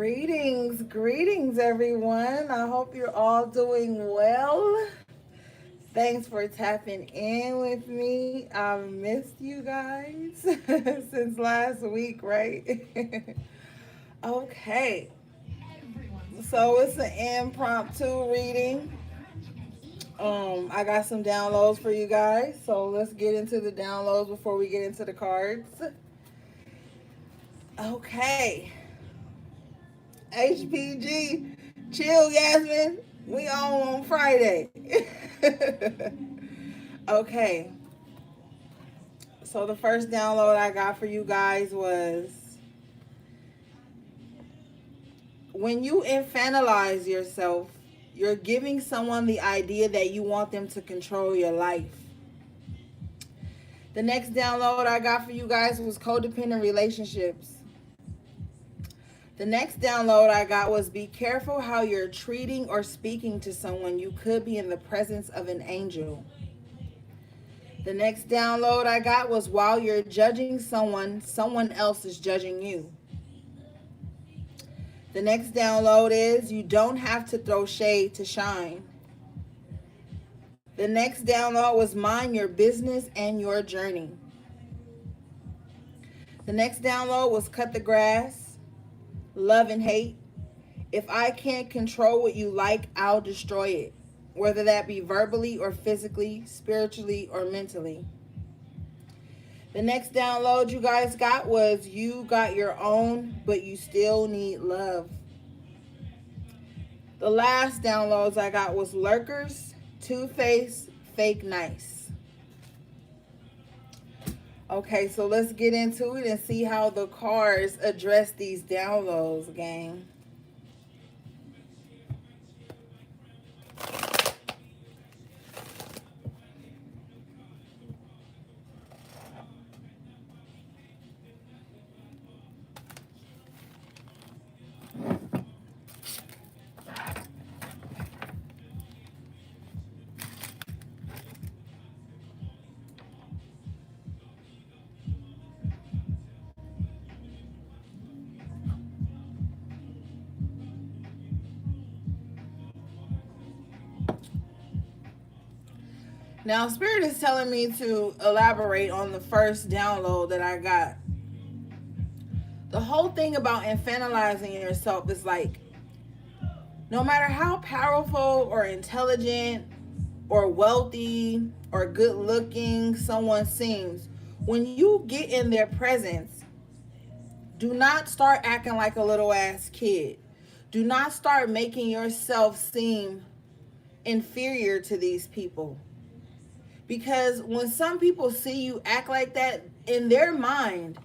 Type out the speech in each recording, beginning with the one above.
Greetings, everyone. I hope you're all doing well. Thanks for tapping in with me. I've missed you guys since last week, right? Okay, so it's an impromptu reading. I got some downloads for you guys, so let's get into the downloads before we get into the cards. Okay, HPG, chill, Yasmin. We on Friday. Okay, so the first download I got for you guys was when you infantilize yourself, you're giving someone the idea that you want them to control your life. The next download I got for you guys was codependent relationships. The next download I got was be careful how you're treating or speaking to someone. You could be in the presence of an angel. The next download I got was while you're judging someone, someone else is judging you. The next download is you don't have to throw shade to shine. The next download was mind your business and your journey. The next download was cut the grass, love and hate. If I can't control what you like, I'll destroy it, whether that be verbally or physically, spiritually or mentally. The next download you guys got was you got your own, but you still need love. The last downloads I got was lurkers, two-faced, fake nice. Okay, so let's get into it and see how the cards address these downloads, gang. Now, Spirit is telling me to elaborate on the first download that I got. The whole thing about infantilizing yourself is like, no matter how powerful or intelligent or wealthy or good looking someone seems, when you get in their presence, do not start acting like a little ass kid. Do not start making yourself seem inferior to these people. Because when some people see you act like that, in their mind,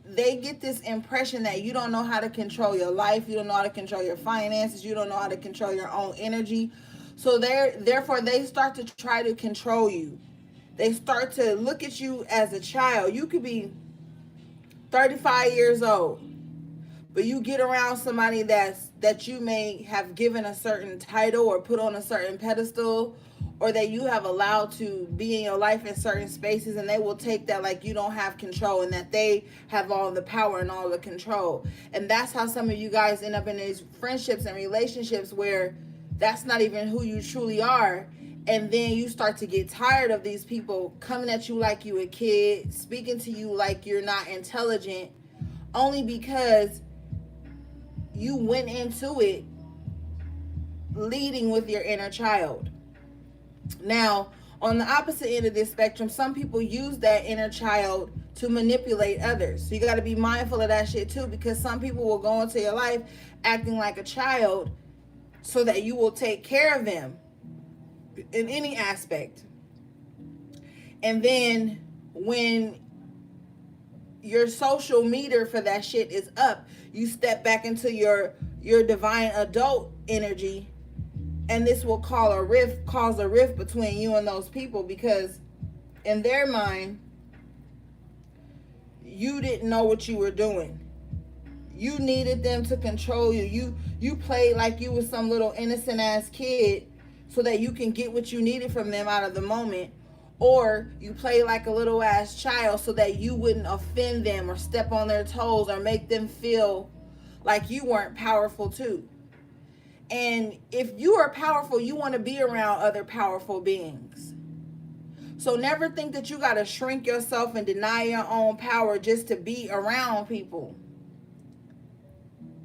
they get this impression that you don't know how to control your life, you don't know how to control your finances, you don't know how to control your own energy. So therefore they start to try to control you. They start to look at you as a child. You could be 35 years old, but you get around somebody that you may have given a certain title or put on a certain pedestal, or that you have allowed to be in your life in certain spaces, and they will take that like you don't have control and that they have all the power and all the control. And that's how some of you guys end up in these friendships and relationships where that's not even who you truly are. And then you start to get tired of these people coming at you like you a kid, speaking to you like you're not intelligent, only because you went into it leading with your inner child. Now, on the opposite end of this spectrum, some people use that inner child to manipulate others. So you got to be mindful of that shit too, because some people will go into your life acting like a child so that you will take care of them in any aspect. And then when your social meter for that shit is up, you step back into your divine adult energy, and this will cause a rift between you and those people, because in their mind, you didn't know what you were doing. You needed them to control you. You played like you was some little innocent ass kid so that you can get what you needed from them out of the moment. Or you play like a little ass child so that you wouldn't offend them or step on their toes or make them feel like you weren't powerful too. And if you are powerful, you want to be around other powerful beings. So never think that you got to shrink yourself and deny your own power just to be around people.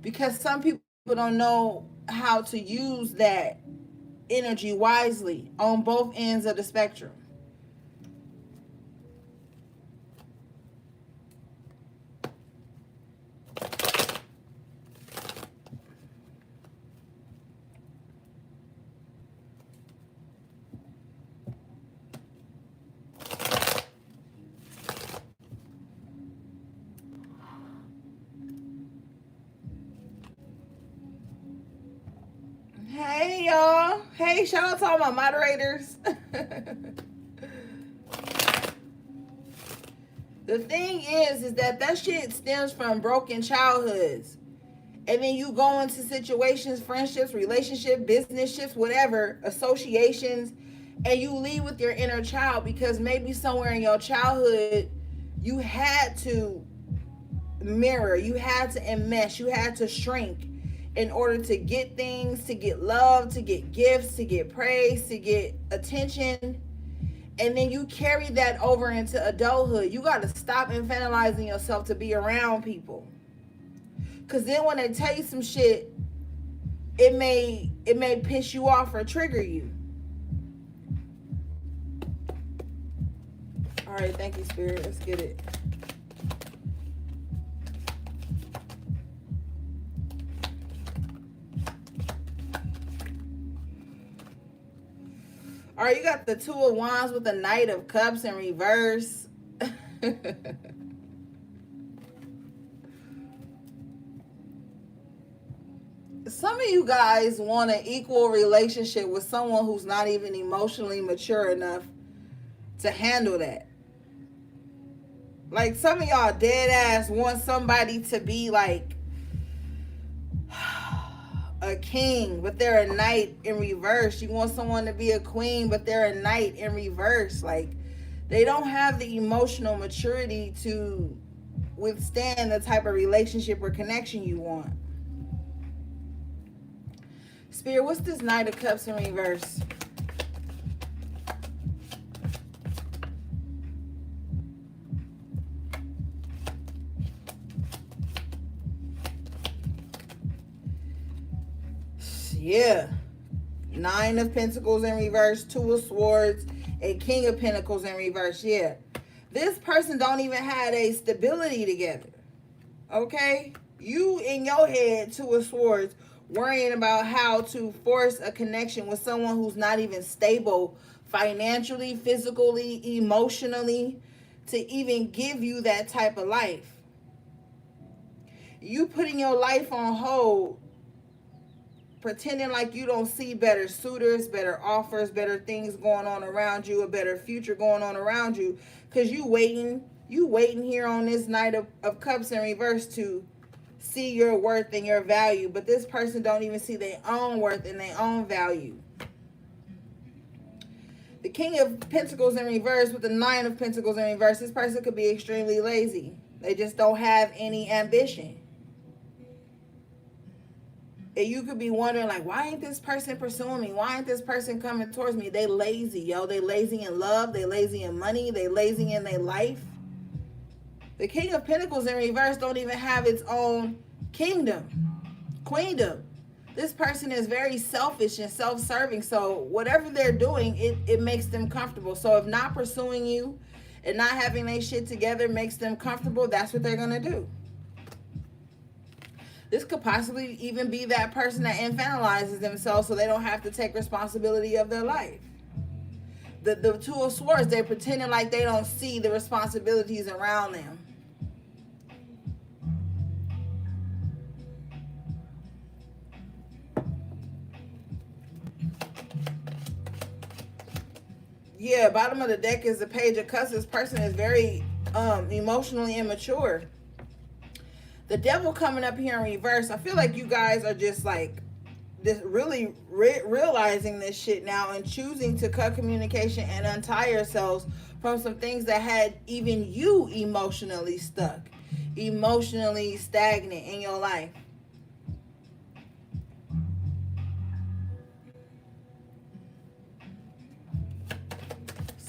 Because some people don't know how to use that energy wisely on both ends of the spectrum. Hey y'all. Hey, shout out to all my moderators. The thing is that shit stems from broken childhoods. And then you go into situations, friendships, relationships, business-ships, whatever, associations, and you leave with your inner child because maybe somewhere in your childhood you had to mirror, you had to enmesh, you had to shrink in order to get things, to get love, to get gifts, to get praise, to get attention. And then you carry that over into adulthood. You got to stop infantilizing yourself to be around people. Because then when they tell you some shit, it may piss you off or trigger you. All right, thank you, Spirit. Let's get it. All right, you got the Two of Wands with the Knight of Cups in reverse. Some of you guys want an equal relationship with someone who's not even emotionally mature enough to handle that. Like, some of y'all dead ass want somebody to be like a king, but they're a knight in reverse. You want someone to be a queen, but they're a knight in reverse. Like, they don't have the emotional maturity to withstand the type of relationship or connection you want. Spirit, what's this Knight of Cups in reverse? Yeah. Nine of Pentacles in reverse, Two of Swords, a King of Pentacles in reverse. Yeah. This person don't even have a stability together. Okay? You in your head, Two of Swords, worrying about how to force a connection with someone who's not even stable financially, physically, emotionally, to even give you that type of life. You putting your life on hold, pretending like you don't see better suitors, better offers, better things going on around you, a better future going on around you, because you waiting here on this Knight of Cups in reverse to see your worth and your value. But this person don't even see their own worth and their own value. The King of Pentacles in reverse with the Nine of Pentacles in reverse. This person could be extremely lazy. They just don't have any ambition. And you could be wondering, like, why ain't this person pursuing me? Why ain't this person coming towards me? They lazy, yo. They lazy in love. They lazy in money. They lazy in their life. The King of Pentacles in reverse don't even have its own kingdom, queendom. This person is very selfish and self-serving. So whatever they're doing, it makes them comfortable. So if not pursuing you and not having their shit together makes them comfortable, that's what they're going to do. This could possibly even be that person that infantilizes themselves so they don't have to take responsibility of their life. The Two of Swords, they're pretending like they don't see the responsibilities around them. Yeah, bottom of the deck is the Page of Cups. This person is very emotionally immature. The Devil coming up here in reverse. I feel like you guys are just like this, really realizing this shit now and choosing to cut communication and untie yourselves from some things that had even you emotionally stuck, emotionally stagnant in your life.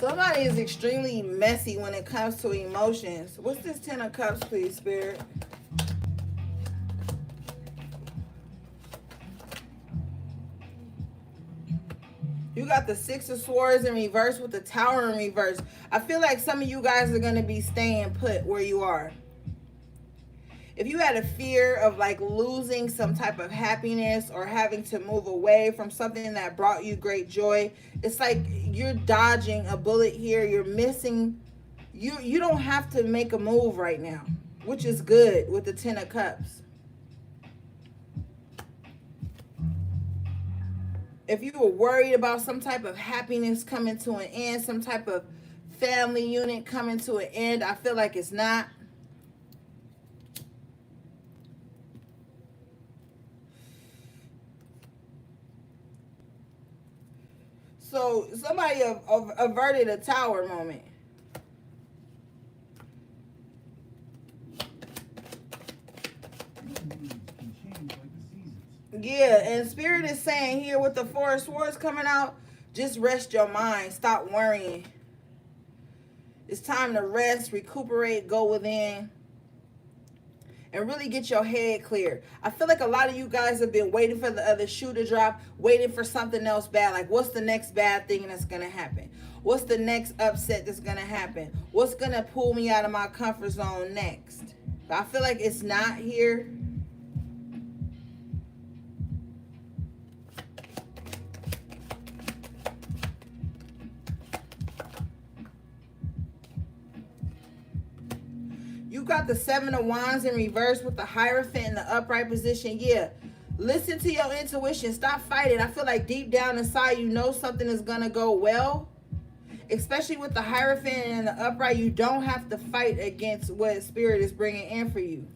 Somebody is extremely messy when it comes to emotions. What's this 10 of Cups, please, Spirit? You got the Six of Swords in reverse with the Tower in reverse. I feel like some of you guys are going to be staying put where you are. If you had a fear of like losing some type of happiness or having to move away from something that brought you great joy, it's like you're dodging a bullet here. You're missing. You don't have to make a move right now, which is good with the 10 of Cups. If you were worried about some type of happiness coming to an end, some type of family unit coming to an end, I feel like it's not. So somebody averted a Tower moment. Yeah, and Spirit is saying here with the Four of Swords coming out, just rest your mind. Stop worrying. It's time to rest, recuperate, go within, and really get your head clear. I feel like a lot of you guys have been waiting for the other shoe to drop, waiting for something else bad. Like, what's the next bad thing that's going to happen? What's the next upset that's going to happen? What's going to pull me out of my comfort zone next? But I feel like it's not here. You got the Seven of Wands in reverse with the Hierophant in the upright position. Yeah, listen to your intuition. Stop fighting. I feel like deep down inside you know something is going to go well. Especially with the Hierophant and the upright, you don't have to fight against what Spirit is bringing in for you.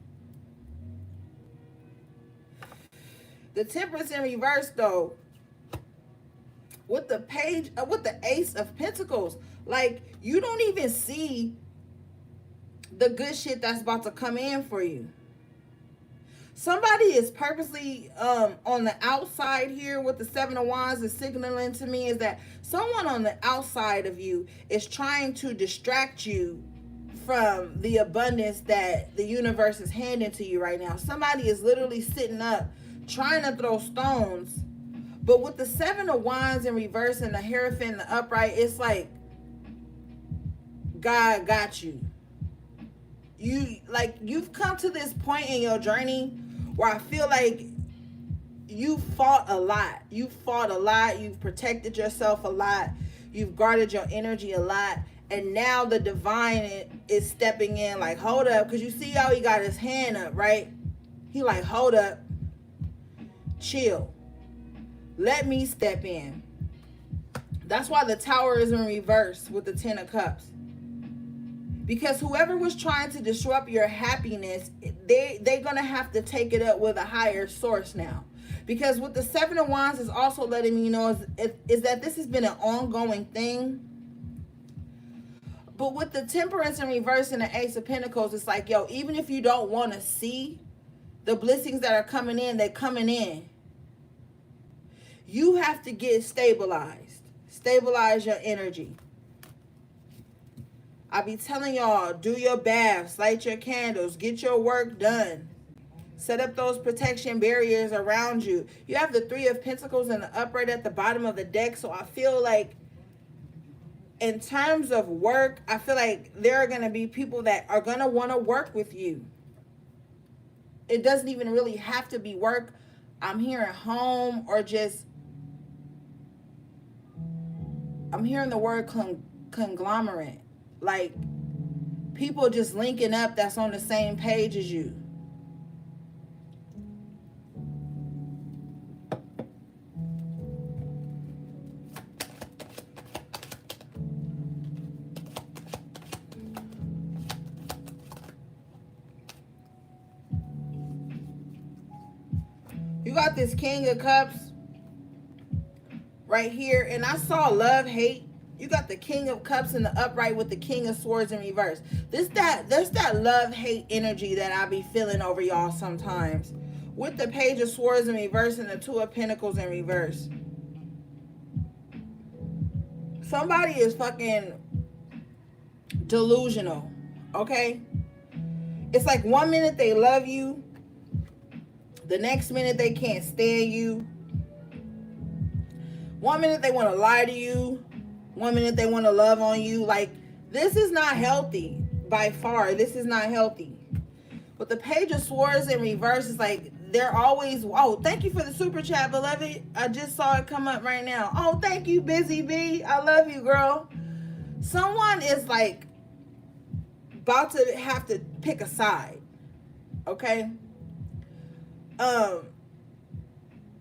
The Temperance in reverse, though, with the page, with the Ace of Pentacles, like you don't even see the good shit that's about to come in for you. Somebody is purposely on the outside here with the Seven of Wands is signaling to me is that someone on the outside of you is trying to distract you from the abundance that the universe is handing to you right now. Somebody is literally sitting up trying to throw stones, but with the Seven of Wands in reverse and the Hierophant in the upright, it's like God got you. You've come to this point in your journey where I feel like you fought a lot. You fought a lot. You've protected yourself a lot. You've guarded your energy a lot. And now the divine is stepping in like, hold up. Because you see how he got his hand up, right? He like, hold up. Chill. Let me step in. That's why the Tower is in reverse with the 10 of Cups. Because whoever was trying to disrupt your happiness, they're going to have to take it up with a higher source now. Because what the Seven of Wands is also letting me know is that this has been an ongoing thing. But with the Temperance in reverse and the Ace of Pentacles, it's like, yo, even if you don't want to see the blessings that are coming in, they're coming in. You have to get stabilized. Stabilize your energy. I be telling y'all, do your baths, light your candles, get your work done. Set up those protection barriers around you. You have the Three of Pentacles and the upright at the bottom of the deck. So I feel like in terms of work, I feel like there are going to be people that are going to want to work with you. It doesn't even really have to be work. I'm hearing home or just, I'm hearing the word conglomerate. Like people just linking up that's on the same page as you. You got this King of Cups right here, and I saw love, hate. You got the King of Cups in the upright with the King of Swords in reverse. There's that love-hate energy that I be feeling over y'all sometimes. With the Page of Swords in reverse and the Two of Pentacles in reverse. Somebody is fucking delusional, okay? It's like 1 minute they love you, the next minute they can't stand you. 1 minute they want to lie to you, 1 minute they want to love on you. Like, this is not healthy. By far, this is not healthy. But the Page of Swords in reverse is like, they're always, oh, thank you for the super chat, beloved. I just saw it come up right now. Oh, thank you, Busy Bee. I love you, girl. Someone is like about to have to pick a side. Okay?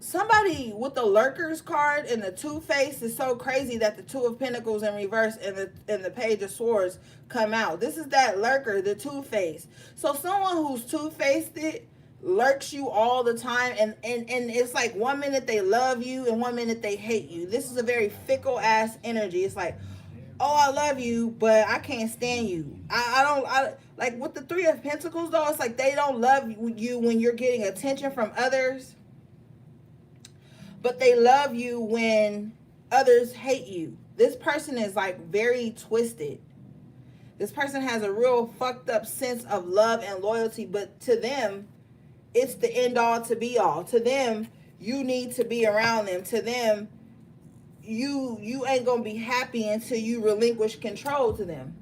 Somebody with the Lurkers card and the Two-Face is so crazy that the Two of Pentacles in reverse and the Page of Swords come out. This is that lurker, the Two-Face. So someone who's two-faced it lurks you all the time, and it's like 1 minute they love you and 1 minute they hate you. This is a very fickle ass energy. It's like, oh, I love you, but I can't stand you. I like with the Three of Pentacles though, it's like they don't love you when you're getting attention from others, but they love you when others hate you. This person is like very twisted. This person has a real fucked up sense of love and loyalty, but to them, it's the end all to be all. To them, you need to be around them. To them, you ain't gonna be happy until you relinquish control to them.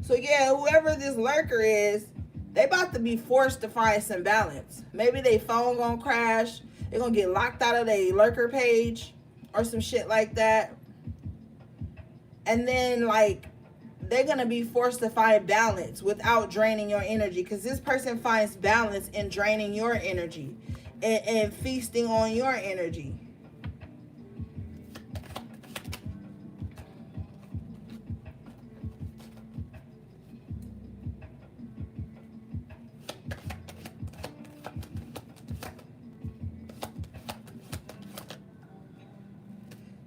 So yeah, whoever this lurker is, they about to be forced to find some balance. Maybe their phone gonna crash. They're gonna get locked out of their lurker page or some shit like that. And then like they're gonna be forced to find balance without draining your energy, because this person finds balance in draining your energy and feasting on your energy.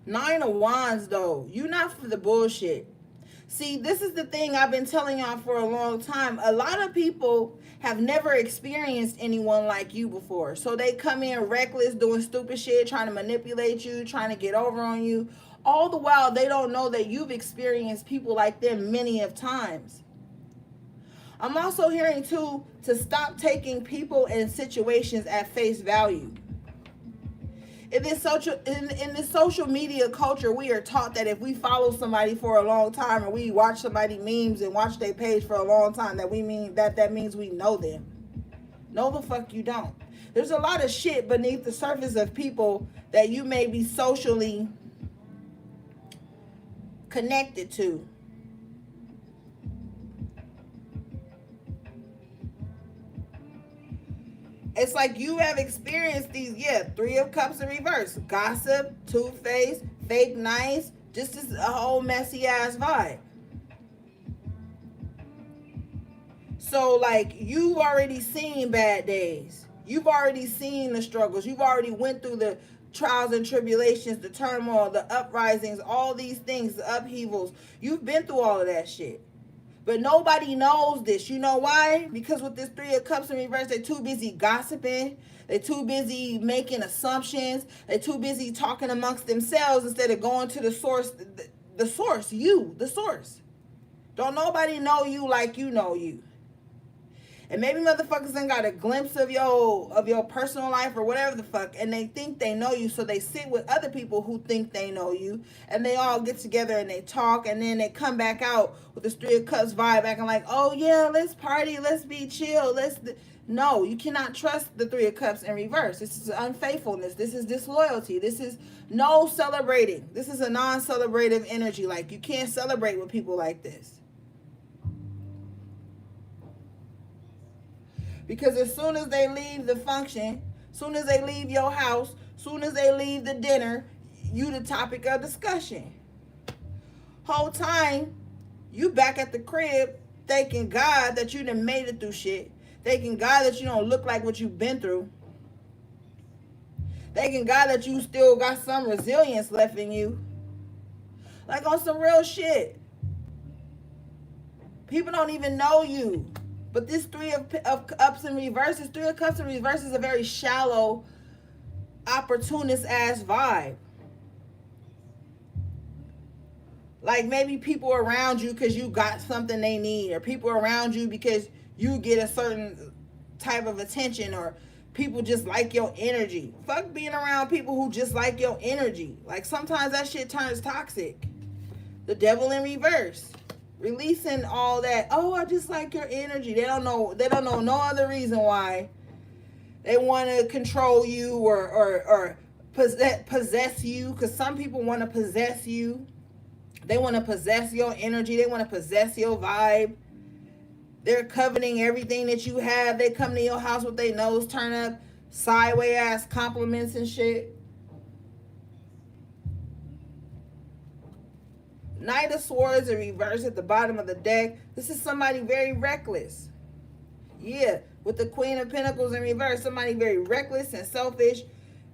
Nine of Wands though, you not for the bullshit. See, this is the thing I've been telling y'all for a long time. A lot of people have never experienced anyone like you before. So they come in reckless, doing stupid shit, trying to manipulate you, trying to get over on you. All the while, they don't know that you've experienced people like them many of times. I'm also hearing too, to stop taking people and situations at face value. In this social media culture, we are taught that if we follow somebody for a long time, or we watch somebody memes and watch their page for a long time, that means we know them. No, the fuck you don't. There's a lot of shit beneath the surface of people that you may be socially connected to. It's like you have experienced these, Three of Cups in reverse. Gossip, two-faced, fake nice, just a whole messy ass vibe. So like you've already seen bad days. You've already seen the struggles. You've already went through the trials and tribulations, the turmoil, the uprisings, all these things, the upheavals. You've been through all of that shit. But nobody knows this. You know why? Because with this Three of Cups in reverse, they're too busy gossiping. They're too busy making assumptions. They're too busy talking amongst themselves instead of going to the source. The source, you, the source. Don't nobody know you like you know you. And maybe motherfuckers ain't got a glimpse of your personal life or whatever the fuck, and they think they know you, so they sit with other people who think they know you, and they all get together and they talk, and then they come back out with this Three of Cups vibe, acting like, oh yeah, let's party, let's be chill, No, you cannot trust the Three of Cups in reverse. This is unfaithfulness. This is disloyalty. This is no celebrating. This is a non-celebrative energy. Like, you can't celebrate with people like this. Because as soon as they leave the function, soon as they leave your house, soon as they leave the dinner, you the topic of discussion. Whole time, you back at the crib thanking God that you done made it through shit. Thanking God that you don't look like what you've been through. Thanking God that you still got some resilience left in you. Like on some real shit. People don't even know you, But this of cups in reverse, this 3 of cups in reverse is a very shallow, opportunist ass vibe. Like maybe people around you because you got something they need, or people around you because you get a certain type of attention, or people just like your energy. Fuck being around people who just like your energy. Like sometimes that shit turns toxic. The devil in reverse. Releasing all that, oh, I just like your energy. They don't know no other reason why they want to control you or possess you, because some people want to possess you. They want to possess your energy. They want to possess your vibe. They're coveting everything that you have. They come to your house with their nose turn up, sideways ass compliments and shit. Knight of Swords in reverse at the bottom of the deck. This is somebody very reckless. Yeah, with the Queen of Pentacles in reverse, somebody very reckless and selfish.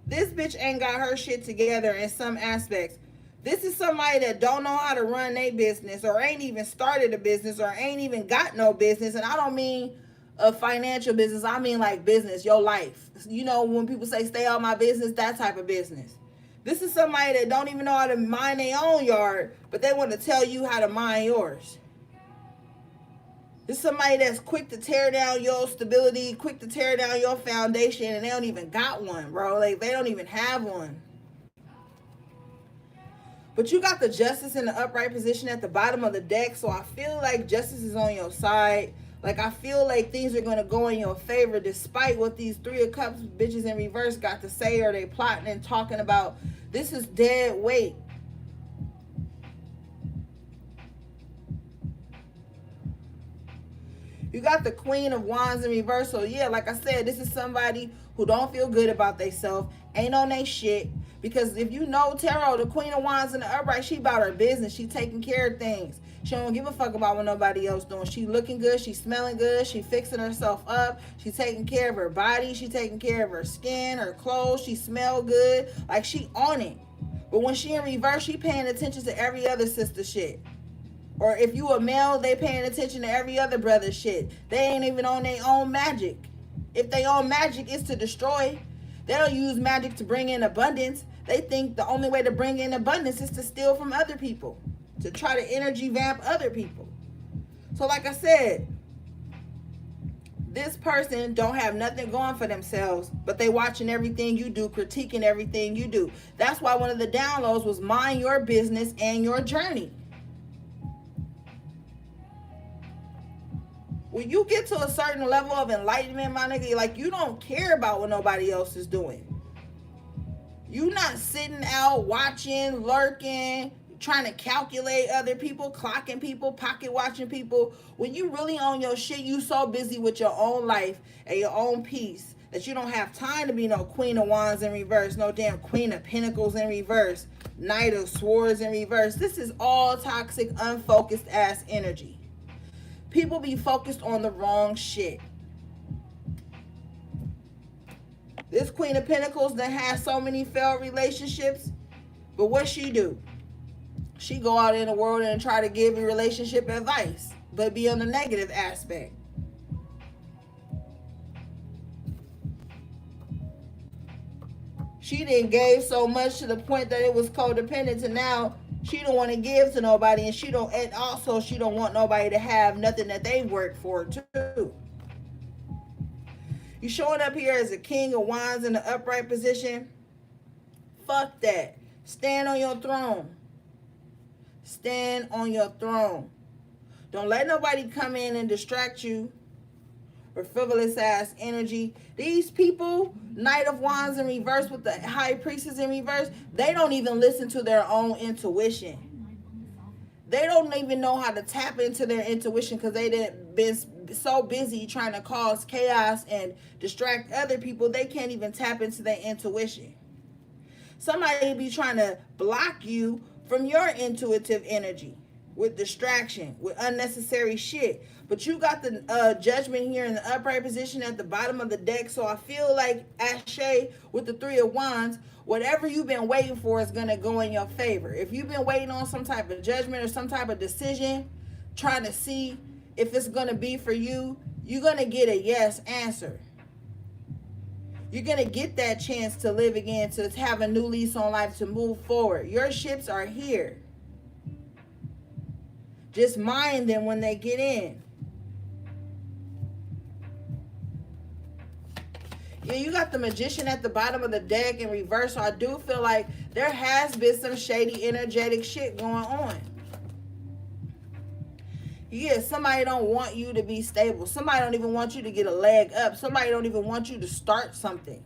This bitch ain't got her shit together in some aspects. This is somebody that don't know how to run their business, or ain't even started a business, or ain't even got no business. And I don't mean a financial business. I mean like business, your life. You know, when people say stay out my business, that type of business. This is somebody that don't even know how to mind their own yard, but they want to tell you how to mind yours. This is somebody that's quick to tear down your stability, quick to tear down your foundation, and they don't even got one, bro. Like, they don't even have one. But you got the Justice in the upright position at the bottom of the deck, so I feel like justice is on your side. Like, I feel like things are going to go in your favor despite what these 3 of Cups bitches in reverse got to say, or they plotting and talking about. This is dead weight. You got the Queen of Wands in reverse. So, yeah, like I said, this is somebody who don't feel good about themselves, ain't on they shit. Because if you know tarot, the Queen of Wands in the upright, she about her business. She taking care of things. She don't give a fuck about what nobody else doing. She looking good. She smelling good. She fixing herself up. She taking care of her body. She taking care of her skin, her clothes. She smell good. Like, she on it. But when she in reverse, she paying attention to every other sister shit. Or if you a male, they paying attention to every other brother shit. They ain't even on their own magic. If they own magic is to destroy. They don't use magic to bring in abundance. They think the only way to bring in abundance is to steal from other people, to try to energy vamp other people. So like I said, this person don't have nothing going for themselves, but they watching everything you do, critiquing everything you do. That's why one of the downloads was mind your business and your journey. When you get to a certain level of enlightenment, my nigga, like, you don't care about what nobody else is doing. You not sitting out watching, lurking, trying to calculate other people, clocking people, pocket watching people. When you really on your shit, you so busy with your own life and your own peace that you don't have time to be no Queen of Wands in reverse, no damn Queen of Pentacles in reverse, Knight of Swords in reverse. This is all toxic, unfocused ass energy. People be focused on the wrong shit. This Queen of Pentacles that has so many failed relationships, but what she do? She go out in the world and try to give you relationship advice, but be on the negative aspect. She didn't gave so much to the point that it was codependent, and now she don't want to give to nobody, and she don't want nobody to have nothing that they work for too. You showing up here as a King of Wands in the upright position? Fuck that. Stand on your throne. Stand on your throne. Don't let nobody come in and distract you with frivolous ass energy. These people, Knight of Wands in reverse with the High Priestess in reverse, they don't even listen to their own intuition. They don't even know how to tap into their intuition because they didn't been so busy trying to cause chaos and distract other people, they can't even tap into their intuition. Somebody be trying to block you from your intuitive energy with distraction, with unnecessary shit. But you got the Judgment here in the upright position at the bottom of the deck. So I feel like Ashe with the 3 of Wands, whatever you've been waiting for is going to go in your favor. If you've been waiting on some type of judgment or some type of decision, trying to see if it's going to be for you, you're going to get a yes answer. You're going to get that chance to live again, to have a new lease on life, to move forward. Your ships are here. Just mind them when they get in. Yeah, you got the Magician at the bottom of the deck in reverse. So I do feel like there has been some shady, energetic shit going on. Yeah, somebody don't want you to be stable. Somebody don't even want you to get a leg up. Somebody don't even want you to start something.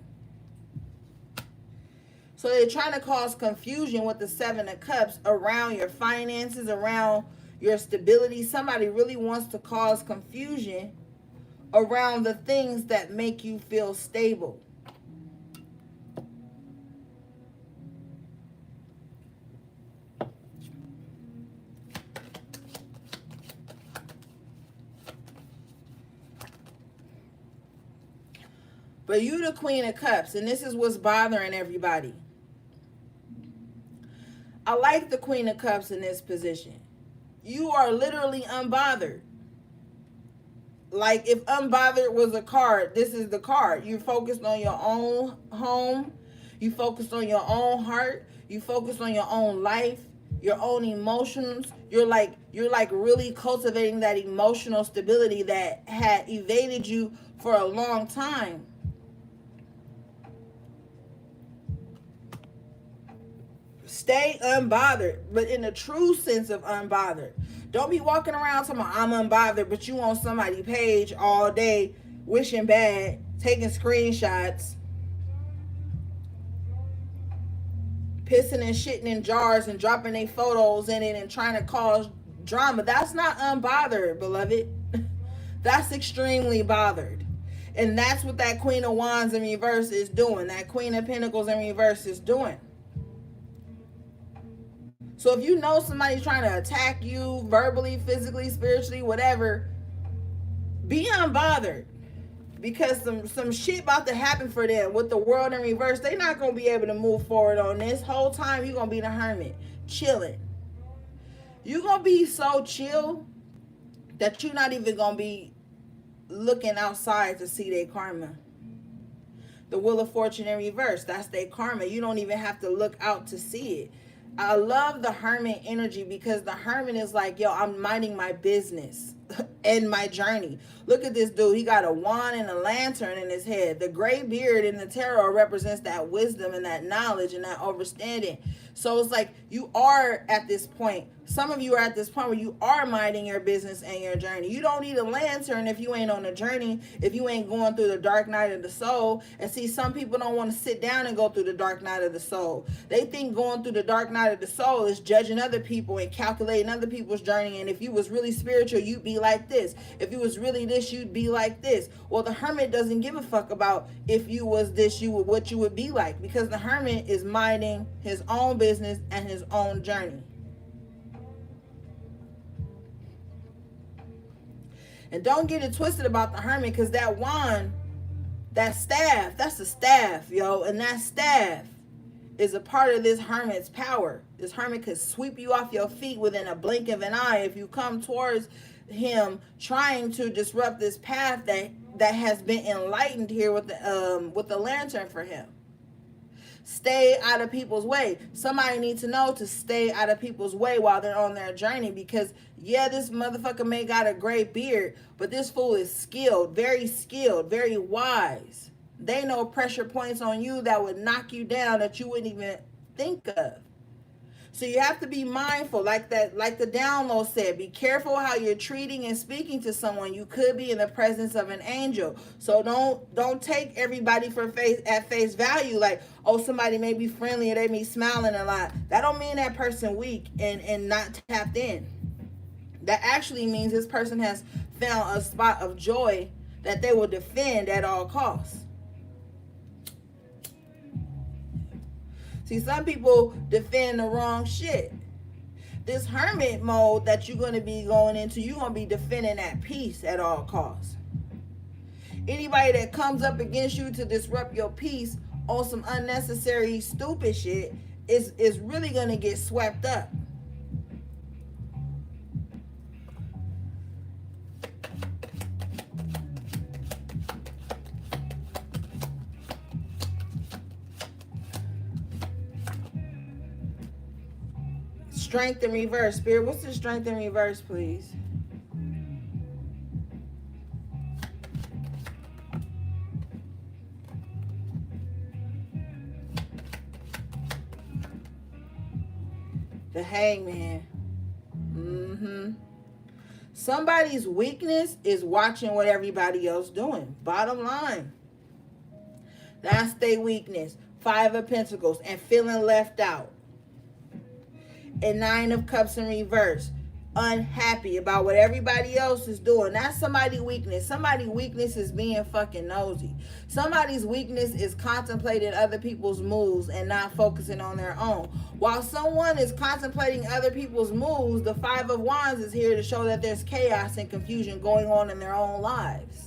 So they're trying to cause confusion with the Seven of Cups around your finances, around your stability. Somebody really wants to cause confusion around the things that make you feel stable. But you the Queen of Cups, and this is what's bothering everybody. I like the Queen of Cups in this position. You are literally unbothered. Like if unbothered was a card, this is the card. You're focused on your own home. You focused on your own heart. You focused on your own life, your own emotions. You're like really cultivating that emotional stability that had evaded you for a long time. Stay unbothered, but in the true sense of unbothered. Don't be walking around talking about I'm unbothered, but you on somebody's page all day, wishing bad, taking screenshots, pissing and shitting in jars and dropping their photos in it and trying to cause drama. That's not unbothered, beloved. That's extremely bothered. And that's what that Queen of Wands in reverse is doing. That Queen of Pentacles in reverse is doing. So if you know somebody's trying to attack you verbally, physically, spiritually, whatever, be unbothered. Because some shit about to happen for them with the world in reverse. They're not going to be able to move forward on this. Whole time you're going to be the hermit, chilling. You're going to be so chill that you're not even going to be looking outside to see their karma. The Wheel of Fortune in reverse, that's their karma. You don't even have to look out to see it. I love the hermit energy because the hermit is like, yo, I'm minding my business and my journey. Look at this dude. He got a wand and a lantern in his head. The gray beard in the tarot represents that wisdom and that knowledge and that understanding. So it's like you are at this point. Some of you are at this point where you are minding your business and your journey. You don't need a lantern if you ain't on a journey, if you ain't going through the dark night of the soul. And see, some people don't want to sit down and go through the dark night of the soul. They think going through the dark night of the soul is judging other people and calculating other people's journey. And if you was really spiritual, you'd be like this. If you was really this, you'd be like this. Well, the hermit doesn't give a fuck about if you was this, what you would be like, because the hermit is minding his own business and his own journey. And don't get it twisted about the hermit, because that wand, that staff, that's a staff, yo. And that staff is a part of this hermit's power. This hermit could sweep you off your feet within a blink of an eye if you come towards him trying to disrupt this path that has been enlightened here with the lantern for him. Stay out of people's way. Somebody needs to know to stay out of people's way while they're on their journey, because yeah, this motherfucker may got a gray beard, but this fool is skilled, very wise. They know pressure points on you that would knock you down that you wouldn't even think of. So you have to be mindful, like the download said, be careful how you're treating and speaking to someone. You could be in the presence of an angel. So don't take everybody at face value, like, oh, somebody may be friendly or they be smiling a lot. That don't mean that person weak and not tapped in. That actually means this person has found a spot of joy that they will defend at all costs. See, some people defend the wrong shit. This hermit mode that you're going to be going into, you're going to be defending that peace at all costs. Anybody that comes up against you to disrupt your peace on some unnecessary stupid shit is really going to get swept up. Strength in reverse. Spirit, what's the strength in reverse, please? The Hangman. Somebody's weakness is watching what everybody else doing. Bottom line. That's their weakness. 5 of Pentacles and feeling left out. And 9 of Cups in reverse. Unhappy about what everybody else is doing. That's somebody's weakness. Somebody's weakness is being fucking nosy. Somebody's weakness is contemplating other people's moves and not focusing on their own. While someone is contemplating other people's moves, the 5 of Wands is here to show that there's chaos and confusion going on in their own lives.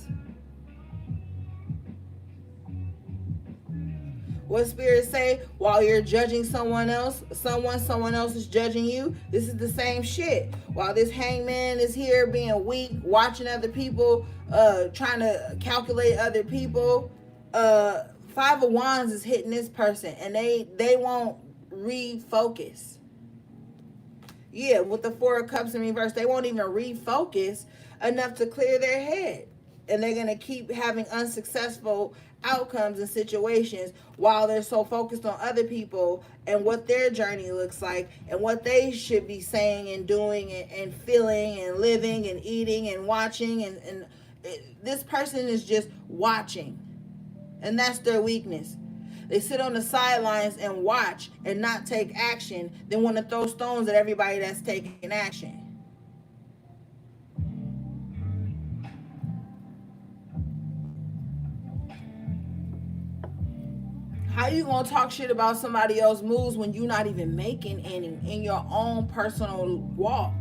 What Spirit say? While you're judging someone else, someone else is judging you. This is the same shit. While this Hangman is here being weak, watching other people, trying to calculate other people, 5 of Wands is hitting this person, and they won't refocus. Yeah, with the 4 of Cups in reverse, they won't even refocus enough to clear their head. And they're going to keep having unsuccessful outcomes and situations while they're so focused on other people and what their journey looks like and what they should be saying and doing and feeling and living and eating and watching. And this person is just watching. And that's their weakness. They sit on the sidelines and watch and not take action, then want to throw stones at everybody that's taking action. How you gonna talk shit about somebody else's moves when you're not even making any in your own personal walk?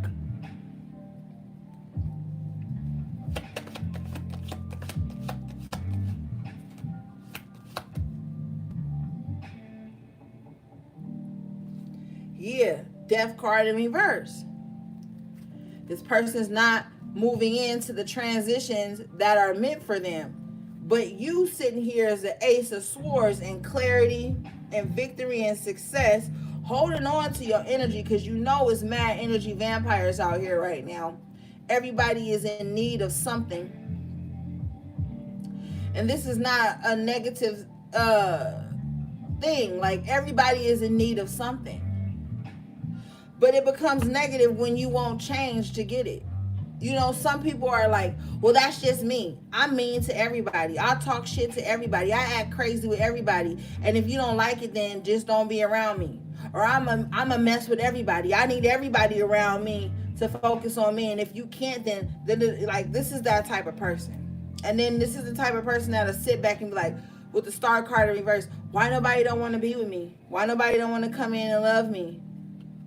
Yeah, Death card in reverse. This person's not moving into the transitions that are meant for them. But you sitting here as the Ace of Swords in clarity and victory and success, holding on to your energy because you know it's mad energy vampires out here right now. Everybody is in need of something. And this is not a negative thing. Like, everybody is in need of something. But it becomes negative when you won't change to get it. You know, some people are like, well, that's just me. I'm mean to everybody. I talk shit to everybody. I act crazy with everybody. And if you don't like it, then just don't be around me. Or I'm a mess with everybody. I need everybody around me to focus on me. And if you can't, then like, this is that type of person. And then this is the type of person that'll sit back and be like, with the Star card in reverse, why nobody don't want to be with me? Why nobody don't want to come in and love me?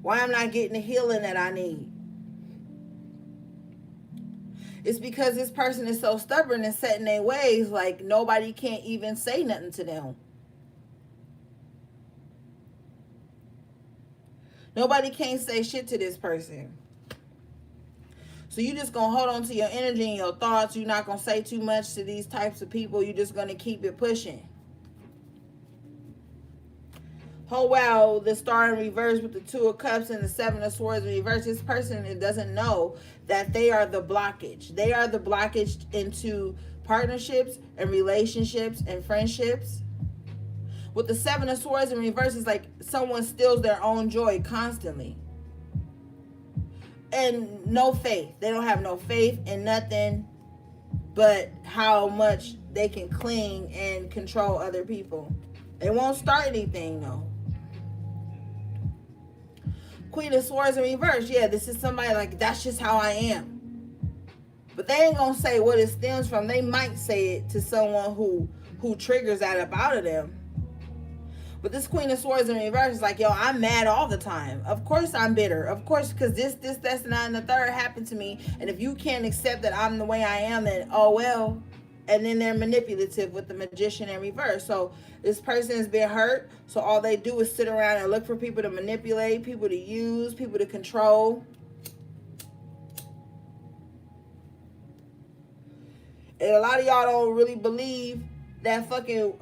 Why I'm not getting the healing that I need? It's because this person is so stubborn and set in their ways, like nobody can't even say nothing to them. Nobody can't say shit to this person. So you just going to hold on to your energy and your thoughts. You're not going to say too much to these types of people. You're just going to keep it pushing. Oh, wow, the Star in reverse with the 2 of Cups and the 7 of Swords in reverse. This person doesn't know that they are the blockage. They are the blockage into partnerships and relationships and friendships. With the 7 of Swords in reverse, it's like someone steals their own joy constantly. And no faith. They don't have no faith in nothing but how much they can cling and control other people. They won't start anything, though. Queen of Swords in reverse. Yeah, this is somebody like, that's just how I am. But they ain't gonna say what it stems from. They might say it to someone who triggers that up out of them. But this Queen of Swords in reverse is like, yo, I'm mad all the time. Of course I'm bitter. Of course, because this, that's, and that, and the third happened to me. And if you can't accept that I'm the way I am, then oh well. And then they're manipulative with the Magician in reverse. So this person has been hurt. So all they do is sit around and look for people to manipulate, people to use, people to control. And a lot of y'all don't really believe that fucking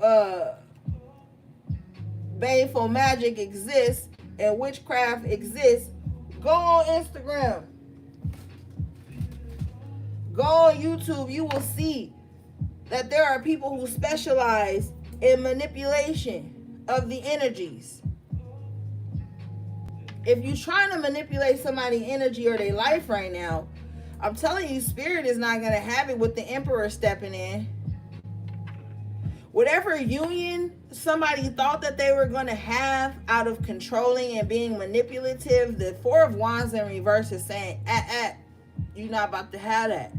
baneful magic exists and witchcraft exists Go on Instagram. Go on YouTube. You will see that there are people who specialize in manipulation of the energies. If you're trying to manipulate somebody's energy or their life right now, I'm telling you, spirit is not going to have it with the emperor stepping in. Whatever union somebody thought that they were going to have out of controlling and being manipulative, the Four of Wands in reverse is saying, you're not about to have that.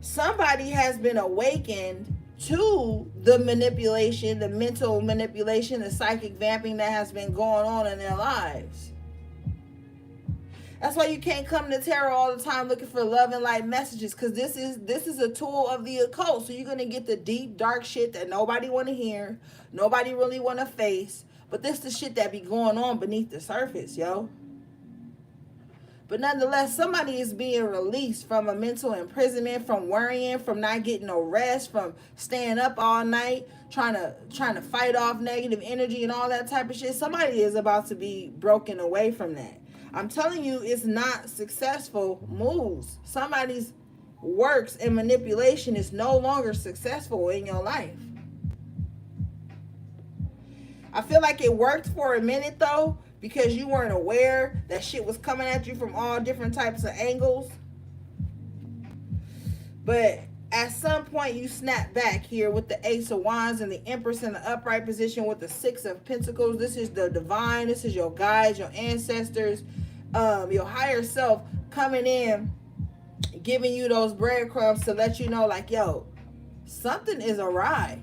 Somebody has been awakened to the manipulation, the mental manipulation, the psychic vamping that has been going on in their lives. That's why you can't come to tarot all the time looking for love and light messages, because this is a tool of the occult. So you're going to get the deep, dark shit that nobody want to hear, nobody really want to face, but this the shit that be going on beneath the surface, yo. But nonetheless, somebody is being released from a mental imprisonment, from worrying, from not getting no rest, from staying up all night, trying to fight off negative energy and all that type of shit. Somebody is about to be broken away from that. I'm telling you, it's not successful moves. Somebody's works and manipulation is no longer successful in your life. I feel like it worked for a minute though, because you weren't aware that shit was coming at you from all different types of angles. But at some point you snap back here with the Ace of Wands and the Empress in the upright position with the Six of Pentacles. This is the divine. This is your guides, your ancestors, your higher self coming in, giving you those breadcrumbs to let you know, like, yo, something is awry.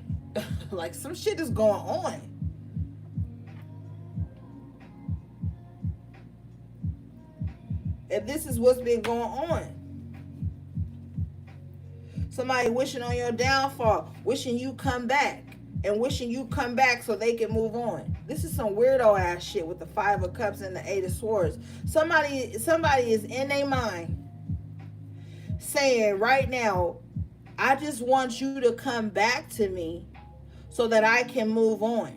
Like, some shit is going on. And this is what's been going on. Somebody wishing on your downfall, wishing you come back, and wishing you come back so they can move on. This is some weirdo ass shit with the Five of Cups and the Eight of Swords. Somebody is in their mind saying right now, I just want you to come back to me so that I can move on.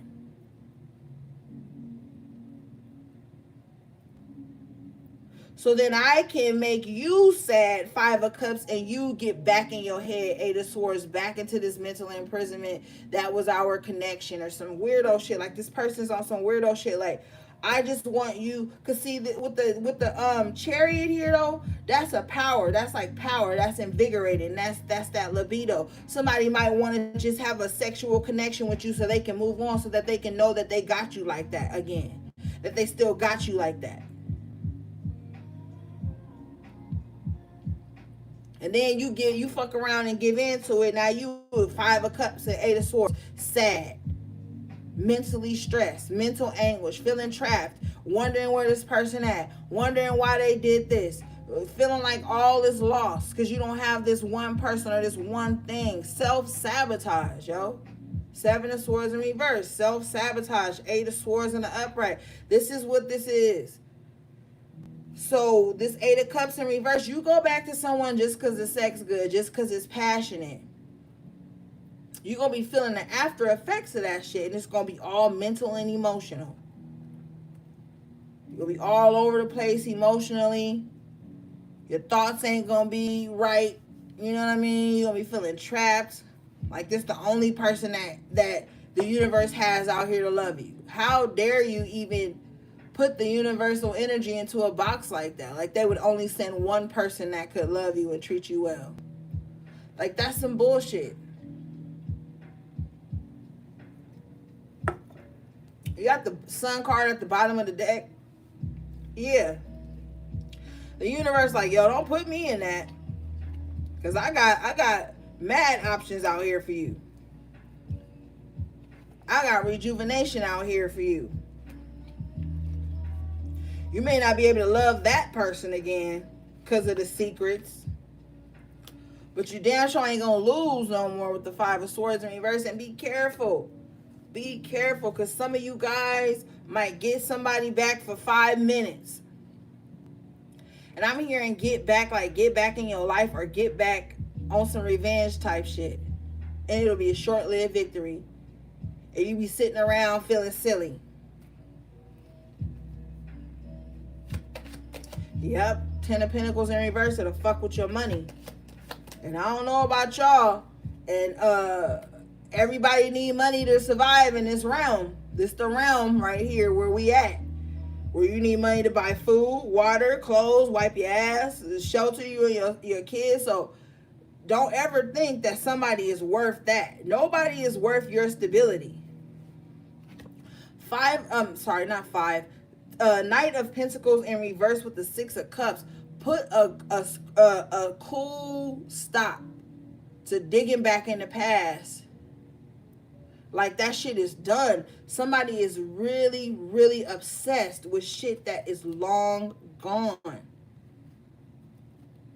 So then I can make you sad, Five of Cups, and you get back in your head, Eight of Swords, back into this mental imprisonment that was our connection, or some weirdo shit. Like, this person's on some weirdo shit. Like, I just want you, cause see with the Chariot here though, that's a power. That's like power. That's invigorating. That's that libido. Somebody might want to just have a sexual connection with you so they can move on, so that they can know that they got you like that again, that they still got you like that. And then you fuck around and give in to it. Now you Five of Cups and Eight of Swords, sad, mentally stressed, mental anguish, feeling trapped, wondering where this person at, wondering why they did this, feeling like all is lost because you don't have this one person or this one thing. Self-sabotage, yo. Seven of Swords in reverse, self-sabotage, Eight of Swords in the upright. This is what this is. So this Eight of Cups in reverse, you go back to someone just because the sex good, just because it's passionate. You're going to be feeling the after effects of that shit, and it's going to be all mental and emotional. You're going to be all over the place emotionally. Your thoughts ain't going to be right. You know what I mean? You're going to be feeling trapped. Like this the only person that the universe has out here to love you. How dare you even put the universal energy into a box like that? Like they would only send one person that could love you and treat you well. Like that's some bullshit. You got the Sun card at the bottom of the deck. Yeah. The universe like, yo, don't put me in that. Cause I got mad options out here for you. I got rejuvenation out here for you. You may not be able to love that person again because of the secrets. But you damn sure ain't going to lose no more with the Five of Swords in reverse. And be careful. Be careful because some of you guys might get somebody back for 5 minutes. And I'm hearing get back, like get back in your life or get back on some revenge type shit. And it'll be a short-lived victory. And you be sitting around feeling silly. Yep, Ten of Pentacles in reverse, it'll fuck with your money. And I don't know about y'all, and everybody need money to survive in this realm. This the realm right here where we at. Where you need money to buy food, water, clothes, wipe your ass, shelter you and your kids. So don't ever think that somebody is worth that. Nobody is worth your stability. Knight of Pentacles in reverse with the Six of Cups. Put a cool stop to digging back in the past. Like, that shit is done. Somebody is really, really obsessed with shit that is long gone.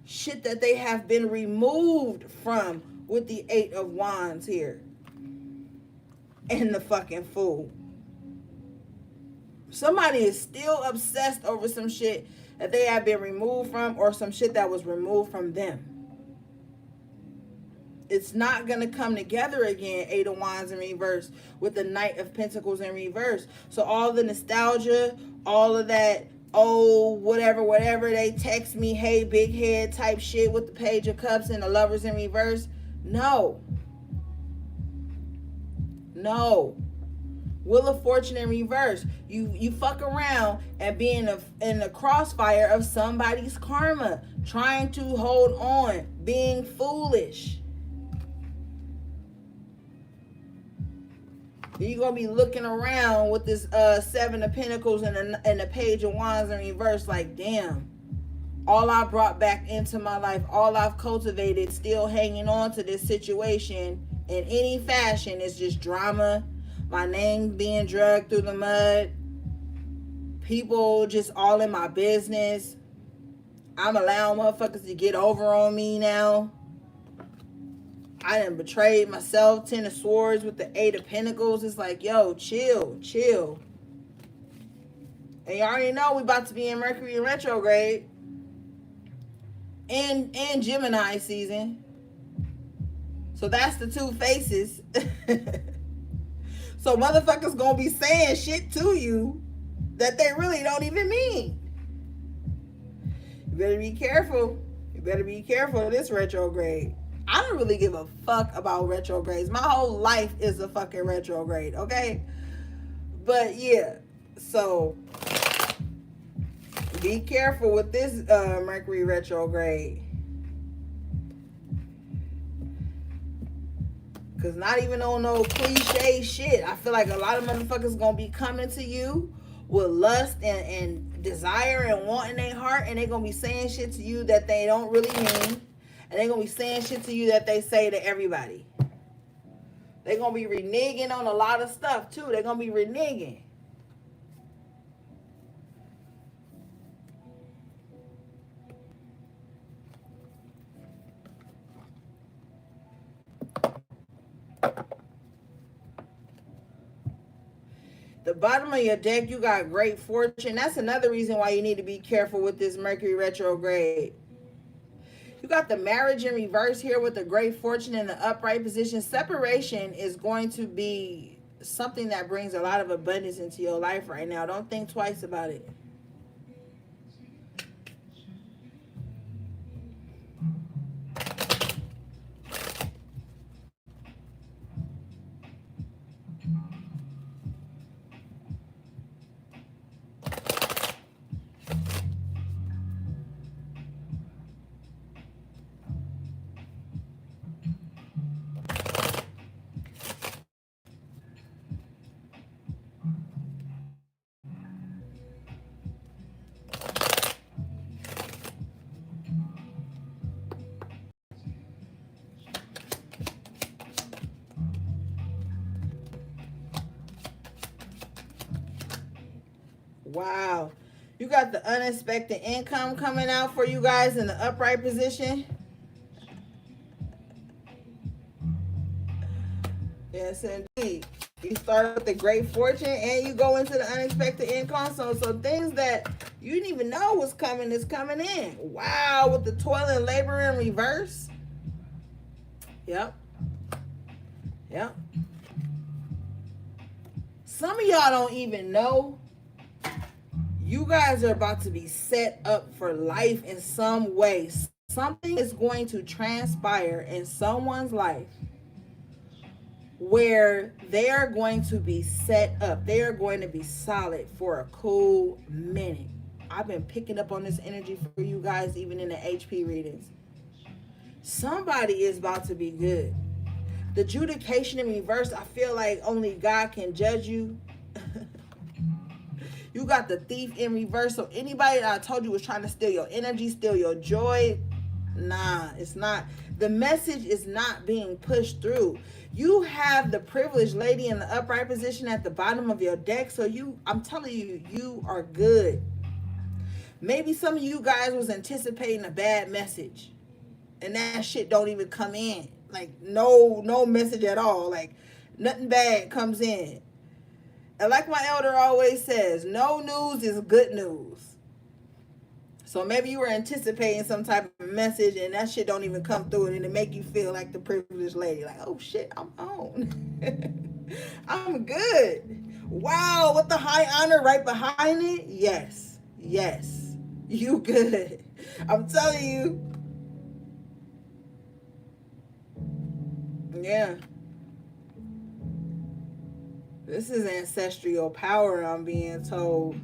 Shit that they have been removed from with the Eight of Wands here. And the fucking Fool. Somebody is still obsessed over some shit that they have been removed from, or some shit that was removed from them. It's not going to come together again, Eight of Wands in reverse with the Knight of Pentacles in reverse. So all the nostalgia, all of that, oh, whatever, they text me, hey, big head type shit with the Page of Cups and the Lovers in reverse. No. Wheel of Fortune in reverse. You fuck around and be in the crossfire of somebody's karma, trying to hold on, being foolish. You're going to be looking around with this Seven of Pentacles and the Page of Wands in reverse like, damn, all I brought back into my life, all I've cultivated, still hanging on to this situation in any fashion is just drama, my name being dragged through the mud, people just all in my business. I'm allowing motherfuckers to get over on me now. I done betrayed myself. Ten of Swords with the Eight of Pentacles. It's like, yo, chill. And you already know we about to be in Mercury in retrograde. And Gemini season. So that's the two faces. So motherfuckers gonna be saying shit to you that they really don't even mean. You better be careful. You better be careful of this retrograde. I don't really give a fuck about retrogrades. My whole life is a fucking retrograde, okay? But yeah, so be careful with this Mercury retrograde. Because not even on no cliche shit. I feel like a lot of motherfuckers gonna be coming to you with lust and desire and want in their heart, and they gonna be saying shit to you that they don't really mean. And they're going to be saying shit to you that they say to everybody. They're going to be reneging on a lot of stuff, too. They're going to be reneging. The bottom of your deck, you got Great Fortune. That's another reason why you need to be careful with this Mercury retrograde. You got the Marriage in reverse here with the Great Fortune in the upright position. Separation is going to be something that brings a lot of abundance into your life right now. Don't think twice about it. Wow. You got the unexpected income coming out for you guys in the upright position. Yes, indeed. You start with the Great Fortune and you go into the unexpected income. So things that you didn't even know was coming is coming in. Wow, with the toil and labor in reverse. Yep. Some of y'all don't even know You guys are about to be set up for life in some way. Something is going to transpire in someone's life where they are going to be set up. They are going to be solid for a cool minute. I've been picking up on this energy for you guys, even in the HP readings. Somebody is about to be good. The adjudication in reverse, I feel like only God can judge you. You got the thief in reverse. So anybody that I told you was trying to steal your energy, steal your joy, nah, it's not. The message is not being pushed through. You have the privileged lady in the upright position at the bottom of your deck. So I'm telling you, you are good. Maybe some of you guys was anticipating a bad message, and that shit don't even come in. Like no message at all. Like nothing bad comes in. And like my elder always says, no news is good news. So maybe you were anticipating some type of message and that shit don't even come through, and it make you feel like the privileged lady. Like, oh shit, I'm on. I'm good. Wow, with the high honor right behind it? Yes. Yes. You good. I'm telling you. Yeah. This is ancestral power, I'm being told.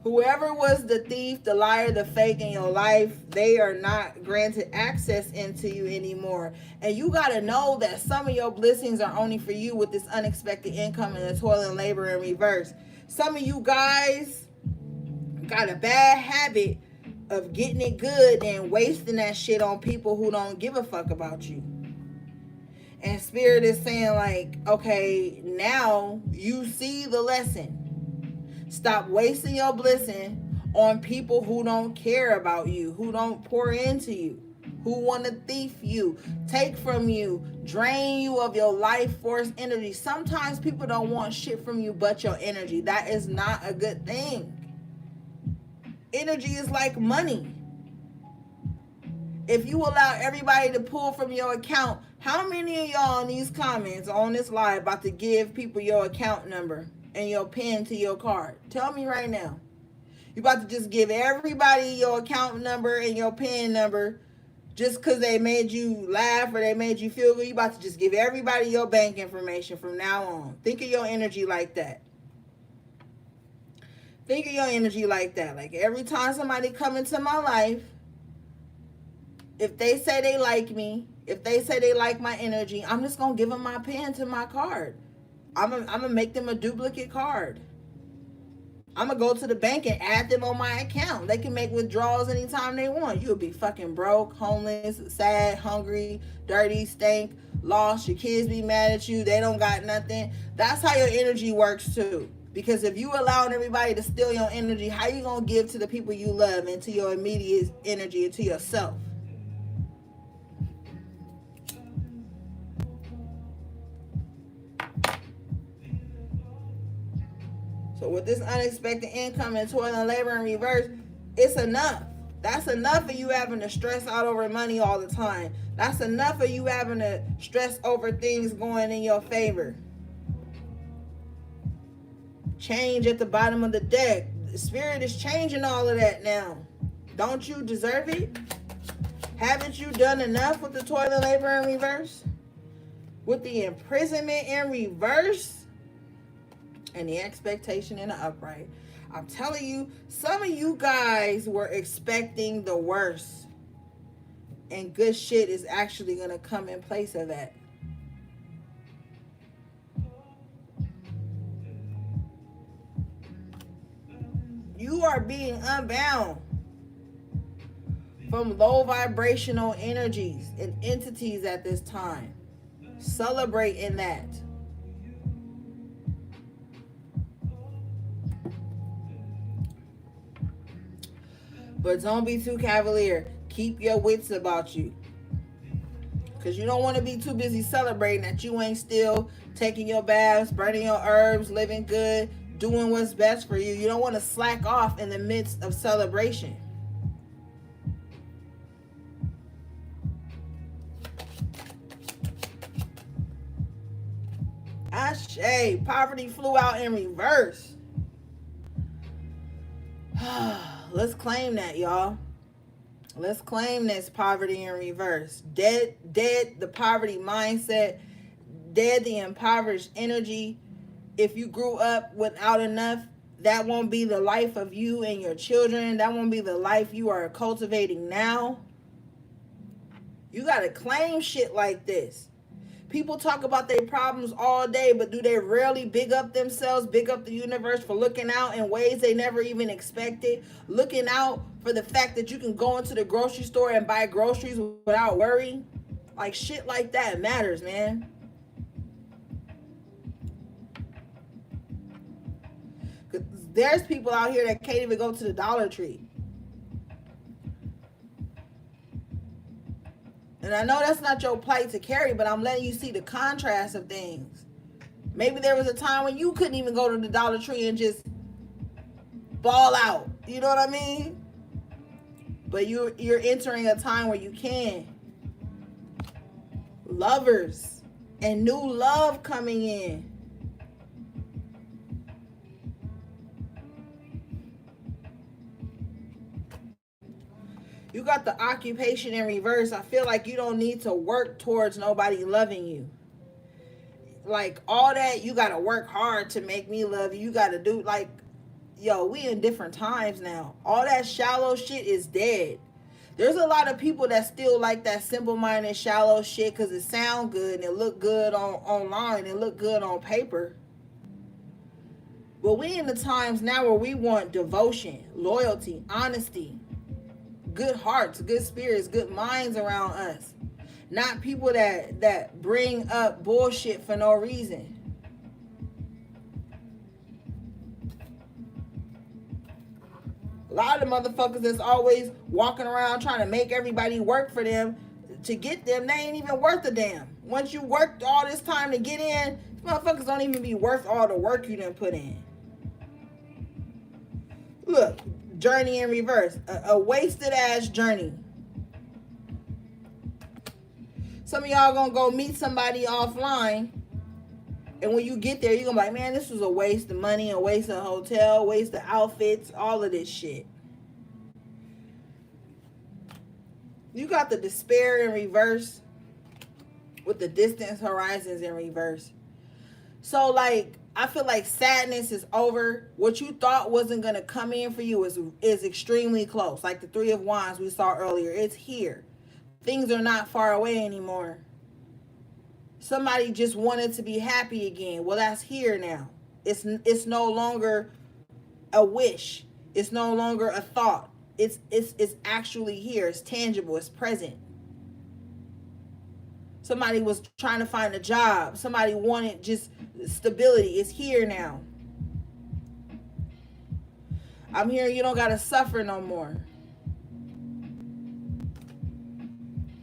Whoever was the thief, the liar, the fake in your life, they are not granted access into you anymore. And you got to know that some of your blessings are only for you with this unexpected income and the toil and labor in reverse. Some of you guys got a bad habit of getting it good and wasting that shit on people who don't give a fuck about you. And Spirit is saying like, okay, now you see the lesson. Stop wasting your blessing on people who don't care about you, who don't pour into you, who want to thief you, take from you, drain you of your life force energy. Sometimes people don't want shit from you but your energy. That is not a good thing. Energy is like money. If you allow everybody to pull from your account, how many of y'all in these comments on this live about to give people your account number and your PIN to your card? Tell me right now. You about to just give everybody your account number and your PIN number just because they made you laugh or they made you feel good? You about to just give everybody your bank information from now on. Think of your energy like that. Think of your energy like that. Like every time somebody come into my life, if they say they like me, if they say they like my energy, I'm just going to give them my PIN to my card. I'm going to make them a duplicate card. I'm going to go to the bank and add them on my account. They can make withdrawals anytime they want. You'll be fucking broke, homeless, sad, hungry, dirty, stink, lost. Your kids be mad at you. They don't got nothing. That's how your energy works too. Because if you allowing everybody to steal your energy, how you going to give to the people you love and to your immediate energy and to yourself? So with this unexpected income and toil and labor in reverse, it's enough. That's enough of you having to stress out over money all the time. That's enough of you having to stress over things going in your favor. Change at the bottom of the deck. The Spirit is changing all of that now. Don't you deserve it? Haven't you done enough with the toil and labor in reverse? With the imprisonment in reverse? And the expectation in the upright. I'm telling you, some of you guys were expecting the worst. And good shit is actually going to come in place of that. You are being unbound from low vibrational energies and entities at this time. Celebrate in that. But don't be too cavalier. Keep your wits about you. Because you don't want to be too busy celebrating that you ain't still taking your baths, burning your herbs, living good, doing what's best for you. You don't want to slack off in the midst of celebration. Ashe, poverty flew out in reverse. Let's claim that, y'all. Let's claim this poverty in reverse. Dead the poverty mindset, dead the impoverished energy. If you grew up without enough, that won't be the life of you and your children. That won't be the life you are cultivating now. You got to claim shit like this. People talk about their problems all day, but do they rarely big up themselves, big up the universe for looking out in ways they never even expected? Looking out for the fact that you can go into the grocery store and buy groceries without worry? Like, shit like that matters, man. There's people out here that can't even go to the Dollar Tree. And I know that's not your plight to carry, but I'm letting you see the contrast of things. Maybe there was a time when you couldn't even go to the Dollar Tree and just ball out. You know what I mean? But you're entering a time where you can. Lovers and new love coming in. You got the occupation in reverse. I feel like you don't need to work towards nobody loving you. Like, all that, you got to work hard to make me love you. You got to do, like, yo, we in different times now. All that shallow shit is dead. There's a lot of people that still like that simple-minded, shallow shit because it sound good and it look good online. It look good on paper. But we in the times now where we want devotion, loyalty, honesty, good hearts, good spirits, good minds around us. Not people that bring up bullshit for no reason. A lot of the motherfuckers that's always walking around trying to make everybody work for them to get them, they ain't even worth a damn. Once you worked all this time to get in, these motherfuckers don't even be worth all the work you done put in. Look, journey in reverse. A wasted ass journey. Some of y'all gonna go meet somebody offline, and when you get there, you're gonna be like, man, this was a waste of money, a waste of hotel, waste of outfits, all of this shit. You got the despair in reverse with the distant horizons in reverse. So, like, I feel like sadness is over. What you thought wasn't gonna come in for you is extremely close. Like the Three of Wands we saw earlier, it's here. Things are not far away anymore. Somebody just wanted to be happy again. Well, that's here now. It's no longer a wish. It's no longer a thought. It's actually here. It's tangible. It's present. Somebody was trying to find a job. Somebody wanted just stability. It's here now. I'm hearing you don't gotta suffer no more.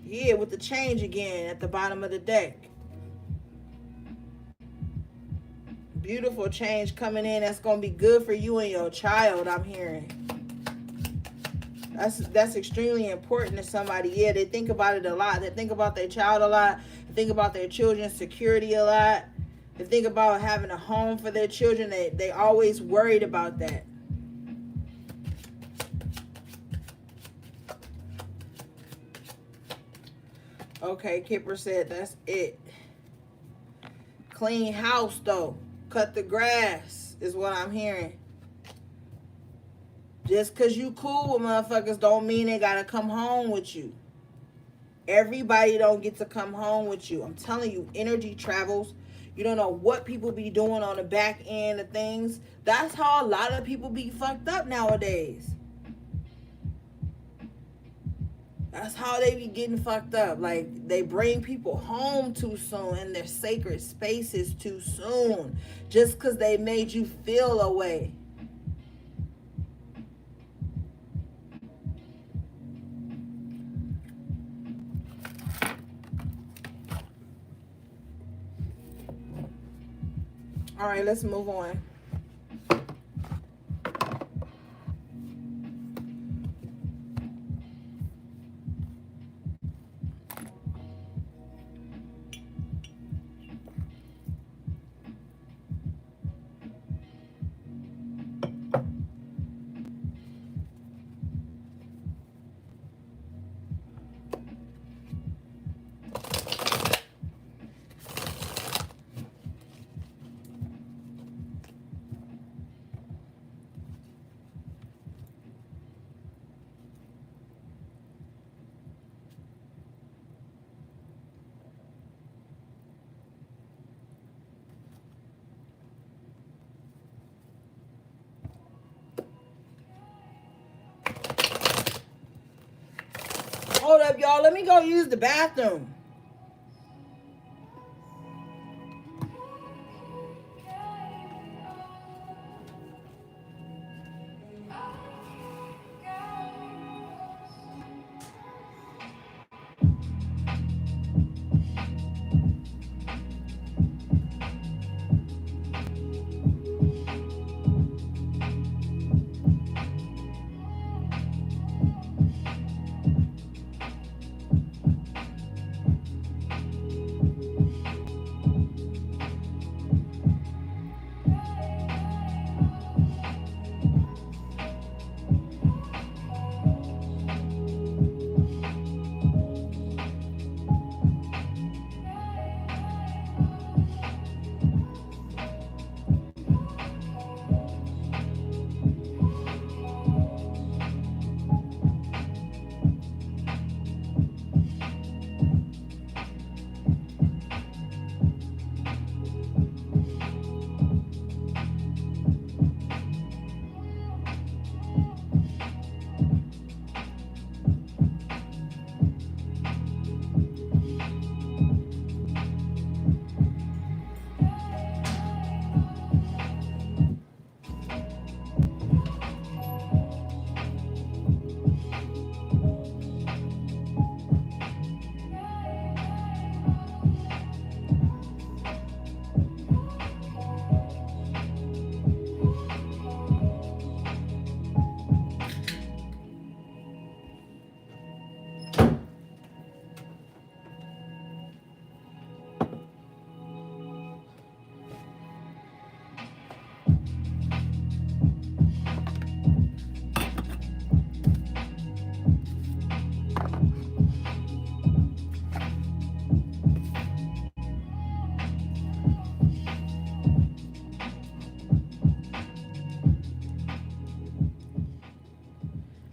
Yeah, with the change again at the bottom of the deck. Beautiful change coming in that's going to be good for you and your child, I'm hearing. That's extremely important to somebody. Yeah, they think about it a lot. They think about their child a lot. They think about their children's security a lot. They think about having a home for their children. They always worried about that. Okay, Kipper said that's it. Clean house, though. Cut the grass is what I'm hearing. Just because you cool with motherfuckers don't mean they got to come home with you. Everybody don't get to come home with you. I'm telling you, energy travels. You don't know what people be doing on the back end of things. That's how a lot of people be fucked up nowadays. That's how they be getting fucked up. Like, they bring people home too soon in their sacred spaces too soon. Just because they made you feel a way. All right, let's move on. up, y'all. Let me go use the bathroom.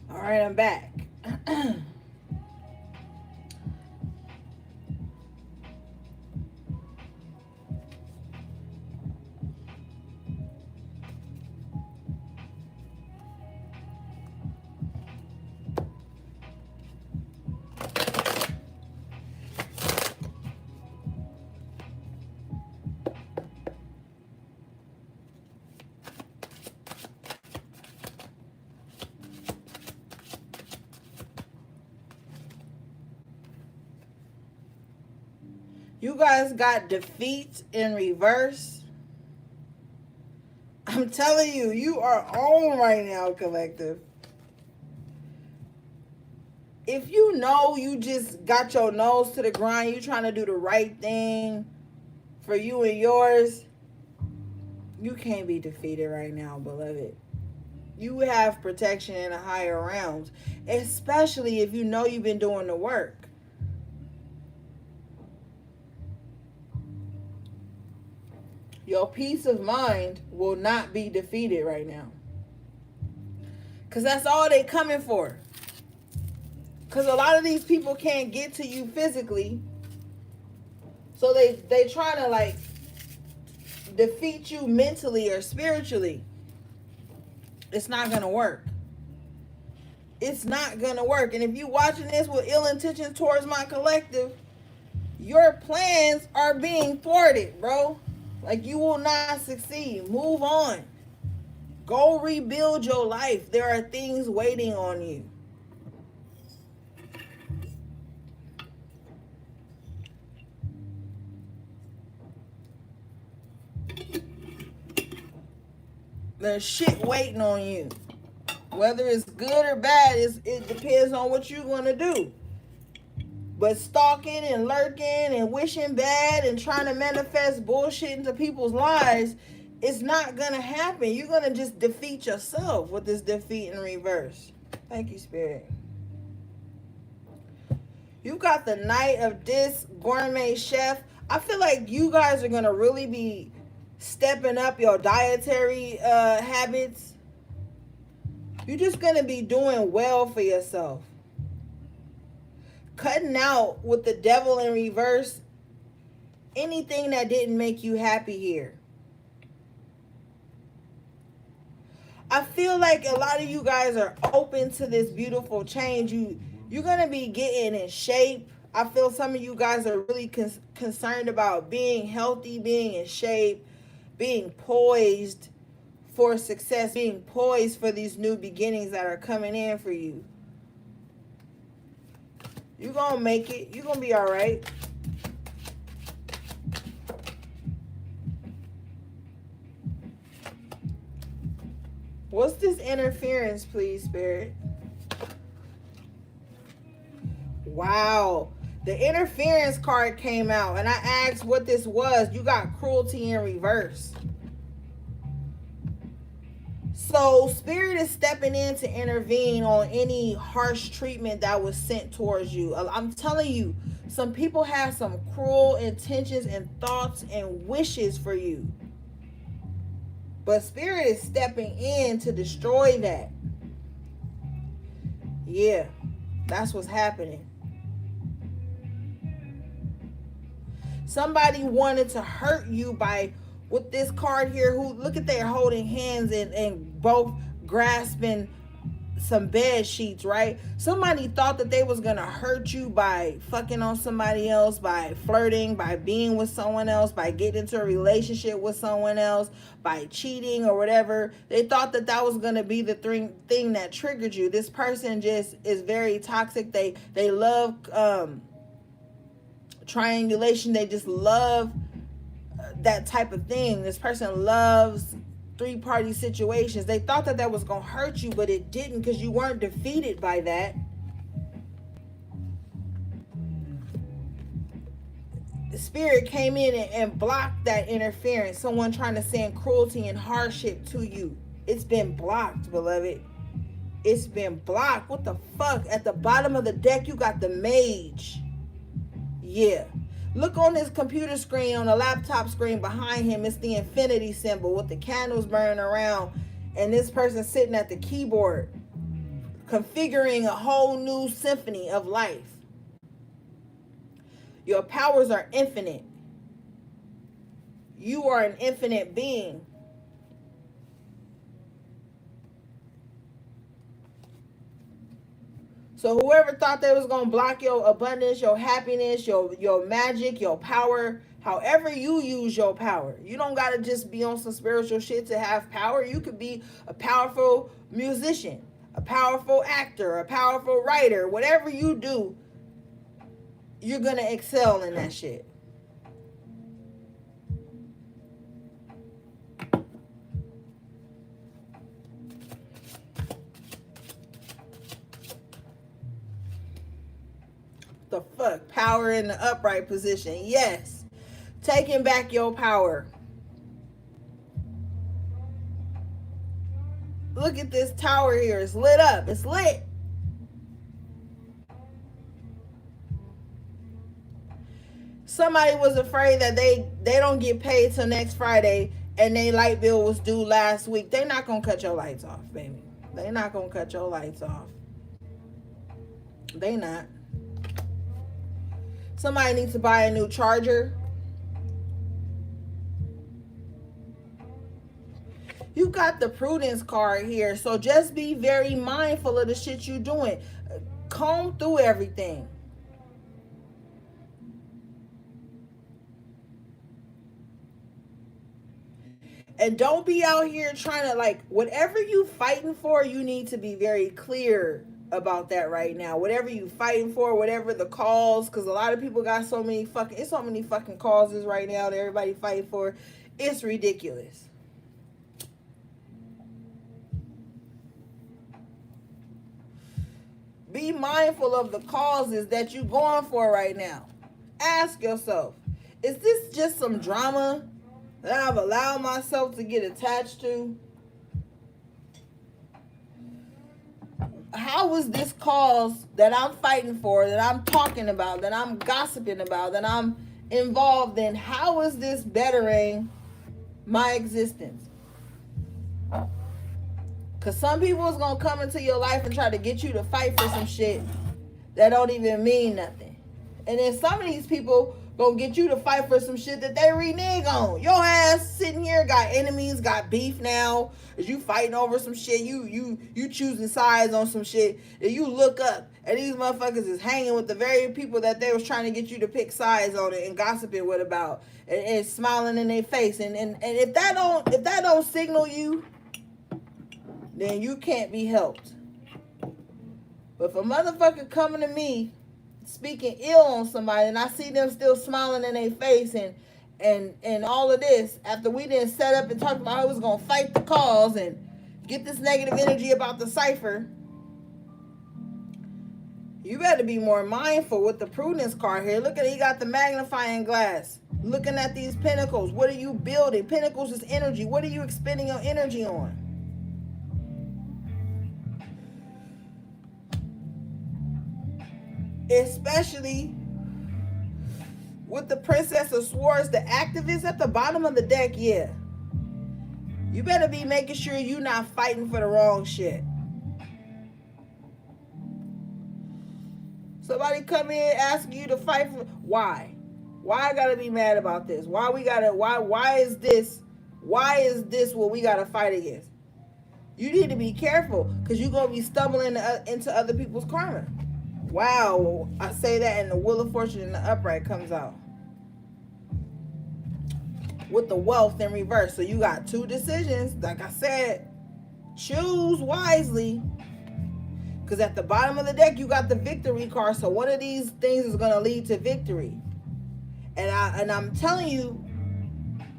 All right, I'm back. You guys got defeat in reverse. I'm telling you, you are on right now, collective. If you know you just got your nose to the grind, you trying to do the right thing for you and yours, you can't be defeated right now, beloved. You have protection in the higher realms, especially if you know you've been doing the work. Your peace of mind will not be defeated right now. Because that's all they coming for. Because a lot of these people can't get to you physically. So they trying to like defeat you mentally or spiritually. It's not going to work. It's not going to work. And if you watching this with ill intentions towards my collective, your plans are being thwarted, bro. Like, you will not succeed. Move on. Go rebuild your life. There are things waiting on you. There's shit waiting on you. Whether it's good or bad, it depends on what you're going to do. But stalking and lurking and wishing bad and trying to manifest bullshit into people's lives, it's not going to happen. You're going to just defeat yourself with this defeat in reverse. Thank you, Spirit. You got the Knight of Discs, Gourmet Chef. I feel like you guys are going to really be stepping up your dietary habits. You're just going to be doing well for yourself. Cutting out with the Devil in reverse anything that didn't make you happy here. I feel like a lot of you guys are open to this beautiful change. You're going to be getting in shape. I feel some of you guys are really concerned about being healthy, being in shape, being poised for success, being poised for these new beginnings that are coming in for you. You're going to make it. You're going to be all right. What's this interference, please, Spirit? Wow. The interference card came out, and I asked what this was. You got cruelty in reverse. So Spirit is stepping in to intervene on any harsh treatment that was sent towards you. I'm telling you, some people have some cruel intentions and thoughts and wishes for you. But Spirit is stepping in to destroy that. Yeah, that's what's happening. Somebody wanted to hurt you by, with this card here, who, look at, they're holding hands and both grasping some bed sheets, right? Somebody thought that they was gonna hurt you by fucking on somebody else, by flirting, by being with someone else, by getting into a relationship with someone else, by cheating or whatever. They thought that that was gonna be the thing that triggered you. This person just is very toxic. They love triangulation. They just love that type of thing. This person loves three-party situations. They thought that that was going to hurt you, but it didn't, because you weren't defeated by that. The Spirit came in and blocked that interference. Someone trying to send cruelty and hardship to you. It's been blocked, beloved. It's been blocked. What the fuck? At the bottom of the deck, you got the Mage. Yeah. Look on his computer screen, on the laptop screen behind him. It's the infinity symbol with the candles burning around. And this person sitting at the keyboard, configuring a whole new symphony of life. Your powers are infinite. You are an infinite being. So whoever thought they was going to block your abundance, your happiness, your magic, your power, however you use your power. You don't got to just be on some spiritual shit to have power. You could be a powerful musician, a powerful actor, a powerful writer. Whatever you do, you're going to excel in that shit. The fuck? Power in the upright position. Yes. Taking back your power. Look at this tower here. It's lit up. It's lit. Somebody was afraid that they don't get paid till next Friday, and their light bill was due last week. They're not going to cut your lights off, baby. They're not going to cut your lights off. They not. Somebody needs to buy a new charger. You got the prudence card here. So just be very mindful of the shit you're doing. Comb through everything. And don't be out here trying to, like, whatever you fighting for, you need to be very clear about that right now. Whatever you fighting for, whatever the cause, because a lot of people got so many fucking causes right now that everybody fighting for. It's ridiculous. Be mindful of the causes that you're going for right now. Ask yourself, is this just some drama that I've allowed myself to get attached to? How is this cause that I'm fighting for, that I'm talking about, that I'm gossiping about, that I'm involved in, how is this bettering my existence? Because some people is going to come into your life and try to get you to fight for some shit that don't even mean nothing. And then some of these people Gonna get you to fight for some shit that they renege on. Your ass sitting here got enemies, got beef now. As you fighting over some shit, you choosing sides on some shit, and you look up and these motherfuckers is hanging with the very people that they was trying to get you to pick sides on it and gossiping with about, and smiling in their face. And if that don't signal you, then you can't be helped. But if a motherfucker coming to me speaking ill on somebody and I see them still smiling in their face and all of this after we didn't set up and talk about how we was gonna fight the cause and get this negative energy about the cipher, you better be more mindful with the prudence card here. Look at it, you got the magnifying glass. Looking at these pinnacles, what are you building? Pinnacles is energy. What are you expending your energy on? Especially with the Princess of Swords, the activist at the bottom of the deck, yeah. You better be making sure you're not fighting for the wrong shit. Somebody come in asking you to fight for why? Why I gotta be mad about this? Why is this what we gotta fight against? You need to be careful because you're gonna be stumbling into other people's karma. Wow, I say that and the Wheel of Fortune in the upright comes out. With the wealth in reverse. So you got two decisions. Like I said, choose wisely. Because at the bottom of the deck, you got the victory card. So one of these things is going to lead to victory. And I'm telling you,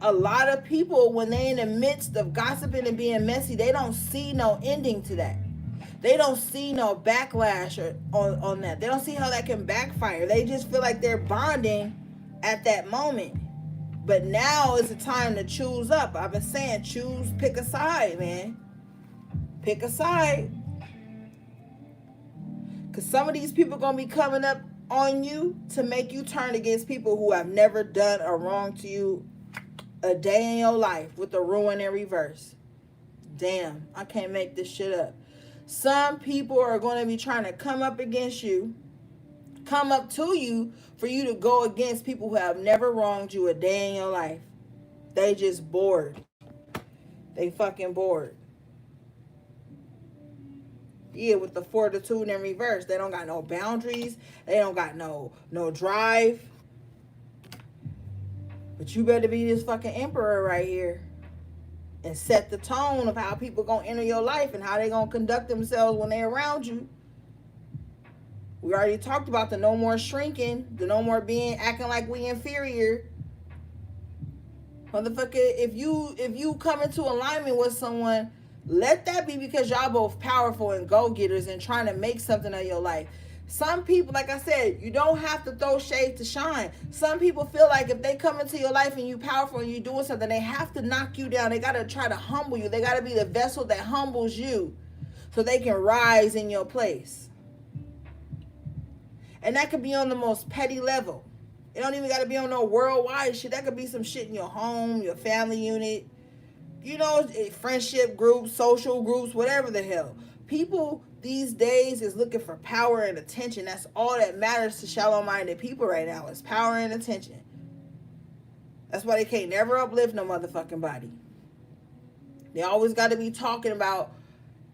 a lot of people, when they're in the midst of gossiping and being messy, they don't see no ending to that. They don't see no backlash on that. They don't see how that can backfire. They just feel like they're bonding at that moment. But now is the time to choose up. I've been saying pick a side, man. Pick a side. Because some of these people are going to be coming up on you to make you turn against people who have never done a wrong to you a day in your life with the ruin in reverse. Damn, I can't make this shit up. Some people are going to be trying to come up against you, come up to you for you to go against people who have never wronged you a day in your life. They just bored. They fucking bored. Yeah, with the fortitude in reverse. They don't got no boundaries. They don't got no drive. But you better be this fucking emperor right here. And set the tone of how people gonna enter your life and how they gonna conduct themselves when they're around you. We already talked about the no more shrinking, the no more acting like we inferior. Motherfucker, if you come into alignment with someone, let that be because y'all both powerful and go-getters and trying to make something of your life. Some people, like I said, you don't have to throw shade to shine. Some people feel like if they come into your life and you powerful and you doing something, they have to knock you down. They got to try to humble you. They got to be the vessel that humbles you so they can rise in your place. And that could be on the most petty level. It don't even got to be on no worldwide shit. That could be some shit in your home, your family unit, you know, friendship groups, social groups, whatever the hell. People these days is looking for power and attention. That's all that matters to shallow-minded people right now is power and attention. That's why they can't never uplift no motherfucking body. They always got to be talking about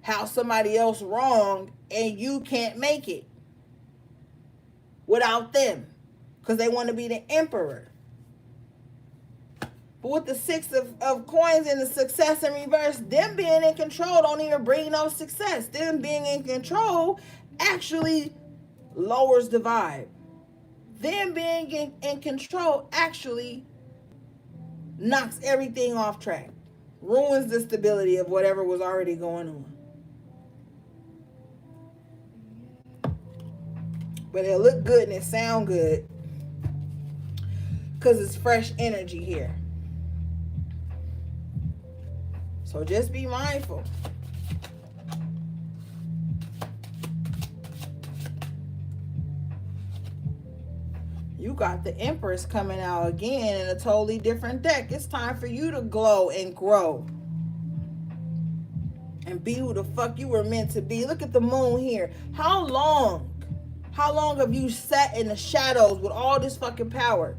how somebody else wrong and you can't make it without them because they want to be the emperor. But with the six of coins and the success in reverse, them being in control don't even bring no success. Them being in control actually lowers the vibe. Them being in control actually knocks everything off track. Ruins the stability of whatever was already going on. But it'll look good and it sound good because it's fresh energy here. So just be mindful. You got the Empress coming out again in a totally different deck. It's time for you to glow and grow. And be who the fuck you were meant to be. Look at the moon here. How long have you sat in the shadows with all this fucking power?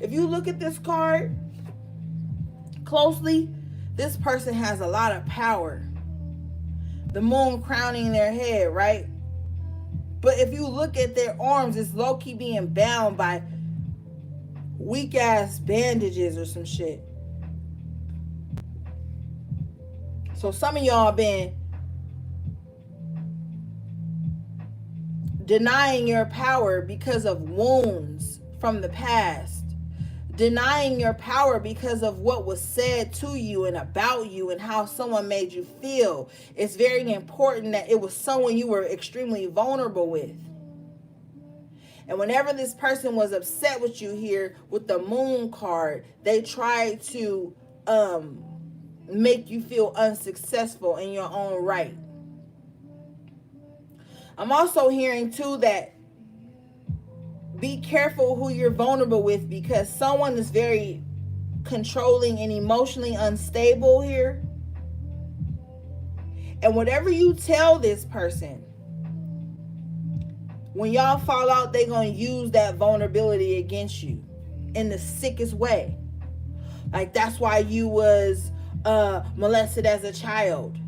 If you look at this card closely, this person has a lot of power. The moon crowning their head, right? But if you look at their arms, it's low-key being bound by weak-ass bandages or some shit. So some of y'all been denying your power because of wounds from the past. Denying your power because of what was said to you and about you and how someone made you feel. It's very important that it was someone you were extremely vulnerable with. And whenever this person was upset with you here with the moon card, they tried to make you feel unsuccessful in your own right. I'm also hearing too that be careful who you're vulnerable with, because someone is very controlling and emotionally unstable here. And whatever you tell this person, when y'all fall out, they're going to use that vulnerability against you in the sickest way. Like, that's why you was molested as a child.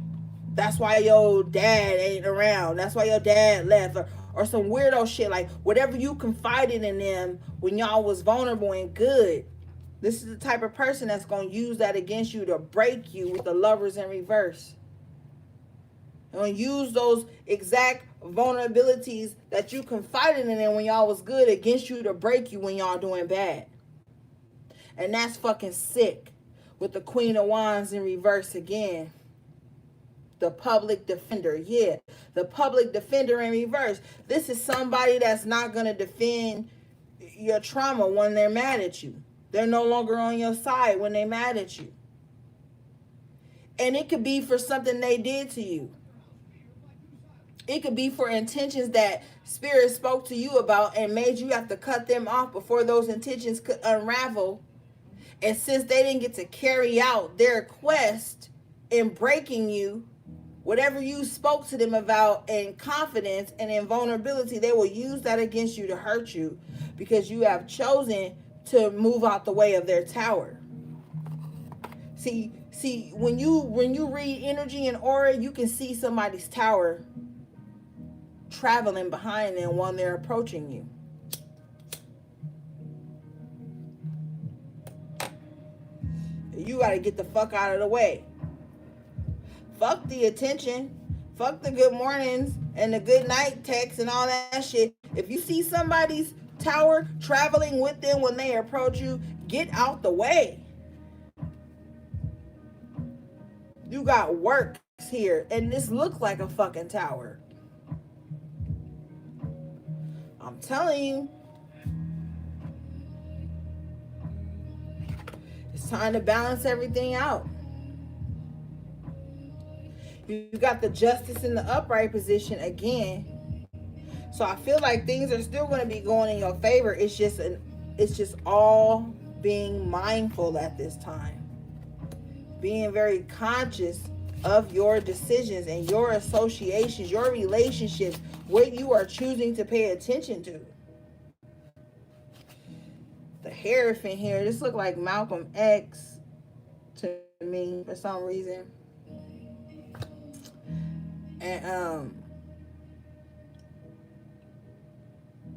That's why your dad ain't around. That's why your dad left. Or some weirdo shit. Like, whatever you confided in them when y'all was vulnerable and good, this is the type of person that's going to use that against you to break you with the Lovers in reverse. They're going to use those exact vulnerabilities that you confided in them when y'all was good against you to break you when y'all doing bad. And that's fucking sick. With the Queen of Wands in reverse again. The public defender. Yeah, the public defender in reverse. This is somebody that's not going to defend your trauma when they're mad at you. They're no longer on your side when they're mad at you. And it could be for something they did to you. It could be for intentions that Spirit spoke to you about and made you have to cut them off before those intentions could unravel. And since they didn't get to carry out their quest in breaking you, whatever you spoke to them about in confidence and in vulnerability, they will use that against you to hurt you because you have chosen to move out the way of their tower. See, when you read energy and aura, you can see somebody's tower traveling behind them when they're approaching you. You got to get the fuck out of the way. Fuck the attention. Fuck the good mornings and the good night texts and all that shit. If you see somebody's tower traveling with them when they approach you, get out the way. You got works here, and this looks like a fucking tower. I'm telling you. It's time to balance everything out. You got the Justice in the upright position again. So I feel like things are still going to be going in your favor. It's just all being mindful at this time. Being very conscious of your decisions and your associations, your relationships, what you are choosing to pay attention to. The Hierophant here, this look like Malcolm X to me for some reason. And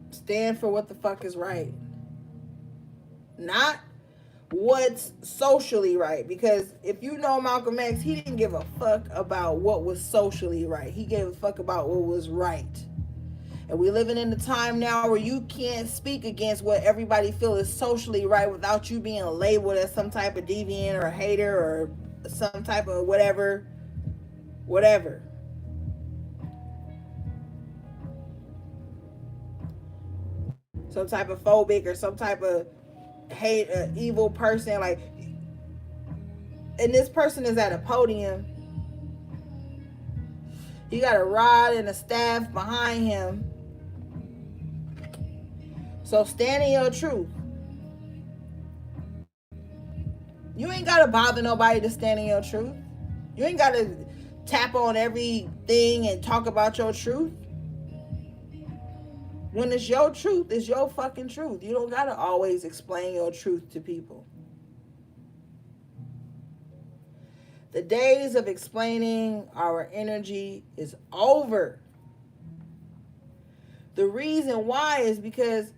stand for what the fuck is right. Not what's socially right. Because if you know Malcolm X, he didn't give a fuck about what was socially right. He gave a fuck about what was right. And we're living in a time now where you can't speak against what everybody feels is socially right without you being labeled as some type of deviant or a hater or some type of whatever. Some type of phobic or some type of hate, evil person. Like, and this person is at a podium. He got a rod and a staff behind him. So stand in your truth. You ain't got to bother nobody to stand in your truth. You ain't got to tap on everything and talk about your truth. When it's your truth, it's your fucking truth. You don't gotta always explain your truth to people. The days of explaining our energy is over. The reason why is because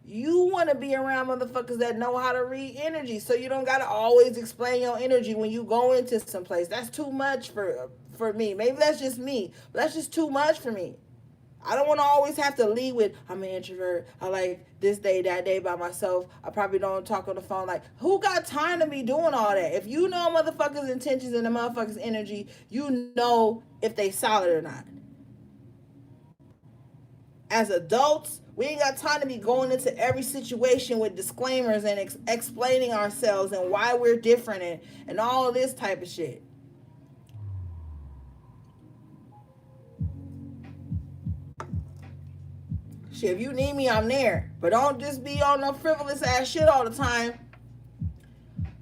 you want to be around motherfuckers that know how to read energy, so you don't gotta always explain your energy when you go into some place. That's too much for me. Maybe that's just me, but that's just too much for me. I don't want to always have to lead with, I'm an introvert. I like this day, that day by myself. I probably don't talk on the phone. Like, who got time to be doing all that? If you know motherfuckers' intentions and the motherfuckers' energy, you know if they solid or not. As adults, we ain't got time to be going into every situation with disclaimers and explaining ourselves and why we're different and all of this type of shit. Shit, if you need me, I'm there. But don't just be on no frivolous ass shit all the time.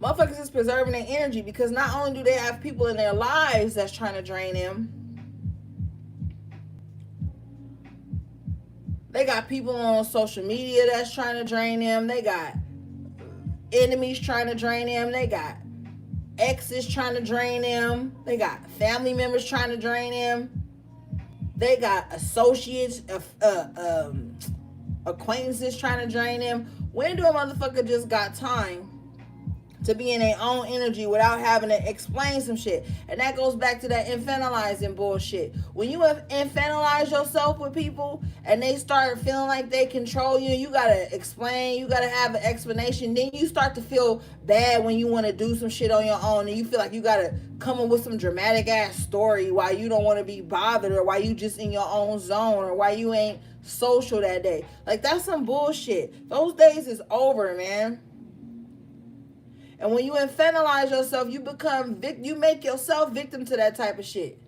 Motherfuckers is preserving their energy because not only do they have people in their lives that's trying to drain them, they got people on social media that's trying to drain them. They got enemies trying to drain them. They got exes trying to drain them. They got family members trying to drain them. They got associates, acquaintances trying to drain them. When do a motherfucker just got time to be in their own energy without having to explain some shit? And that goes back to that infantilizing bullshit. When you have infantilized yourself with people and they start feeling like they control you, you gotta explain, you gotta have an explanation. Then you start to feel bad when you want to do some shit on your own and you feel like you gotta come up with some dramatic ass story why you don't want to be bothered, or why you just in your own zone, or why you ain't social that day. Like, that's some bullshit. Those days is over, man. And when you infantilize yourself, you make yourself victim to that type of shit.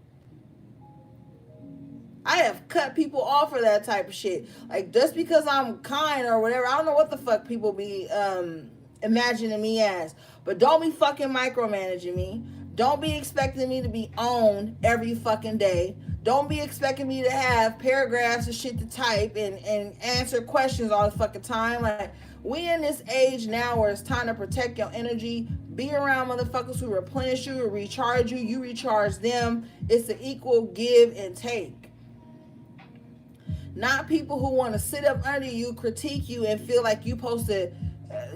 I have cut people off for that type of shit. Like, just because I'm kind or whatever, I don't know what the fuck people be imagining me as. But don't be fucking micromanaging me. Don't be expecting me to be owned every fucking day. Don't be expecting me to have paragraphs of shit to type and answer questions all the fucking time. Like, we in this age now where it's time to protect your energy. Be around motherfuckers who replenish you, recharge you, you recharge them. It's an equal give and take. Not people who want to sit up under you, critique you, and feel like you supposed to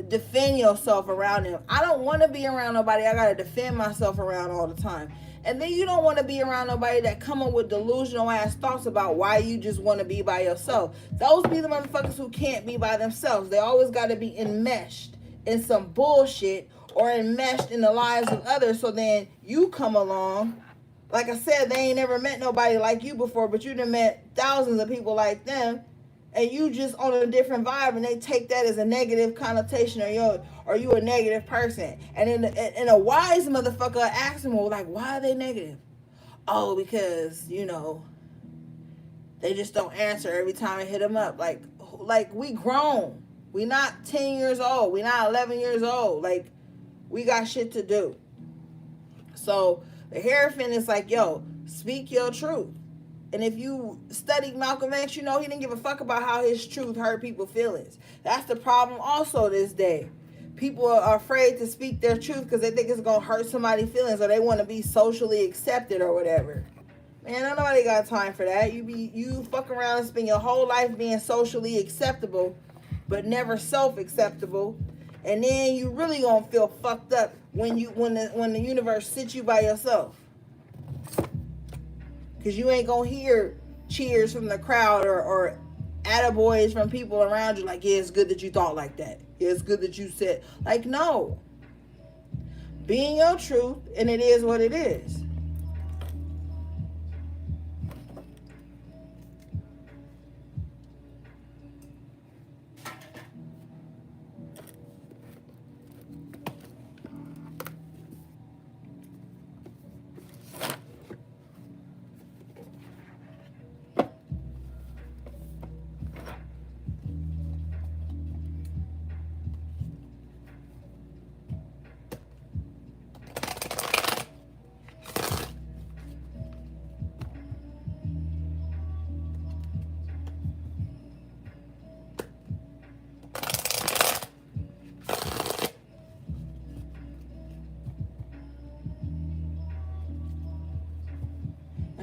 defend yourself around them. I don't want to be around nobody I got to defend myself around all the time. And then you don't want to be around nobody that come up with delusional ass thoughts about why you just want to be by yourself. Those be the motherfuckers who can't be by themselves. They always got to be enmeshed in some bullshit or enmeshed in the lives of others. So then you come along. Like I said, they ain't never met nobody like you before, but you done met thousands of people like them. And you just on a different vibe, and they take that as a negative connotation, or you a negative person. And in a wise motherfucker asks them, well, like, why are they negative? Oh, because, they just don't answer every time I hit them up. Like we grown. We not 10 years old. We not 11 years old. Like, we got shit to do. So the Hierophant is like, yo, speak your truth. And if you studied Malcolm X, he didn't give a fuck about how his truth hurt people's feelings. That's the problem also this day. People are afraid to speak their truth because they think it's going to hurt somebody's feelings, or they want to be socially accepted or whatever. Man, nobody got time for that. You fuck around and spend your whole life being socially acceptable, but never self-acceptable. And then you really going to feel fucked up when the universe sits you by yourself. Because you ain't going to hear cheers from the crowd or attaboys from people around you like, yeah, it's good that you thought like that. Yeah, it's good that you said. Like, no. Being your truth, and it is what it is.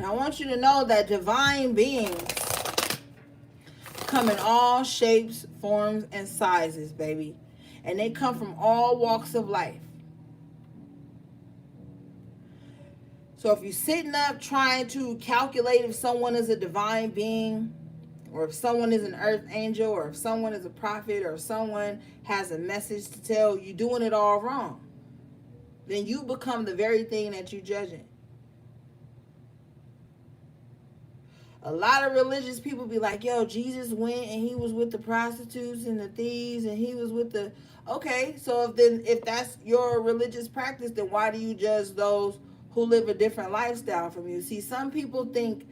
And I want you to know that divine beings come in all shapes, forms, and sizes, baby. And they come from all walks of life. So if you're sitting up trying to calculate if someone is a divine being, or if someone is an earth angel, or if someone is a prophet, or if someone has a message to tell, you're doing it all wrong. Then you become the very thing that you're judging. A lot of religious people be like, yo, Jesus went and he was with the prostitutes and the thieves and he was with the... Okay, so if that's your religious practice, then why do you judge those who live a different lifestyle from you? See, some people think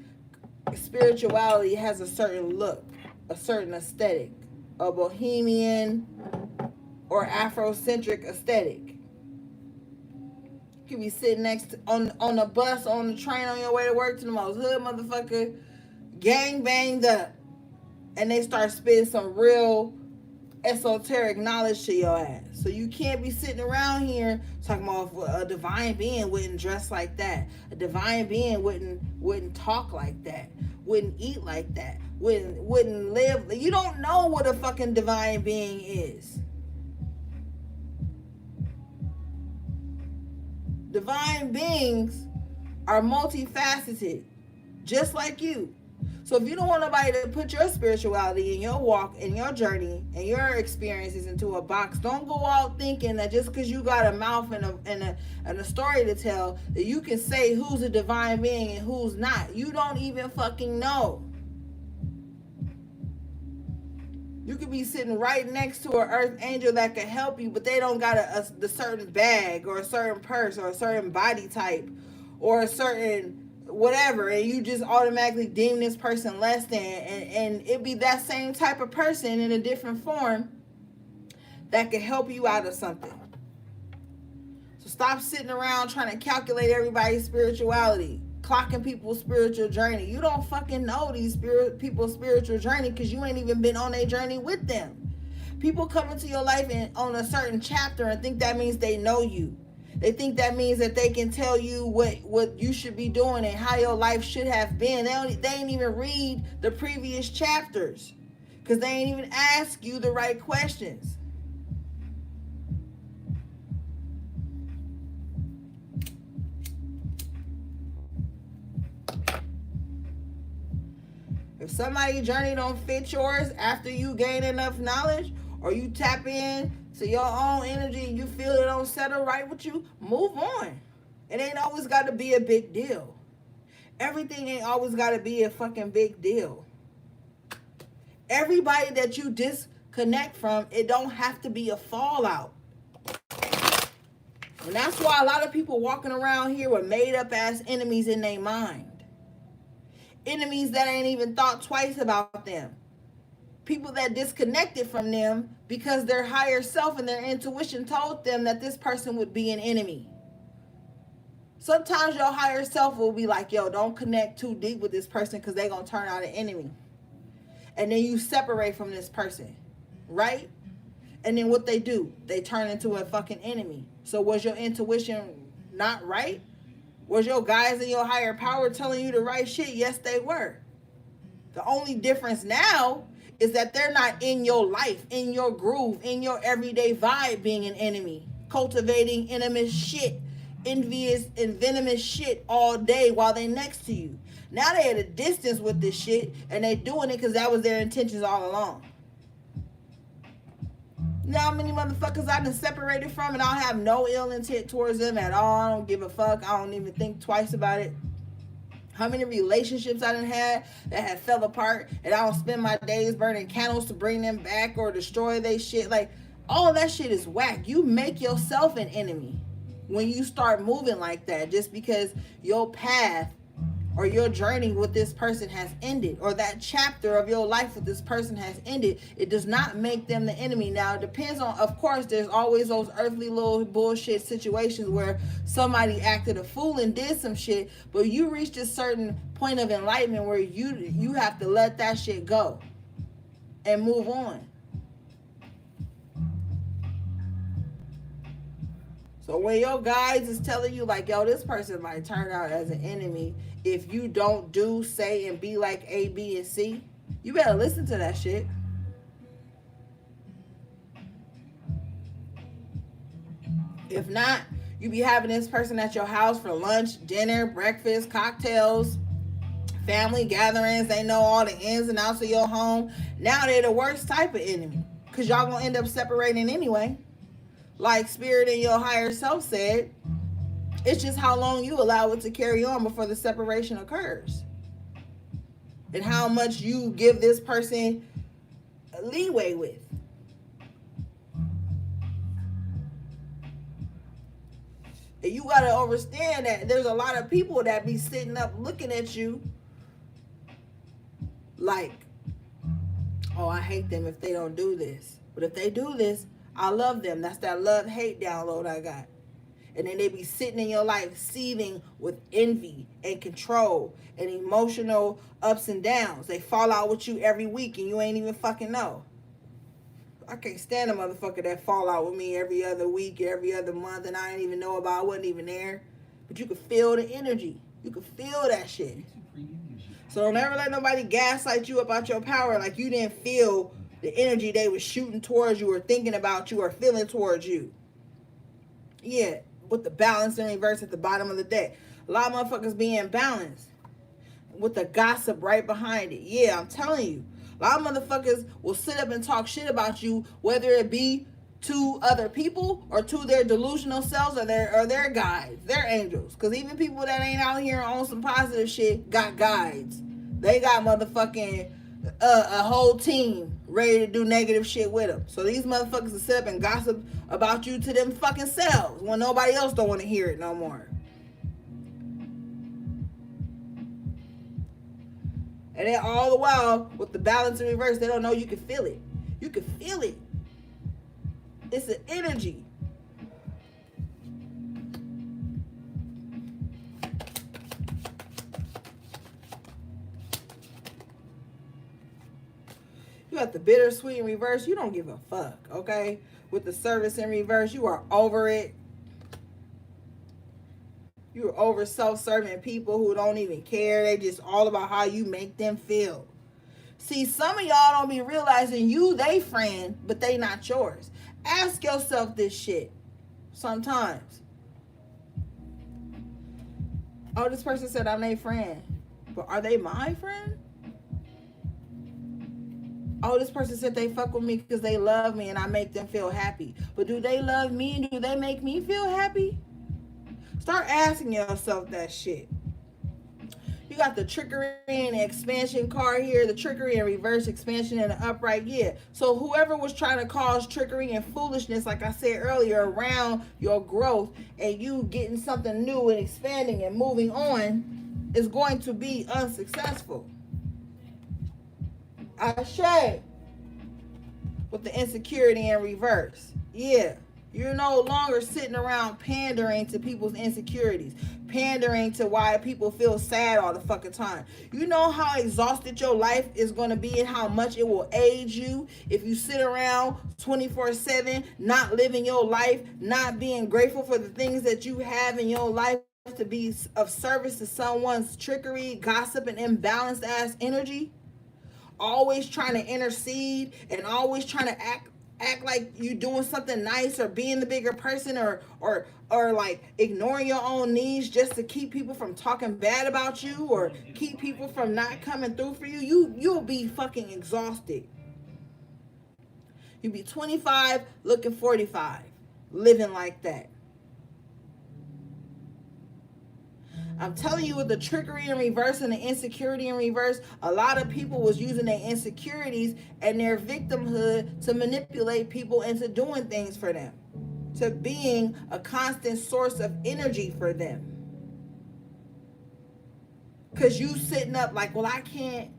spirituality has a certain look, a certain aesthetic, a bohemian or Afrocentric aesthetic. You could be sitting next to, on the bus, on the train, on your way to work, to the most hood motherfucker, gang banged up, and they start spitting some real esoteric knowledge to your ass. So you can't be sitting around here talking about a divine being wouldn't dress like that, a divine being wouldn't talk like that, wouldn't eat like that, wouldn't live. You don't know what a fucking divine being is. Divine beings are multifaceted, just like you. So if you don't want nobody to put your spirituality and your walk and your journey and your experiences into a box, don't go out thinking that just because you got a mouth and a story to tell, that you can say who's a divine being and who's not. You don't even fucking know. You could be sitting right next to an earth angel that could help you, but they don't got the certain bag or a certain purse or a certain body type or a certain whatever, and you just automatically deem this person less than, and it be that same type of person in a different form that could help you out of something. So stop sitting around trying to calculate everybody's spirituality, clocking people's spiritual journey. You don't fucking know these people's spiritual journey because you ain't even been on their journey with them. People come into your life on a certain chapter and think that means they know you. They think that means that they can tell you what you should be doing and how your life should have been. They ain't even read the previous chapters because they ain't even ask you the right questions. If somebody's journey don't fit yours after you gain enough knowledge, or you tap in to your own energy and you feel it don't settle right with you, move on. It ain't always got to be a big deal. Everything ain't always got to be a fucking big deal. Everybody that you disconnect from, it don't have to be a fallout. And that's why a lot of people walking around here with made up ass enemies in their mind. Enemies that ain't even thought twice about them. People that disconnected from them because their higher self and their intuition told them that this person would be an enemy. Sometimes your higher self will be like, yo, don't connect too deep with this person because they're going to turn out an enemy. And then you separate from this person, right? And then what they do, they turn into a fucking enemy. So was your intuition not right? Was your guides and your higher power telling you the right shit? Yes, they were. The only difference now is that they're not in your life, in your groove, in your everyday vibe being an enemy, cultivating enemous shit, envious and venomous shit all day while they next to you. Now they at a distance with this shit and they doing it because that was their intentions all along. You know how many motherfuckers I done separated from and I have no ill intent towards them at all. I don't give a fuck. I don't even think twice about it. How many relationships I done had that had fell apart and I don't spend my days burning candles to bring them back or destroy they shit. Like, all that shit is whack. You make yourself an enemy when you start moving like that just because your path or your journey with this person has ended, or that chapter of your life with this person has ended. It does not make them the enemy. Now, it depends on, of course, there's always those earthly little bullshit situations where somebody acted a fool and did some shit, but you reached a certain point of enlightenment where you have to let that shit go and move on. So when your guides is telling you like, yo, this person might turn out as an enemy if you don't do, say, and be like A, B, and C, you better listen to that shit. If not, you be having this person at your house for lunch, dinner, breakfast, cocktails, family gatherings. They know all the ins and outs of your home. Now they're the worst type of enemy because y'all gonna end up separating anyway. Like Spirit and your higher self said, it's just how long you allow it to carry on before the separation occurs. And how much you give this person leeway with. And you gotta understand that there's a lot of people that be sitting up looking at you like, oh, I hate them if they don't do this. But if they do this, I love them. That's that love-hate download I got. And then they be sitting in your life seething with envy and control and emotional ups and downs. They fall out with you every week and you ain't even fucking know. I can't stand a motherfucker that fall out with me every other week, every other month, and I didn't even know about. I wasn't even there. But you can feel the energy. You can feel that shit. So don't ever let nobody gaslight you about your power like you didn't feel the energy they was shooting towards you or thinking about you or feeling towards you. Yeah, with the balance in reverse at the bottom of the deck. A lot of motherfuckers being balanced with the gossip right behind it. Yeah, I'm telling you. A lot of motherfuckers will sit up and talk shit about you, whether it be to other people or to their delusional selves or their guides, their angels. Because even people that ain't out here on some positive shit got guides. They got motherfucking a whole team ready to do negative shit with them. So these motherfuckers will sit up and gossip about you to them fucking selves when nobody else don't want to hear it no more. And then all the while, with the balance in reverse, they don't know you can feel it. You can feel it. It's an energy. You got the bittersweet in reverse. You don't give a fuck, okay? With the service in reverse, you are over it. You're over self-serving people who don't even care. They just all about how you make them feel. See, some of y'all don't be realizing you they friend, but they not yours. Ask yourself this shit sometimes. Oh, this person said I'm their friend. But are they my friend? Oh, this person said they fuck with me because they love me and I make them feel happy. But do they love me and do they make me feel happy? Start asking yourself that shit. You got the trickery and expansion card here, the trickery and reverse expansion and the upright. Yeah. So whoever was trying to cause trickery and foolishness, like I said earlier, around your growth and you getting something new and expanding and moving on is going to be unsuccessful. Ashe. With the insecurity in reverse. Yeah. You're no longer sitting around pandering to people's insecurities, pandering to why people feel sad all the fucking time. You know how exhausted your life is going to be and how much it will age you if you sit around 24/7, not living your life, not being grateful for the things that you have in your life to be of service to someone's trickery, gossip, and imbalanced ass energy. Always trying to intercede and always trying to act like you doing something nice or being the bigger person or like ignoring your own needs just to keep people from talking bad about you or keep people from not coming through for you. You'll be fucking exhausted. You'll be 25 looking 45 living like that. I'm telling you, with the trickery in reverse and the insecurity in reverse, a lot of people was using their insecurities and their victimhood to manipulate people into doing things for them, to being a constant source of energy for them. Because you sitting up like, well, I can't,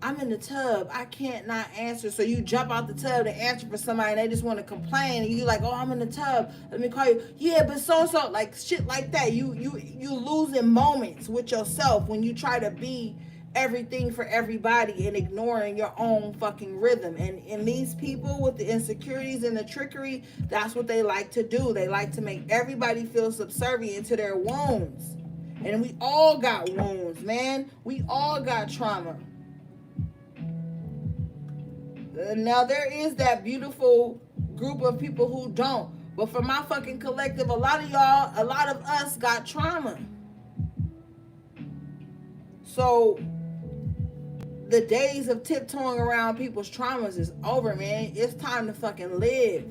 I'm in the tub, I can't not answer. So you jump out the tub to answer for somebody and they just want to complain and you like, oh, I'm in the tub, let me call you. Yeah, but so like shit like that. You losing moments with yourself when you try to be everything for everybody and ignoring your own fucking rhythm. And these people with the insecurities and the trickery, that's what they like to do. They like to make everybody feel subservient to their wounds. And we all got wounds, man. We all got trauma. Now there is that beautiful group of people who don't. But for my fucking collective, a lot of y'all, a lot of us got trauma. So the days of tiptoeing around people's traumas is over, man. It's time to fucking live.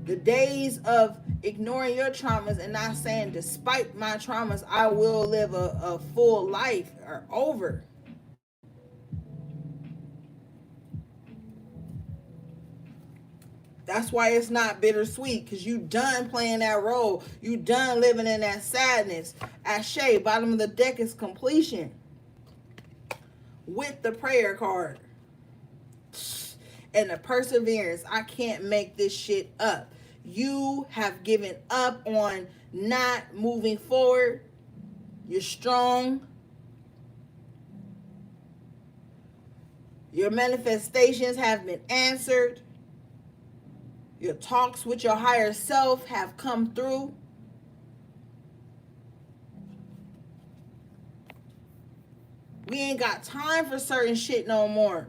The days of ignoring your traumas and not saying, despite my traumas, I will live a full life are over. That's why it's not bittersweet, because you done playing that role. You done living in that sadness. Ashe, bottom of the deck is completion. With the prayer card. And the perseverance. I can't make this shit up. You have given up on not moving forward. You're strong. Your manifestations have been answered. Your talks with your higher self have come through. We ain't got time for certain shit no more.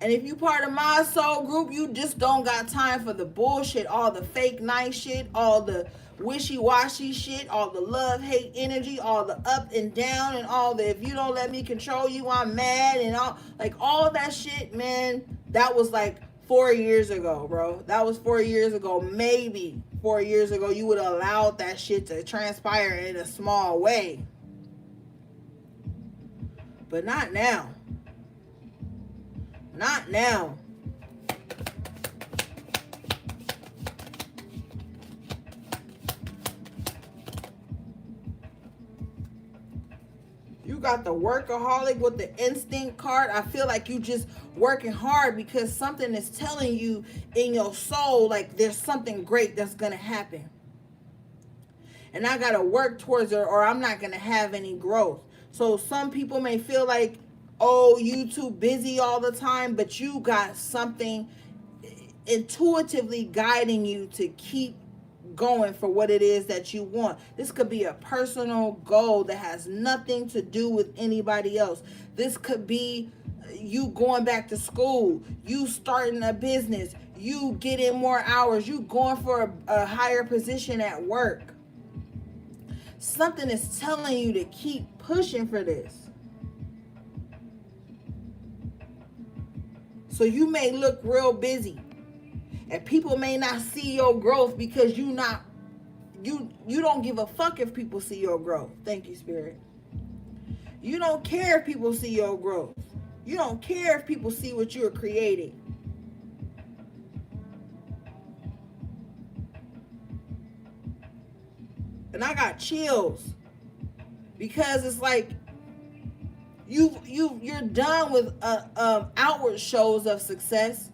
And if you part of my soul group, you just don't got time for the bullshit, all the fake nice shit, all the wishy-washy shit, all the love-hate energy, all the up and down, and all the if you don't let me control you, I'm mad, and all that shit, man. That was like 4 years ago, bro. That was 4 years ago. Maybe 4 years ago, you would have allowed that shit to transpire in a small way. But not now. Not now. You got the workaholic with the instinct card. I feel like you just working hard because something is telling you in your soul like there's something great that's going to happen. And I got to work towards it or I'm not going to have any growth. So some people may feel like, oh, you too busy all the time, but you got something intuitively guiding you to keep going for what it is that you want. This could be a personal goal that has nothing to do with anybody else. This could be you going back to school, you starting a business, you getting more hours, you going for a higher position at work. Something is telling you to keep pushing for this. So you may look real busy and people may not see your growth because you don't give a fuck if people see your growth. Thank you, Spirit. You don't care if people see your growth. You don't care if people see what you're creating. And I got chills because it's like you're done with outward shows of success.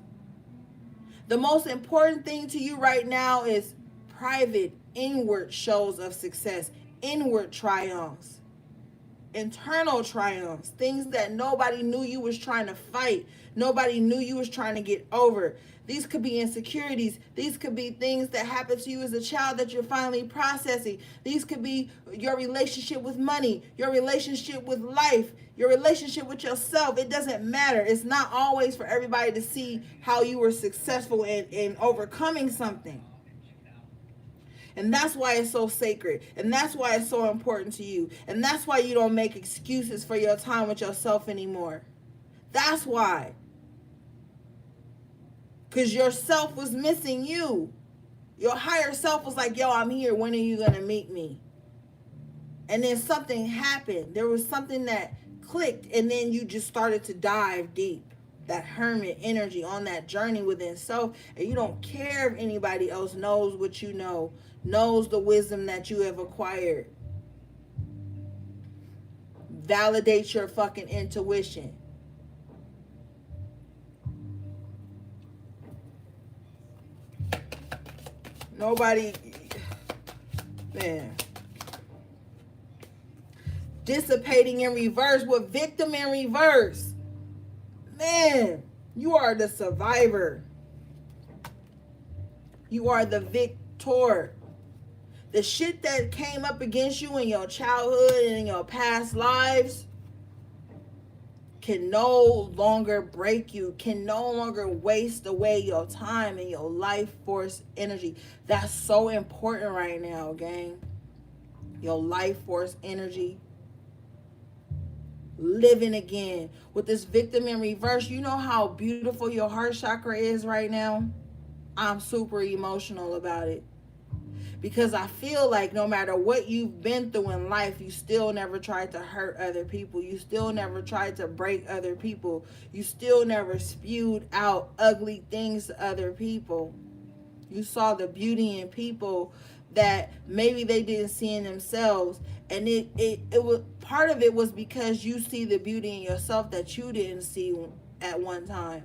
The most important thing to you right now is private, inward shows of success, inward triumphs, internal triumphs, things that nobody knew you was trying to fight. Nobody knew you was trying to get over. These could be insecurities. These could be things that happened to you as a child that you're finally processing. These could be your relationship with money, your relationship with life, your relationship with yourself. It doesn't matter. It's not always for everybody to see how you were successful in overcoming something. And that's why it's so sacred. And that's why it's so important to you. And that's why you don't make excuses for your time with yourself anymore. That's why. Because your self was missing you. Your higher self was like, yo, I'm here. When are you going to meet me? And then something happened. There was something that clicked. And then you just started to dive deep. That hermit energy on that journey within self. And you don't care if anybody else knows what you know. Knows the wisdom that you have acquired. Validate your fucking intuition. Nobody, man. dissipating in reverse with victim in reverse. Man, you are the survivor. You are the victor. The shit that came up against you in your childhood and in your past lives can no longer break you, can no longer waste away your time and your life force energy. That's so important right now, gang. Your life force energy. Living again. With this victim in reverse, you know how beautiful your heart chakra is right now? I'm super emotional about it. Because I feel like no matter what you've been through in life, you still never tried to hurt other people. You still never tried to break other people. You still never spewed out ugly things to other people. You saw the beauty in people that maybe they didn't see in themselves. And it was part of it was because you see the beauty in yourself that you didn't see at one time.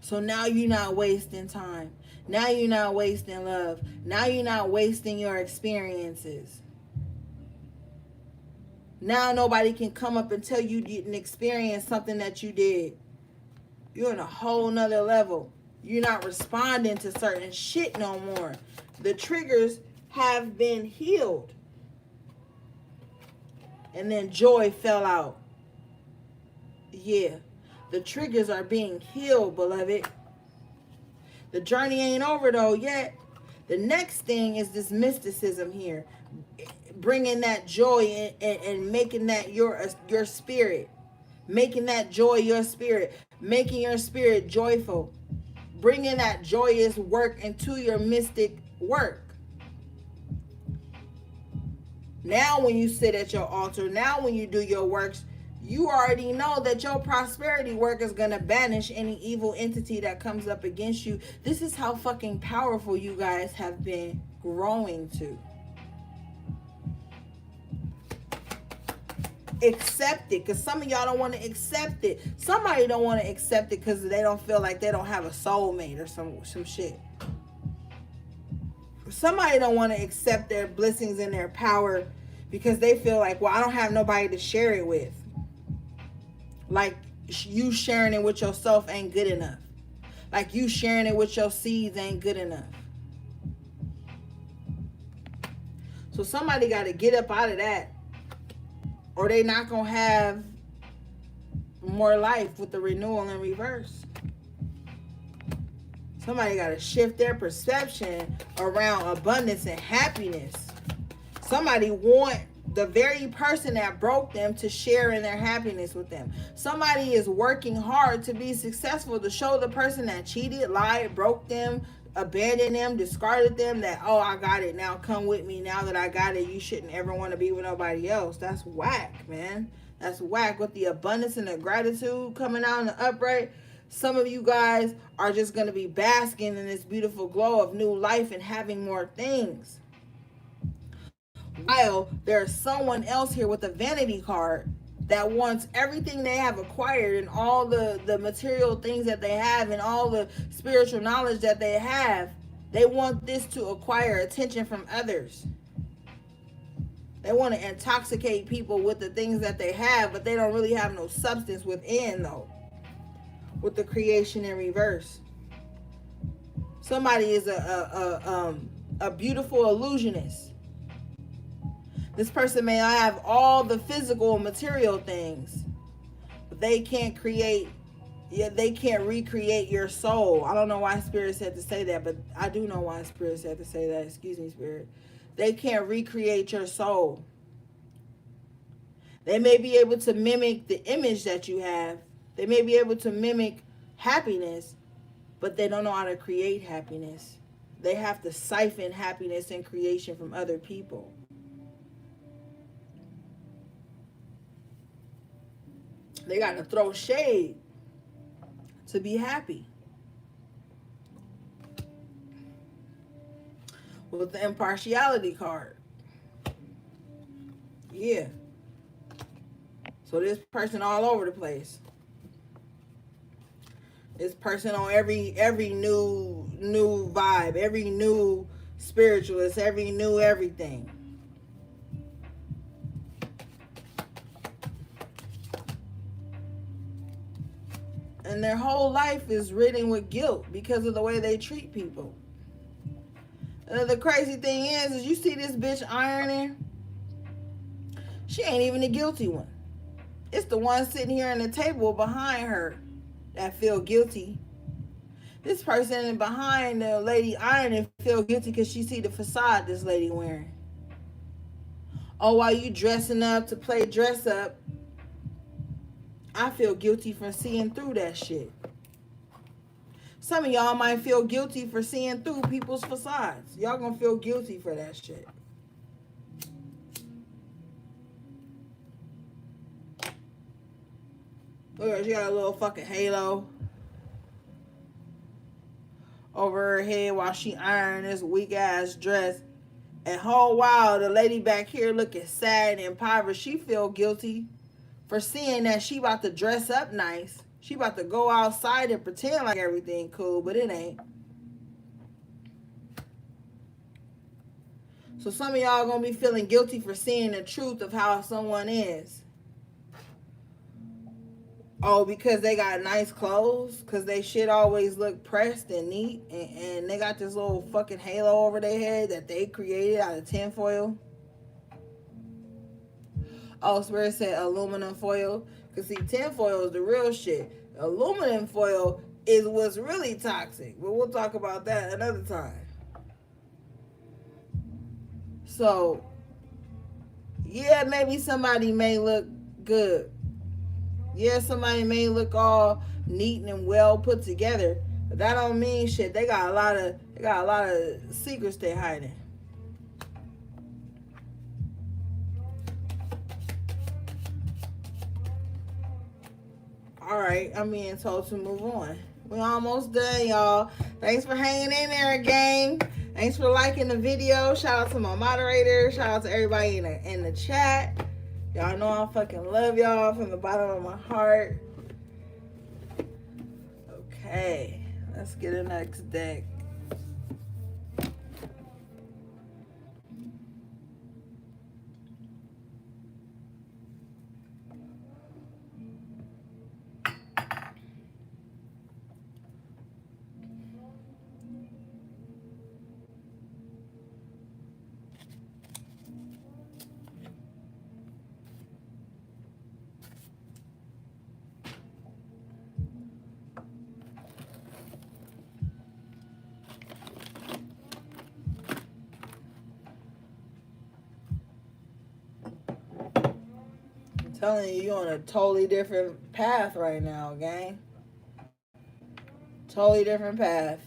So now you're not wasting time. Now you're not wasting love. Now you're not wasting your experiences. Now nobody can come up and tell you didn't experience something that you did. You're on a whole nother level. You're not responding to certain shit no more. The triggers have been healed. And then joy fell out. Yeah. The triggers are being healed, beloved. The journey ain't over though yet. The next thing is this mysticism here. Bringing that joy and making that your spirit. Making that joy your spirit. Making your spirit joyful. Bringing that joyous work into your mystic work. Now when you sit at your altar, now when you do your works, you already know that your prosperity work is going to banish any evil entity that comes up against you. This is how fucking powerful you guys have been growing to. Accept it, because some of y'all don't want to accept it. Somebody don't want to accept it because they don't feel like they don't have a soulmate or some shit. Somebody don't want to accept their blessings and their power because they feel like, well, I don't have nobody to share it with. Like you sharing it with yourself ain't good enough. Like you sharing it with your seeds ain't good enough. So somebody got to get up out of that, or they not going to have more life with the renewal in reverse. Somebody got to shift their perception around abundance and happiness. Somebody want the very person that broke them to share in their happiness with them. Somebody is working hard to be successful, to show the person that cheated, lied, broke them, abandoned them, discarded them, that, oh, I got it, now come with me. Now that I got it, you shouldn't ever want to be with nobody else. That's whack, man. That's whack. With the abundance and the gratitude coming out in the upright, some of you guys are just going to be basking in this beautiful glow of new life and having more things. While there's someone else here with a vanity card that wants everything they have acquired and all the material things that they have and all the spiritual knowledge that they have, they want this to acquire attention from others. They want to intoxicate people with the things that they have, but they don't really have no substance within, though. With the creation in reverse. Somebody is a beautiful illusionist. This person may have all the physical material things, but they can't recreate your soul. I don't know why Spirit said to say that, but I do know why Spirit said to say that. Excuse me, Spirit. They can't recreate your soul. They may be able to mimic the image that you have. They may be able to mimic happiness, but they don't know how to create happiness. They have to siphon happiness and creation from other people. They got to throw shade to be happy. With the impartiality card. Yeah. So this person all over the place. This person on every new vibe, every new spiritualist, every new everything. And their whole life is ridden with guilt because of the way they treat people. The crazy thing is you see this bitch ironing, she ain't even the guilty one. It's the one sitting here on the table behind her that feel guilty. This person behind the lady ironing feel guilty because she see the facade this lady wearing. Oh, while you dressing up to play dress up, I feel guilty for seeing through that shit. Some of y'all might feel guilty for seeing through people's facades. Y'all gonna feel guilty for that shit. Look at her, she got a little fucking halo over her head while she ironing this weak ass dress. And whole while the lady back here looking sad and impoverished, she feel guilty for seeing that she about to dress up nice. She about to go outside and pretend like everything cool, but it ain't. So some of y'all gonna be feeling guilty for seeing the truth of how someone is. Oh, because they got nice clothes, because they shit always look pressed and neat, and they got this little fucking halo over their head that they created out of tinfoil. Oh, Spirit said aluminum foil. Because see, tinfoil is the real shit. Aluminum foil is what's really toxic. But we'll talk about that another time. So, yeah, maybe somebody may look good. Yeah, somebody may look all neat and well put together. But that don't mean shit. They got a lot of secrets they hiding. All right, I'm being told to move on. We're almost done, y'all. Thanks for hanging in there, gang. Thanks for liking the video. Shout out to my moderator. Shout out to everybody in the chat. Y'all know I fucking love y'all from the bottom of my heart. Okay, let's get the next deck. Telling you, you're on a totally different path right now, gang. Totally different path.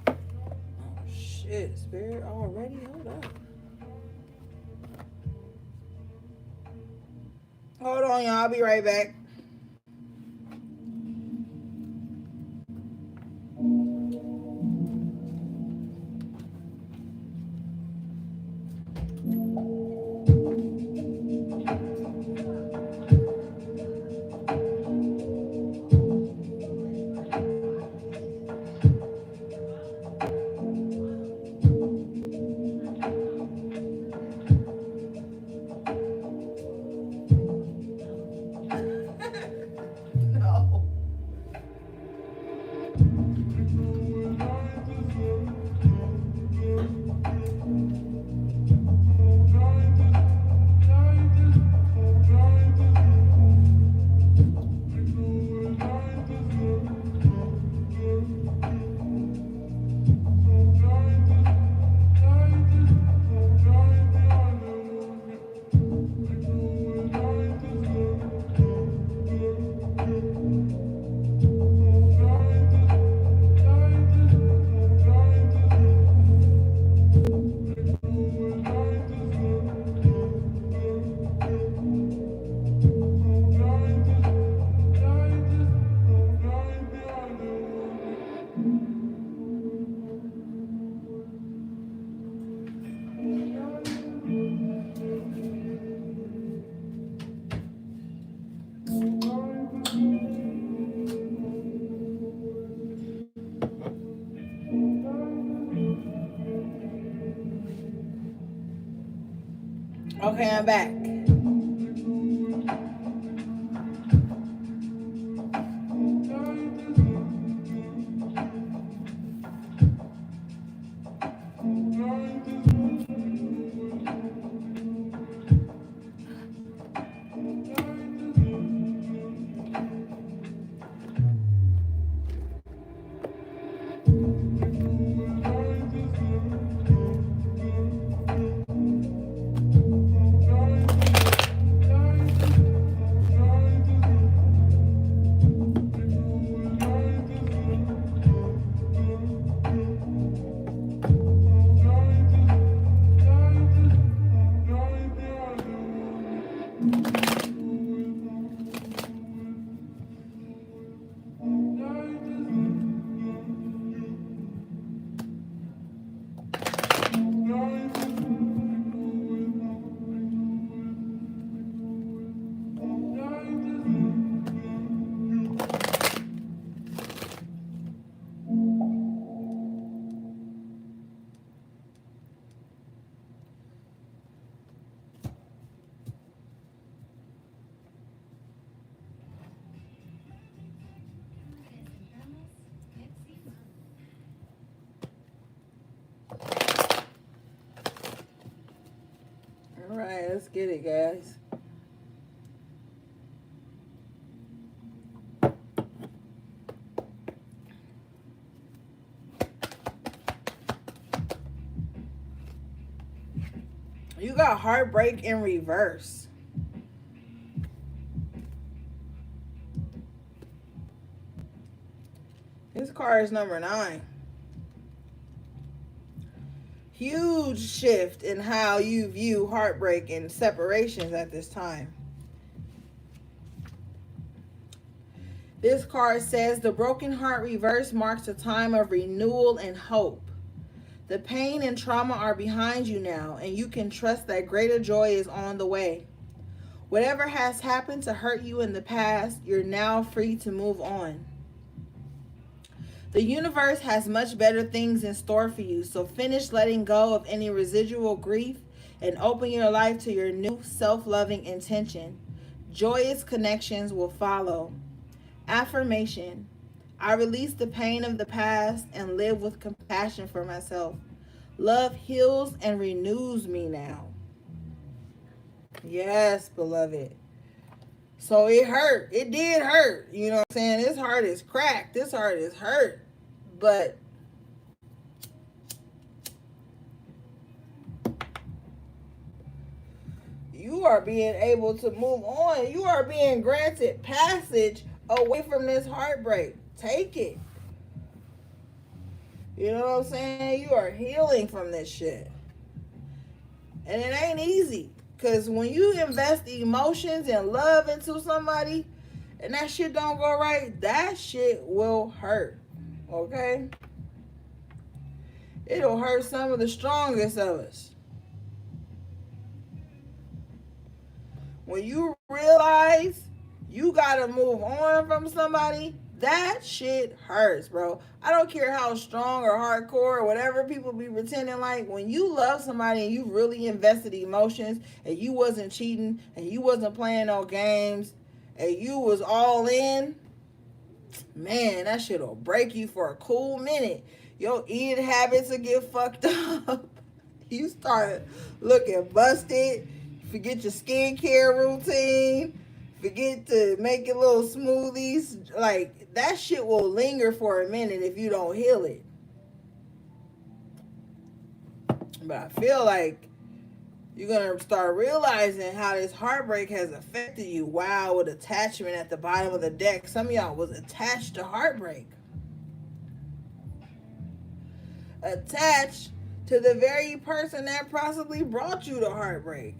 Oh shit, Spirit already? Hold up. Hold on, y'all. I'll be right back. Okay, I'm back. All right, let's get it, guys. You got heartbreak in reverse. This card is number 9. Huge shift in how you view heartbreak and separations at this time. This card says the broken heart reverse marks a time of renewal and hope. The pain and trauma are behind you now, and you can trust that greater joy is on the way. Whatever has happened to hurt you in the past, you're now free to move on. The universe has much better things in store for you, so finish letting go of any residual grief and open your life to your new self-loving intention. Joyous connections will follow. Affirmation: I release the pain of the past and live with compassion for myself. Love heals and renews me now. Yes, beloved. So it hurt. It did hurt. You know what I'm saying? This heart is cracked. This heart is hurt. But you are being able to move on. You are being granted passage away from this heartbreak. Take it. You know what I'm saying? You are healing from this shit. And it ain't easy. Because when you invest emotions and love into somebody and that shit don't go right, that shit will hurt. Okay? It'll hurt some of the strongest of us. When you realize you gotta move on from somebody, that shit hurts, bro. I don't care how strong or hardcore or whatever people be pretending like. When you love somebody and you really invested emotions and you wasn't cheating and you wasn't playing no games and you was all in, man, that shit'll break you for a cool minute. Your eating habits will get fucked up. You start looking busted. Forget your skincare routine. Forget to make your little smoothies. Like, that shit will linger for a minute if you don't heal it. But I feel like you're going to start realizing how this heartbreak has affected you. Wow, with attachment at the bottom of the deck. Some of y'all was attached to heartbreak. Attached to the very person that possibly brought you to heartbreak.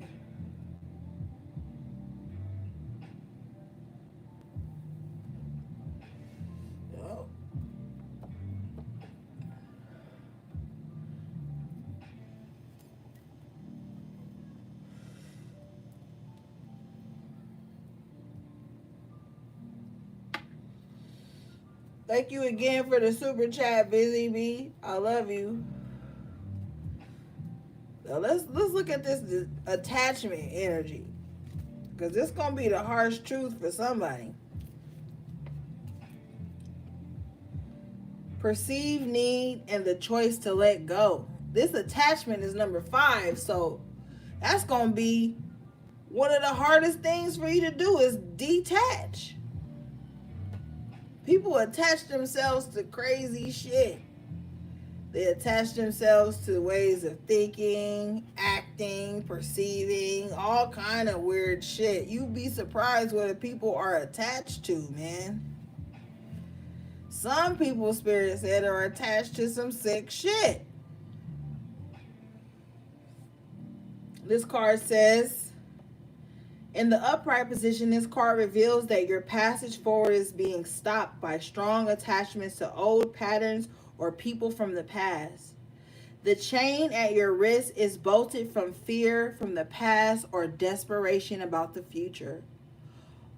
Thank you again for the super chat, Busy Bee. I love you. Now let's look at this attachment energy, because this gonna be the harsh truth for somebody. Perceived need and the choice to let go. This attachment is number 5, so that's gonna be one of the hardest things for you to do is detach. People attach themselves to crazy shit. They attach themselves to ways of thinking, acting, perceiving, all kind of weird shit. You'd be surprised what the people are attached to, man. Some people, Spirit said, are attached to some sick shit. This card says, in the upright position, this card reveals that your passage forward is being stopped by strong attachments to old patterns or people from the past. The chain at your wrist is bolted from fear from the past or desperation about the future.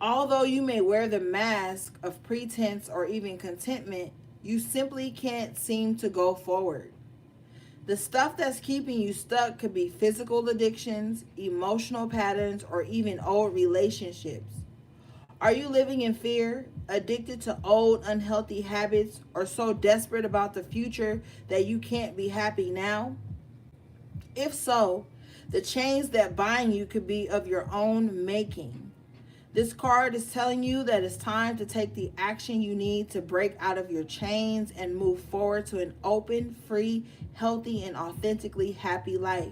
Although you may wear the mask of pretense or even contentment, you simply can't seem to go forward. The stuff that's keeping you stuck could be physical addictions, emotional patterns, or even old relationships. Are you living in fear, addicted to old unhealthy habits, or so desperate about the future that you can't be happy now? If so, the chains that bind you could be of your own making. This card is telling you that it's time to take the action you need to break out of your chains and move forward to an open, free, healthy, and authentically happy life.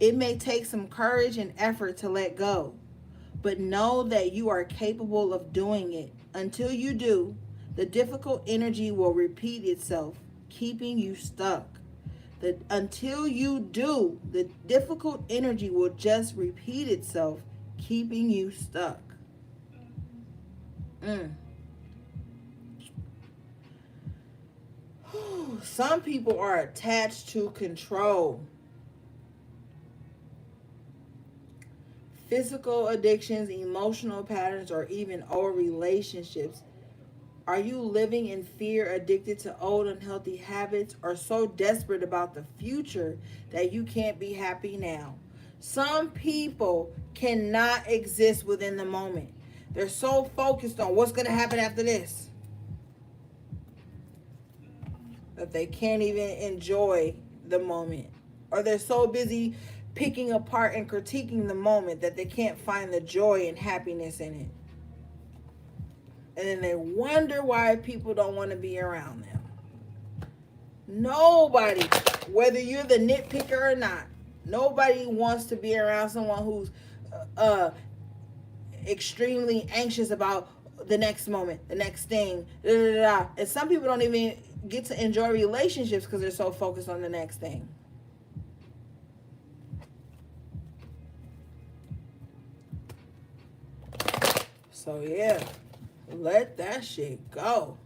It may take some courage and effort to let go, but know that you are capable of doing it. Until you do, the difficult energy will repeat itself, keeping you stuck. Until you do, the difficult energy will just repeat itself, keeping you stuck. Some people are attached to control. Physical addictions, emotional patterns, or even old relationships. Are you living in fear, addicted to old unhealthy habits, or so desperate about the future that you can't be happy now? Some people cannot exist within the moment. They're so focused on what's going to happen after this that they can't even enjoy the moment. Or they're so busy picking apart and critiquing the moment that they can't find the joy and happiness in it. And then they wonder why people don't want to be around them. Nobody, whether you're the nitpicker or not, nobody wants to be around someone who's extremely anxious about the next moment, the next thing. Da, da, da, da. And some people don't even get to enjoy relationships because they're so focused on the next thing. So yeah, let that shit go.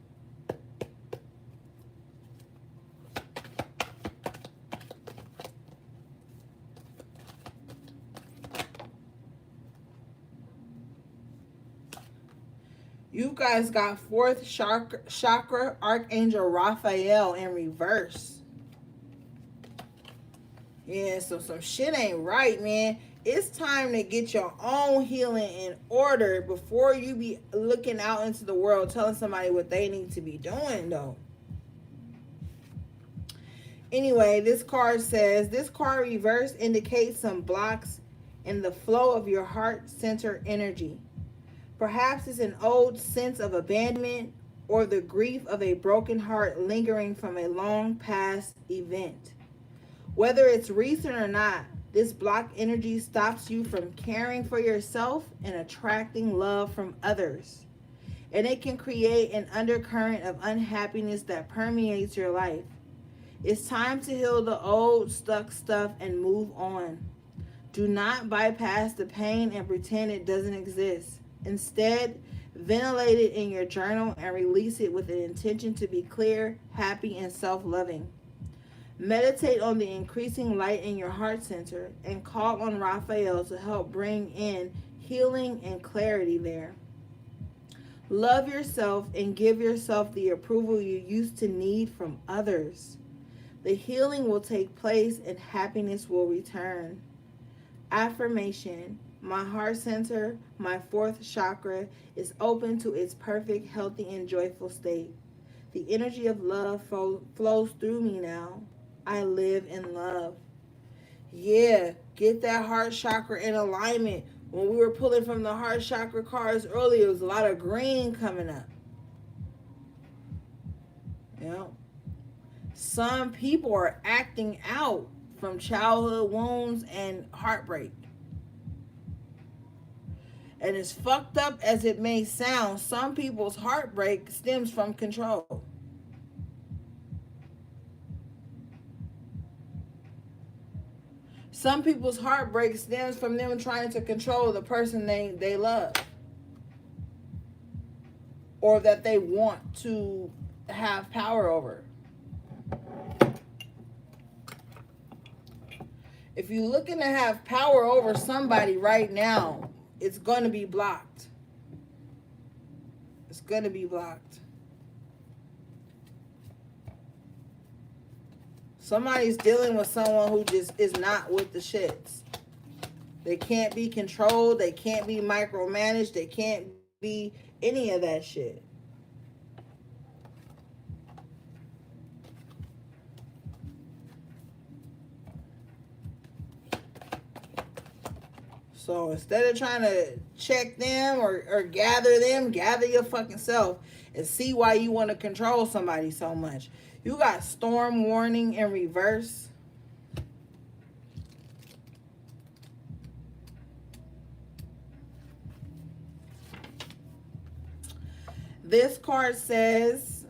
You guys got fourth chakra Archangel Raphael in reverse. Yeah, so some shit ain't right, man. It's time to get your own healing in order before you be looking out into the world telling somebody what they need to be doing, though. Anyway, this card reverse indicates some blocks in the flow of your heart center energy. Perhaps it's an old sense of abandonment or the grief of a broken heart lingering from a long past event. Whether it's recent or not, this blocked energy stops you from caring for yourself and attracting love from others. And it can create an undercurrent of unhappiness that permeates your life. It's time to heal the old stuck stuff and move on. Do not bypass the pain and pretend it doesn't exist. Instead, ventilate it in your journal and release it with an intention to be clear, happy, and self-loving. Meditate on the increasing light in your heart center and call on Raphael to help bring in healing and clarity there. Love yourself and give yourself the approval you used to need from others. The healing will take place and happiness will return. Affirmation: my heart center, my fourth chakra, is open to its perfect, healthy, and joyful state. The energy of love flows through me now. I live in love. Yeah, get that heart chakra in alignment. When we were pulling from the heart chakra cards earlier, there was a lot of green coming up. You know, some people are acting out from childhood wounds and heartbreak. And as fucked up as it may sound, some people's heartbreak stems from control. Some people's heartbreak stems from them trying to control the person they love, or that they want to have power over. If you're looking to have power over somebody right now, it's going to be blocked. It's going to be blocked. Somebody's dealing with someone who just is not with the shits. They can't be controlled. They can't be micromanaged. They can't be any of that shit. So instead of trying to check them or gather them, gather your fucking self and see why you want to control somebody so much. You got storm warning in reverse. This card says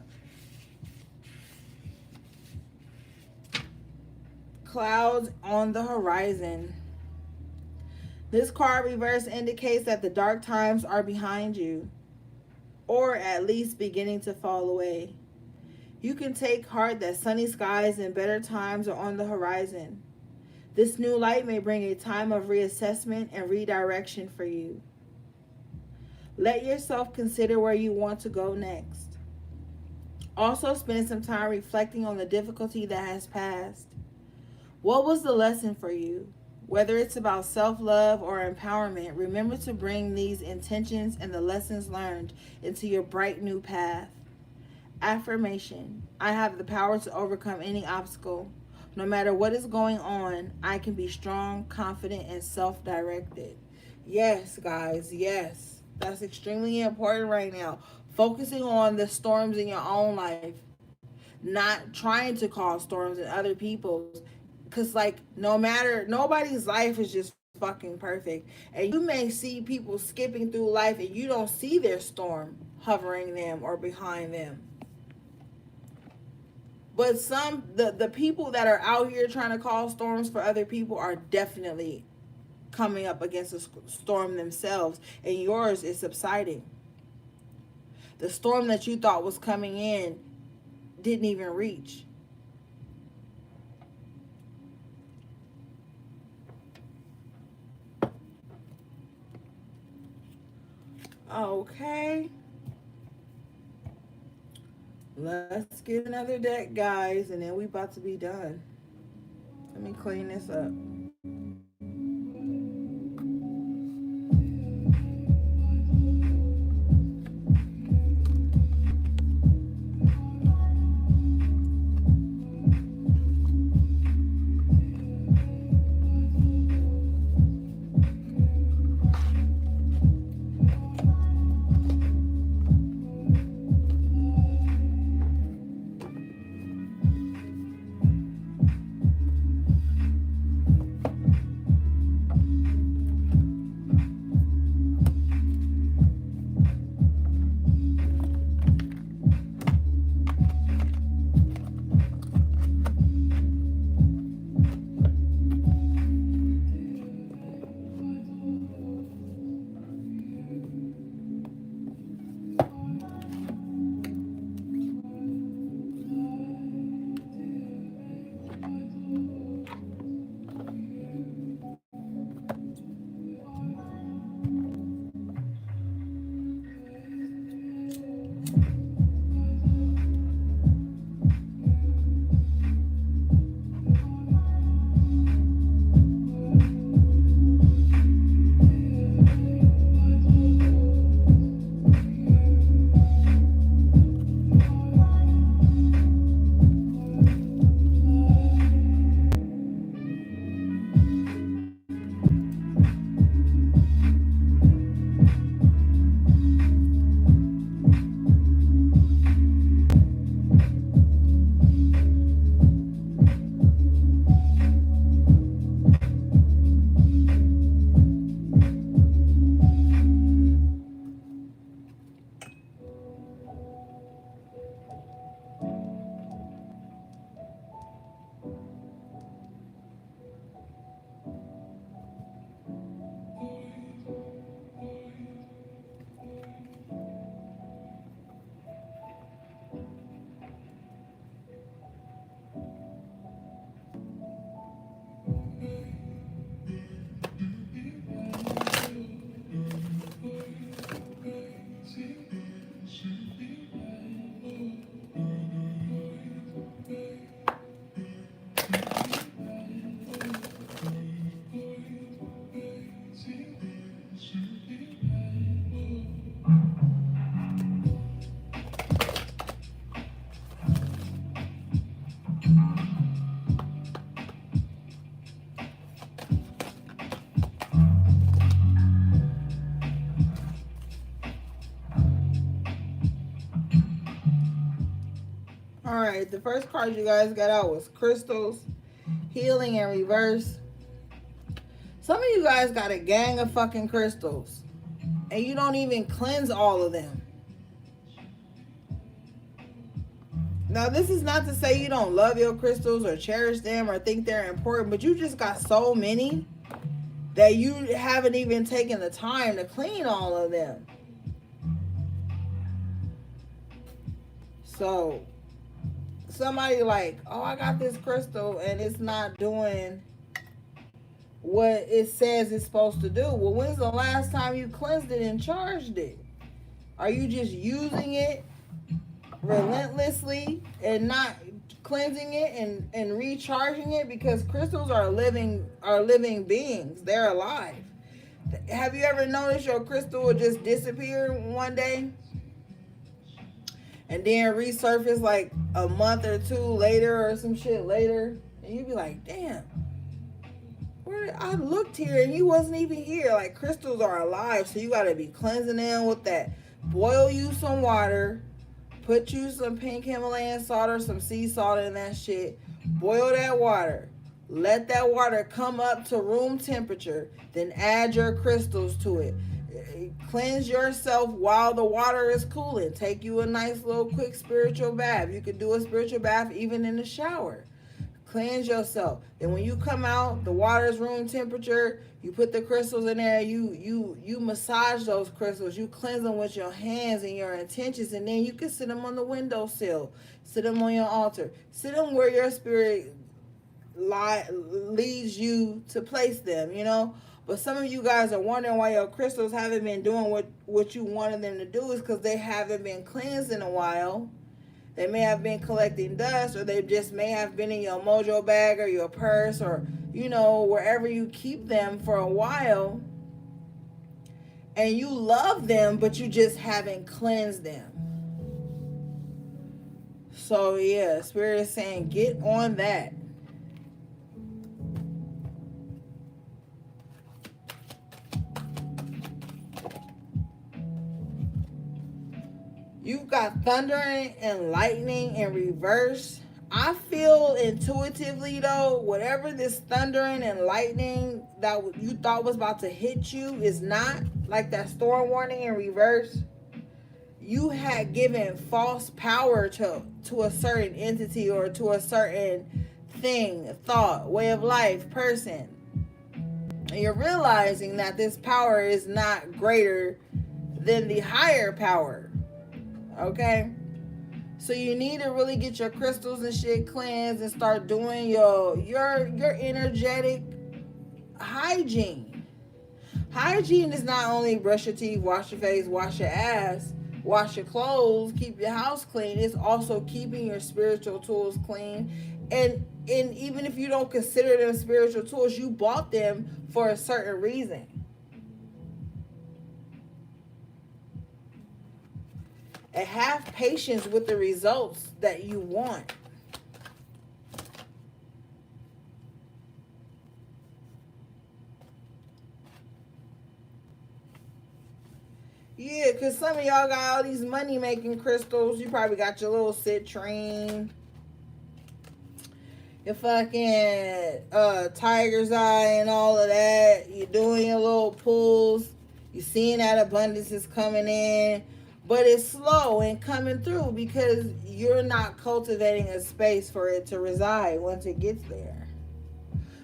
clouds on the horizon. This card reverse indicates that the dark times are behind you, or at least beginning to fall away. You can take heart that sunny skies and better times are on the horizon. This new light may bring a time of reassessment and redirection for you. Let yourself consider where you want to go next. Also, spend some time reflecting on the difficulty that has passed. What was the lesson for you? Whether it's about self-love or empowerment, remember to bring these intentions and the lessons learned into your bright new path. Affirmation: I have the power to overcome any obstacle. No matter what is going on, I can be strong, confident, and self-directed. Yes, guys, yes. That's extremely important right now. Focusing on the storms in your own life, not trying to cause storms in other people's. Because, like, nobody's life is just fucking perfect. And you may see people skipping through life and you don't see their storm hovering them or behind them. But the people that are out here trying to cause storms for other people are definitely coming up against a storm themselves. And yours is subsiding. The storm that you thought was coming in didn't even reach. Okay. Let's get another deck, guys, and then we about to be done. Let me clean this up. right, the first card you guys got out was crystals, healing in reverse. Some of you guys got a gang of fucking crystals, and you don't even cleanse all of them. Now, this is not to say you don't love your crystals or cherish them or think they're important, but you just got so many that you haven't even taken the time to clean all of them. So, somebody like, oh, I got this crystal and it's not doing what it says it's supposed to do. Well, when's the last time you cleansed it and charged it? Are you just using it relentlessly and not cleansing it and recharging it? Because crystals are living beings. They're alive. Have you ever noticed your crystal will just disappear one day and then resurface like a month or two later or some shit later, and you be like, damn, I looked here and you wasn't even here? Like, crystals are alive, so you got to be cleansing them with that. Boil you some water, put you some pink Himalayan salt or some sea salt in that shit, boil that water, let that water come up to room temperature, then add your crystals to it. Cleanse yourself while the water is cooling. Take you a nice little quick spiritual bath. You could do a spiritual bath even in the shower. Cleanse yourself. Then when you come out, the water is room temperature. You put the crystals in there. You massage those crystals. You cleanse them with your hands and your intentions. And then you can sit them on the windowsill. Sit them on your altar. Sit them where your spirit leads you to place them, you know. But some of you guys are wondering why your crystals haven't been doing what you wanted them to do, is because they haven't been cleansed in a while. They may have been collecting dust, or they just may have been in your mojo bag or your purse, or, you know, wherever you keep them for a while. And you love them, but you just haven't cleansed them. So yeah, Spirit is saying, get on that. You've got thunder and lightning in reverse. I feel intuitively, though, whatever this thundering and lightning that you thought was about to hit you is not, like that storm warning in reverse. You had given false power to a certain entity or to a certain thing, thought, way of life, person. And you're realizing that this power is not greater than the higher power. Okay, so you need to really get your crystals and shit cleansed and start doing your energetic hygiene. Hygiene is not only brush your teeth, wash your face, wash your ass, wash your clothes, keep your house clean. It's also keeping your spiritual tools clean. And even if you don't consider them spiritual tools, you bought them for a certain reason. And have patience with the results that you want. Yeah, because some of y'all got all these money-making crystals. You probably got your little citrine, your fucking tiger's eye and all of that. You're doing your little pulls. You're seeing that abundance is coming in. But it's slow in coming through because you're not cultivating a space for it to reside once it gets there.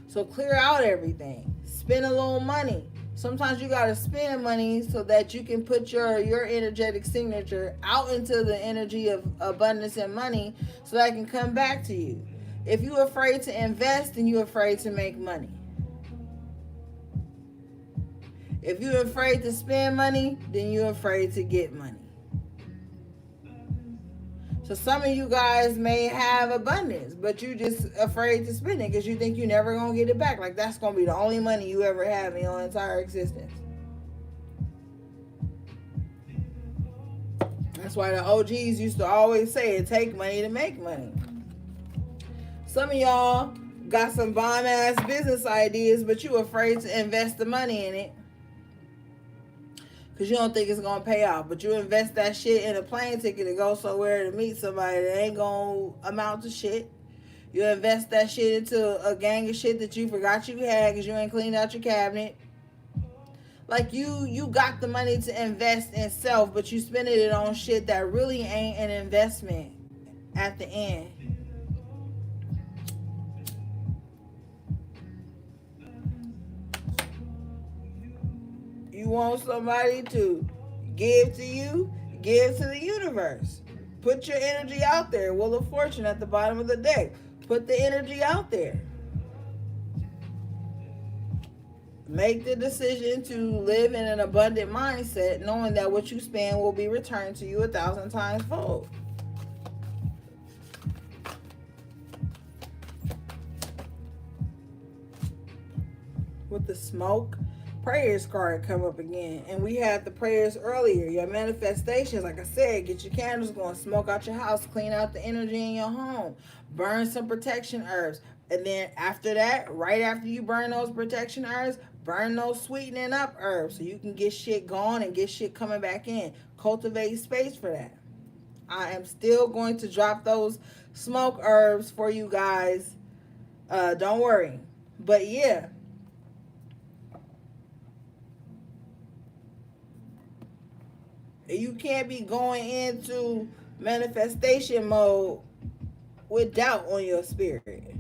So clear out everything. Spend a little money. Sometimes you got to spend money so that you can put your energetic signature out into the energy of abundance and money so that it can come back to you. If you're afraid to invest, then you're afraid to make money. If you're afraid to spend money, then you're afraid to get money. So some of you guys may have abundance, but you just afraid to spend it because you think you're never going to get it back. Like, that's going to be the only money you ever have in your entire existence. That's why the OGs used to always say it take money to make money. Some of y'all got some bomb-ass business ideas, but you afraid to invest the money in it. because you don't think it's going to pay off. But you invest that shit in a plane ticket to go somewhere to meet somebody that ain't going to amount to shit. You invest that shit into a gang of shit that you forgot you had because you ain't cleaned out your cabinet. Like you got the money to invest in self, but you spending it on shit that really ain't an investment at the end. You want somebody to give to you, give to the universe. Put your energy out there. Wheel of Fortune at the bottom of the deck. Put the energy out there. Make the decision to live in an abundant mindset, knowing that what you spend will be returned to you 1,000 times fold. With the smoke prayers card come up again, and we had the prayers earlier. Your manifestations, like I said, get your candles going, smoke out your house, clean out the energy in your home, burn some protection herbs, and then after that, right after you burn those protection herbs, burn those sweetening up herbs so you can get shit going and get shit coming back in. Cultivate space for that. I am still going to drop those smoke herbs for you guys. Don't worry. But yeah, you can't be going into manifestation mode with doubt on your spirit.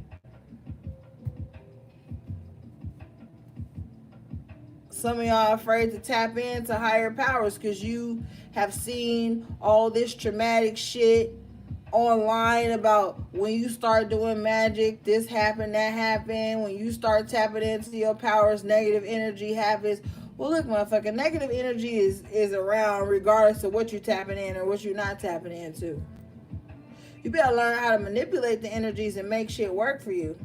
Some of y'all are afraid to tap into higher powers because you have seen all this traumatic shit online about when you start doing magic, this happened, that happened. When you start tapping into your powers, negative energy happens. Well, look, motherfucker, negative energy is around regardless of what you're tapping in or what you're not tapping into. You better learn how to manipulate the energies and make shit work for you.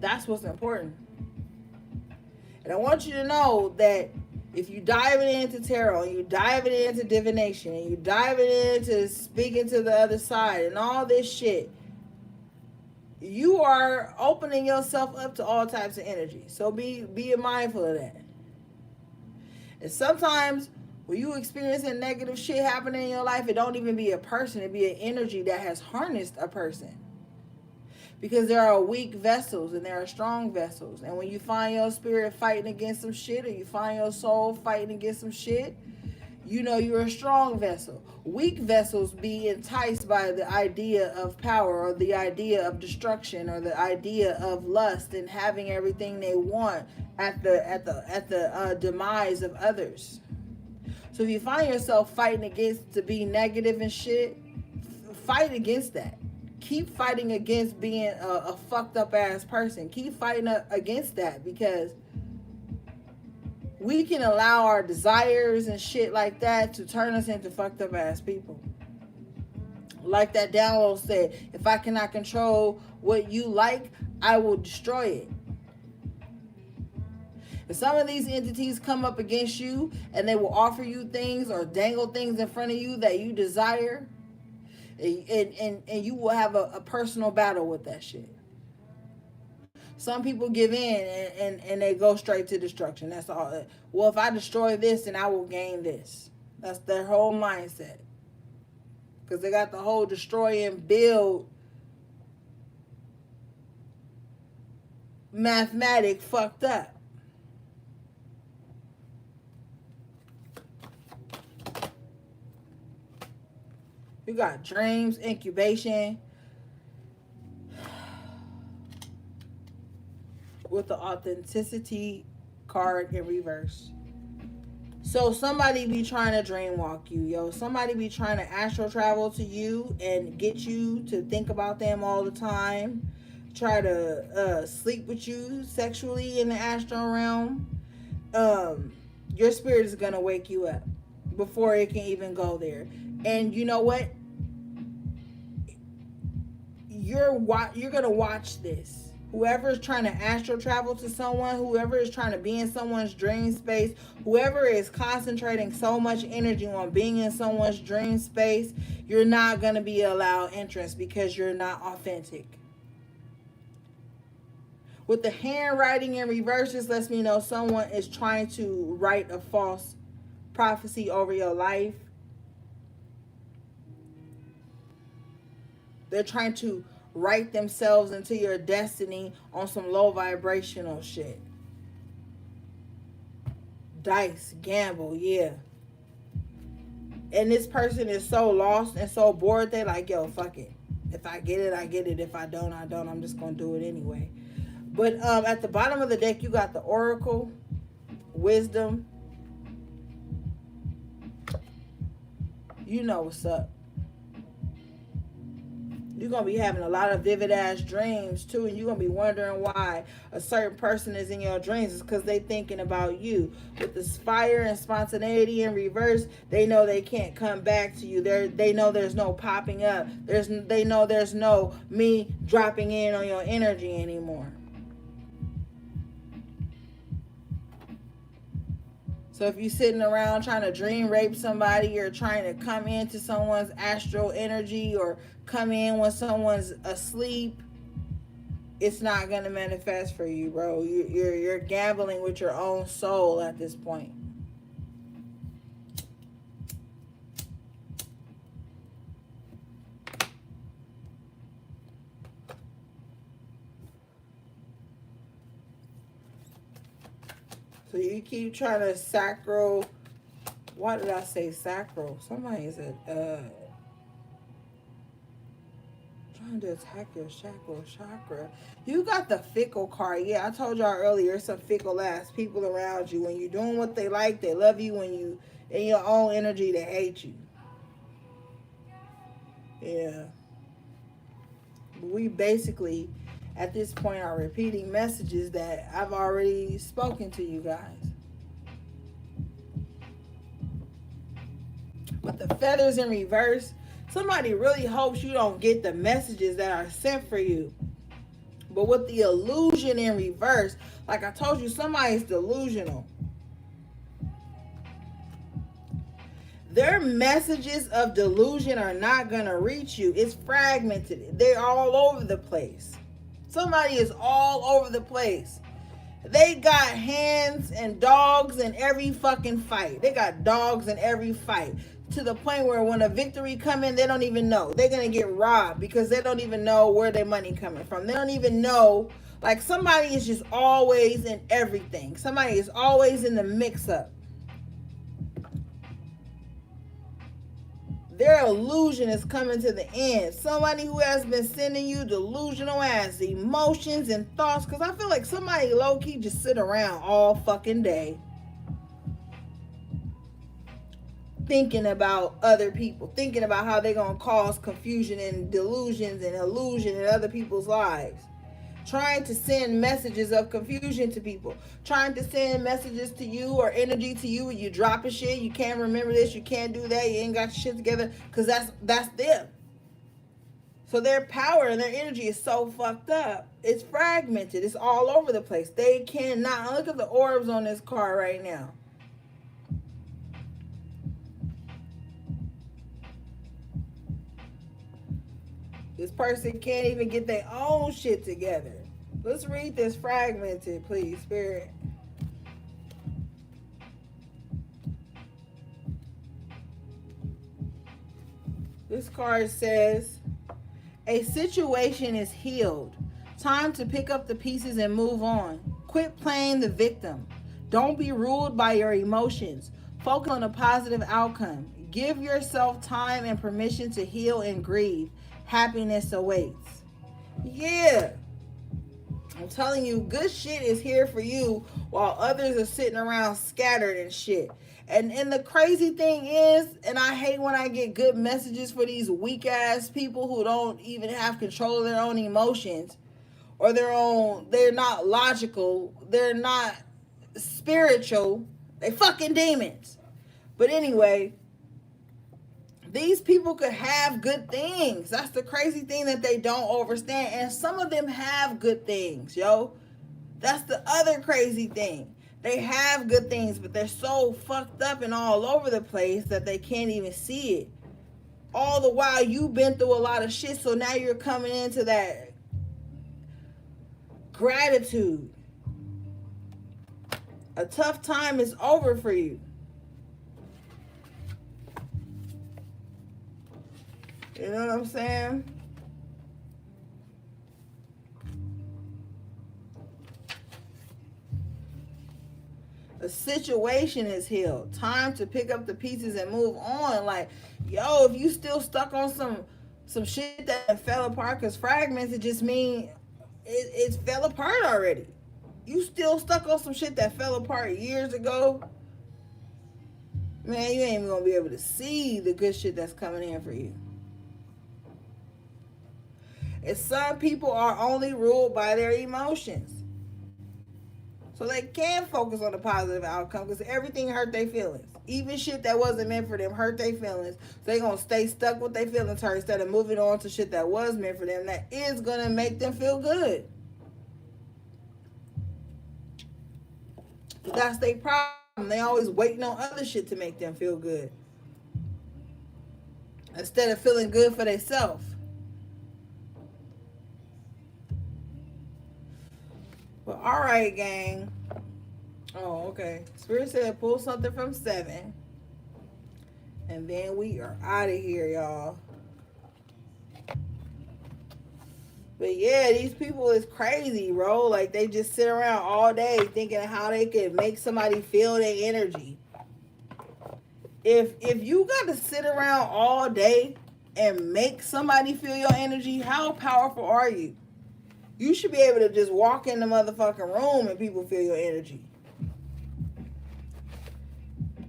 That's what's important. And I want you to know that if you diving into tarot and you diving into divination and you diving into speaking to the other side and all this shit, you are opening yourself up to all types of energy. So be mindful of that. And sometimes when you experiencing negative shit happening in your life, it don't even be a person, it be an energy that has harnessed a person. Because there are weak vessels and there are strong vessels. And when you find your spirit fighting against some shit, or you find your soul fighting against some shit, you know you're a strong vessel. Weak vessels be enticed by the idea of power or the idea of destruction or the idea of lust and having everything they want at the demise of others. So if you find yourself fighting against to be negative and shit, fight against that. Keep fighting against being a fucked up ass person. Keep fighting against that, because we can allow our desires and shit like that to turn us into fucked up ass people. Like that download said, if I cannot control what you like, I will destroy it. If some of these entities come up against you and they will offer you things or dangle things in front of you that you desire, and you will have a personal battle with that shit. Some people give in and they go straight to destruction. That's all. Well, if I destroy this, then I will gain this. That's their whole mindset. Because they got the whole destroy and build mathematic fucked up. You got dreams, incubation, with the authenticity card in reverse. So somebody be trying to dream walk you, yo. Somebody be trying to astral travel to you and get you to think about them all the time. Try to sleep with you sexually in the astral realm. Your spirit is going to wake you up before it can even go there. And you know what? You're going to watch this. Whoever is trying to astral travel to someone, whoever is trying to be in someone's dream space, whoever is concentrating so much energy on being in someone's dream space, you're not going to be allowed entrance because you're not authentic. With the handwriting in reverse, this lets me know someone is trying to write a false prophecy over your life. They're trying to write themselves into your destiny on some low vibrational shit. Dice, gamble, yeah. And this person is so lost and so bored, they like, yo, fuck it. If I get it, I get it. If I don't, I don't. I'm just gonna do it anyway. But at the bottom of the deck, you got the Oracle, Wisdom. You know what's up. You're going to be having a lot of vivid ass dreams too, and you're going to be wondering why a certain person is in your dreams. It's because they thinking about you. With this fire and spontaneity in reverse, they know they can't come back to you. They know there's no popping up. They know there's no me dropping in on your energy anymore. So if you're sitting around trying to dream rape somebody, or trying to come into someone's astral energy, or come in when someone's asleep, it's not going to manifest for you, bro. You're gambling with your own soul at this point. So you keep trying to sacral. Why did I say sacral? Somebody said trying to attack your sacral chakra. You got the fickle card. Yeah, I told y'all earlier, some fickle ass people around you. When you're doing what they like, they love you. When you in your own energy, they hate you. Yeah. We basically, at this point, are repeating messages that I've already spoken to you guys. But the feathers in reverse, somebody really hopes you don't get the messages that are sent for you. But with the illusion in reverse, like I told you, somebody's delusional. Their messages of delusion are not going to reach you. It's fragmented. They're all over the place. Somebody is all over the place. They got hands and dogs in every fucking fight. They got dogs in every fight. To the point where when a victory come in, they don't even know. They're going to get robbed because they don't even know where their money coming from. They don't even know. Like, somebody is just always in everything. Somebody is always in the mix-up. Their illusion is coming to the end. Somebody who has been sending you delusional ass emotions and thoughts. Because I feel like somebody low-key just sit around all fucking day thinking about other people. Thinking about how they're going to cause confusion and delusions and illusion in other people's lives. Trying to send messages of confusion to people. Trying to send messages to you or energy to you, and you dropping shit. You can't remember this. You can't do that. You ain't got your shit together. Because that's them. So their power and their energy is so fucked up. It's fragmented. It's all over the place. They cannot. Look at the orbs on this card right now. This person can't even get their own shit together. Let's read this fragmented, please, Spirit. This card says, a situation is healed. Time to pick up the pieces and move on. Quit playing the victim. Don't be ruled by your emotions. Focus on a positive outcome. Give yourself time and permission to heal and grieve. Happiness awaits. Yeah. I'm telling you, good shit is here for you while others are sitting around scattered and shit. And the crazy thing is, and I hate when I get good messages for these weak ass people who don't even have control of their own emotions, or they're not logical, they're not spiritual, they fucking demons. But anyway, these people could have good things. That's the crazy thing that they don't understand. And some of them have good things, yo. That's the other crazy thing. They have good things, but they're so fucked up and all over the place that they can't even see it. All the while you've been through a lot of shit, so now you're coming into that gratitude. A tough time is over for you. You know what I'm saying? A situation is healed. Time to pick up the pieces and move on. Like, yo, if you still stuck on some shit that fell apart because fragments, it just mean it fell apart already. You still stuck on some shit that fell apart years ago, man, you ain't even gonna be able to see the good shit that's coming in for you. And some people are only ruled by their emotions. So they can focus on the positive outcome because everything hurt their feelings. Even shit that wasn't meant for them hurt their feelings. So they going to stay stuck with their feelings hurt instead of moving on to shit that was meant for them that is going to make them feel good. But that's their problem. They always waiting on other shit to make them feel good, instead of feeling good for themselves. But all right, gang. Oh, okay. Spirit said pull something from 7. And then we are out of here, y'all. But yeah, these people is crazy, bro. Like, they just sit around all day thinking how they could make somebody feel their energy. If you got to sit around all day and make somebody feel your energy, how powerful are you? You should be able to just walk in the motherfucking room and people feel your energy.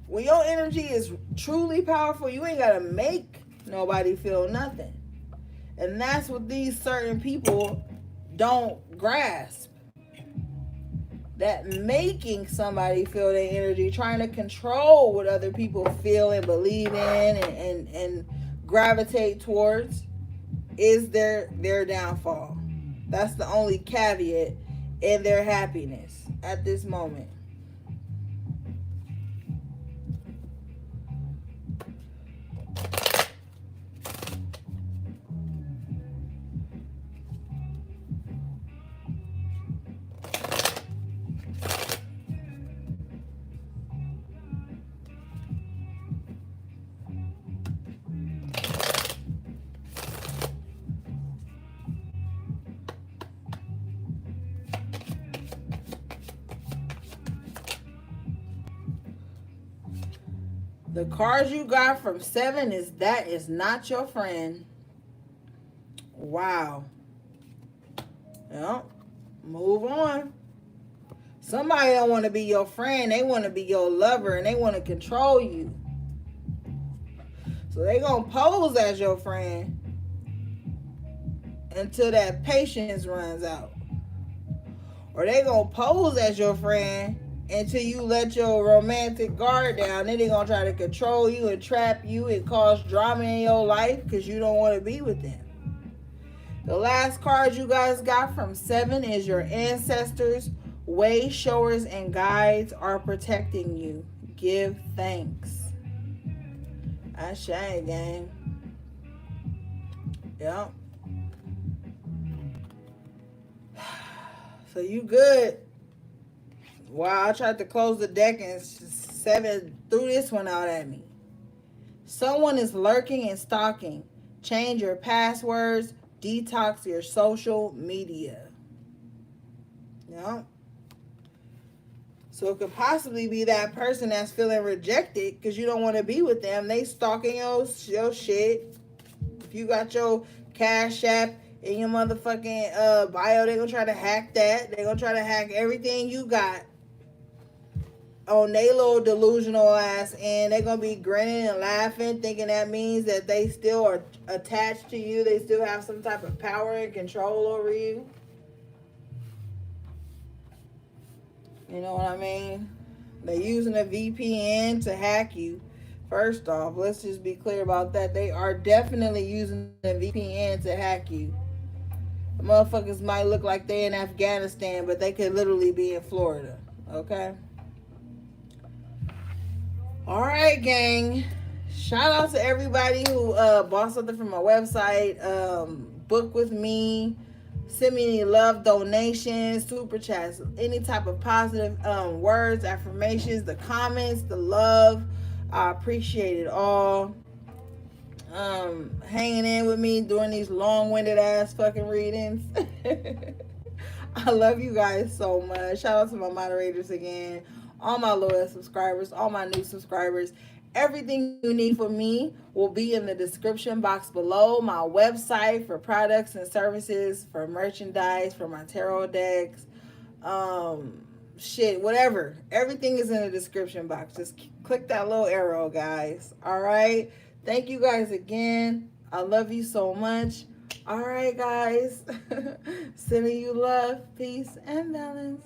When your energy is truly powerful, you ain't got to make nobody feel nothing. And that's what these certain people don't grasp. That making somebody feel their energy, trying to control what other people feel and believe in and gravitate towards, is their downfall. That's the only caveat in their happiness at this moment. The cards you got from 7 is not your friend. Wow. Yep. Move on. Somebody don't want to be your friend. They want to be your lover and they want to control you. So they going to pose as your friend until that patience runs out. Or they going to pose as your friend until you let your romantic guard down. Then they're going to try to control you and trap you and cause drama in your life because you don't want to be with them. The last card you guys got from 7 is your ancestors, way showers, and guides are protecting you. Give thanks. Ashe, gang. Yep. So you good. Wow, I tried to close the deck and 7 threw this one out at me. Someone is lurking and stalking. Change your passwords. Detox your social media. Yep. So it could possibly be that person that's feeling rejected because you don't want to be with them. They stalking your shit. If you got your Cash App in your motherfucking bio, they're going to try to hack that. They're going to try to hack everything you got on their little delusional ass, and they're going to be grinning and laughing, thinking that means that they still are attached to you. They still have some type of power and control over you. You know what I mean? They're using a VPN to hack you. First off, let's just be clear about that. They are definitely using a VPN to hack you. The motherfuckers might look like they're in Afghanistan, but they could literally be in Florida. Okay? All right, gang. Shout out to everybody who bought something from my website. Book with me. Send me any love donations, super chats, any type of positive words, affirmations, the comments, the love. I appreciate it all. hanging in with me during these long-winded ass fucking readings. I love you guys so much. Shout out to my moderators again, all my loyal subscribers, all my new subscribers. Everything you need for me will be in the description box below. My website for products and services, for merchandise, for my tarot decks, shit, whatever. Everything is in the description box. Just click that little arrow, guys. All right. Thank you guys again. I love you so much. All right, guys. Sending you love, peace, and balance.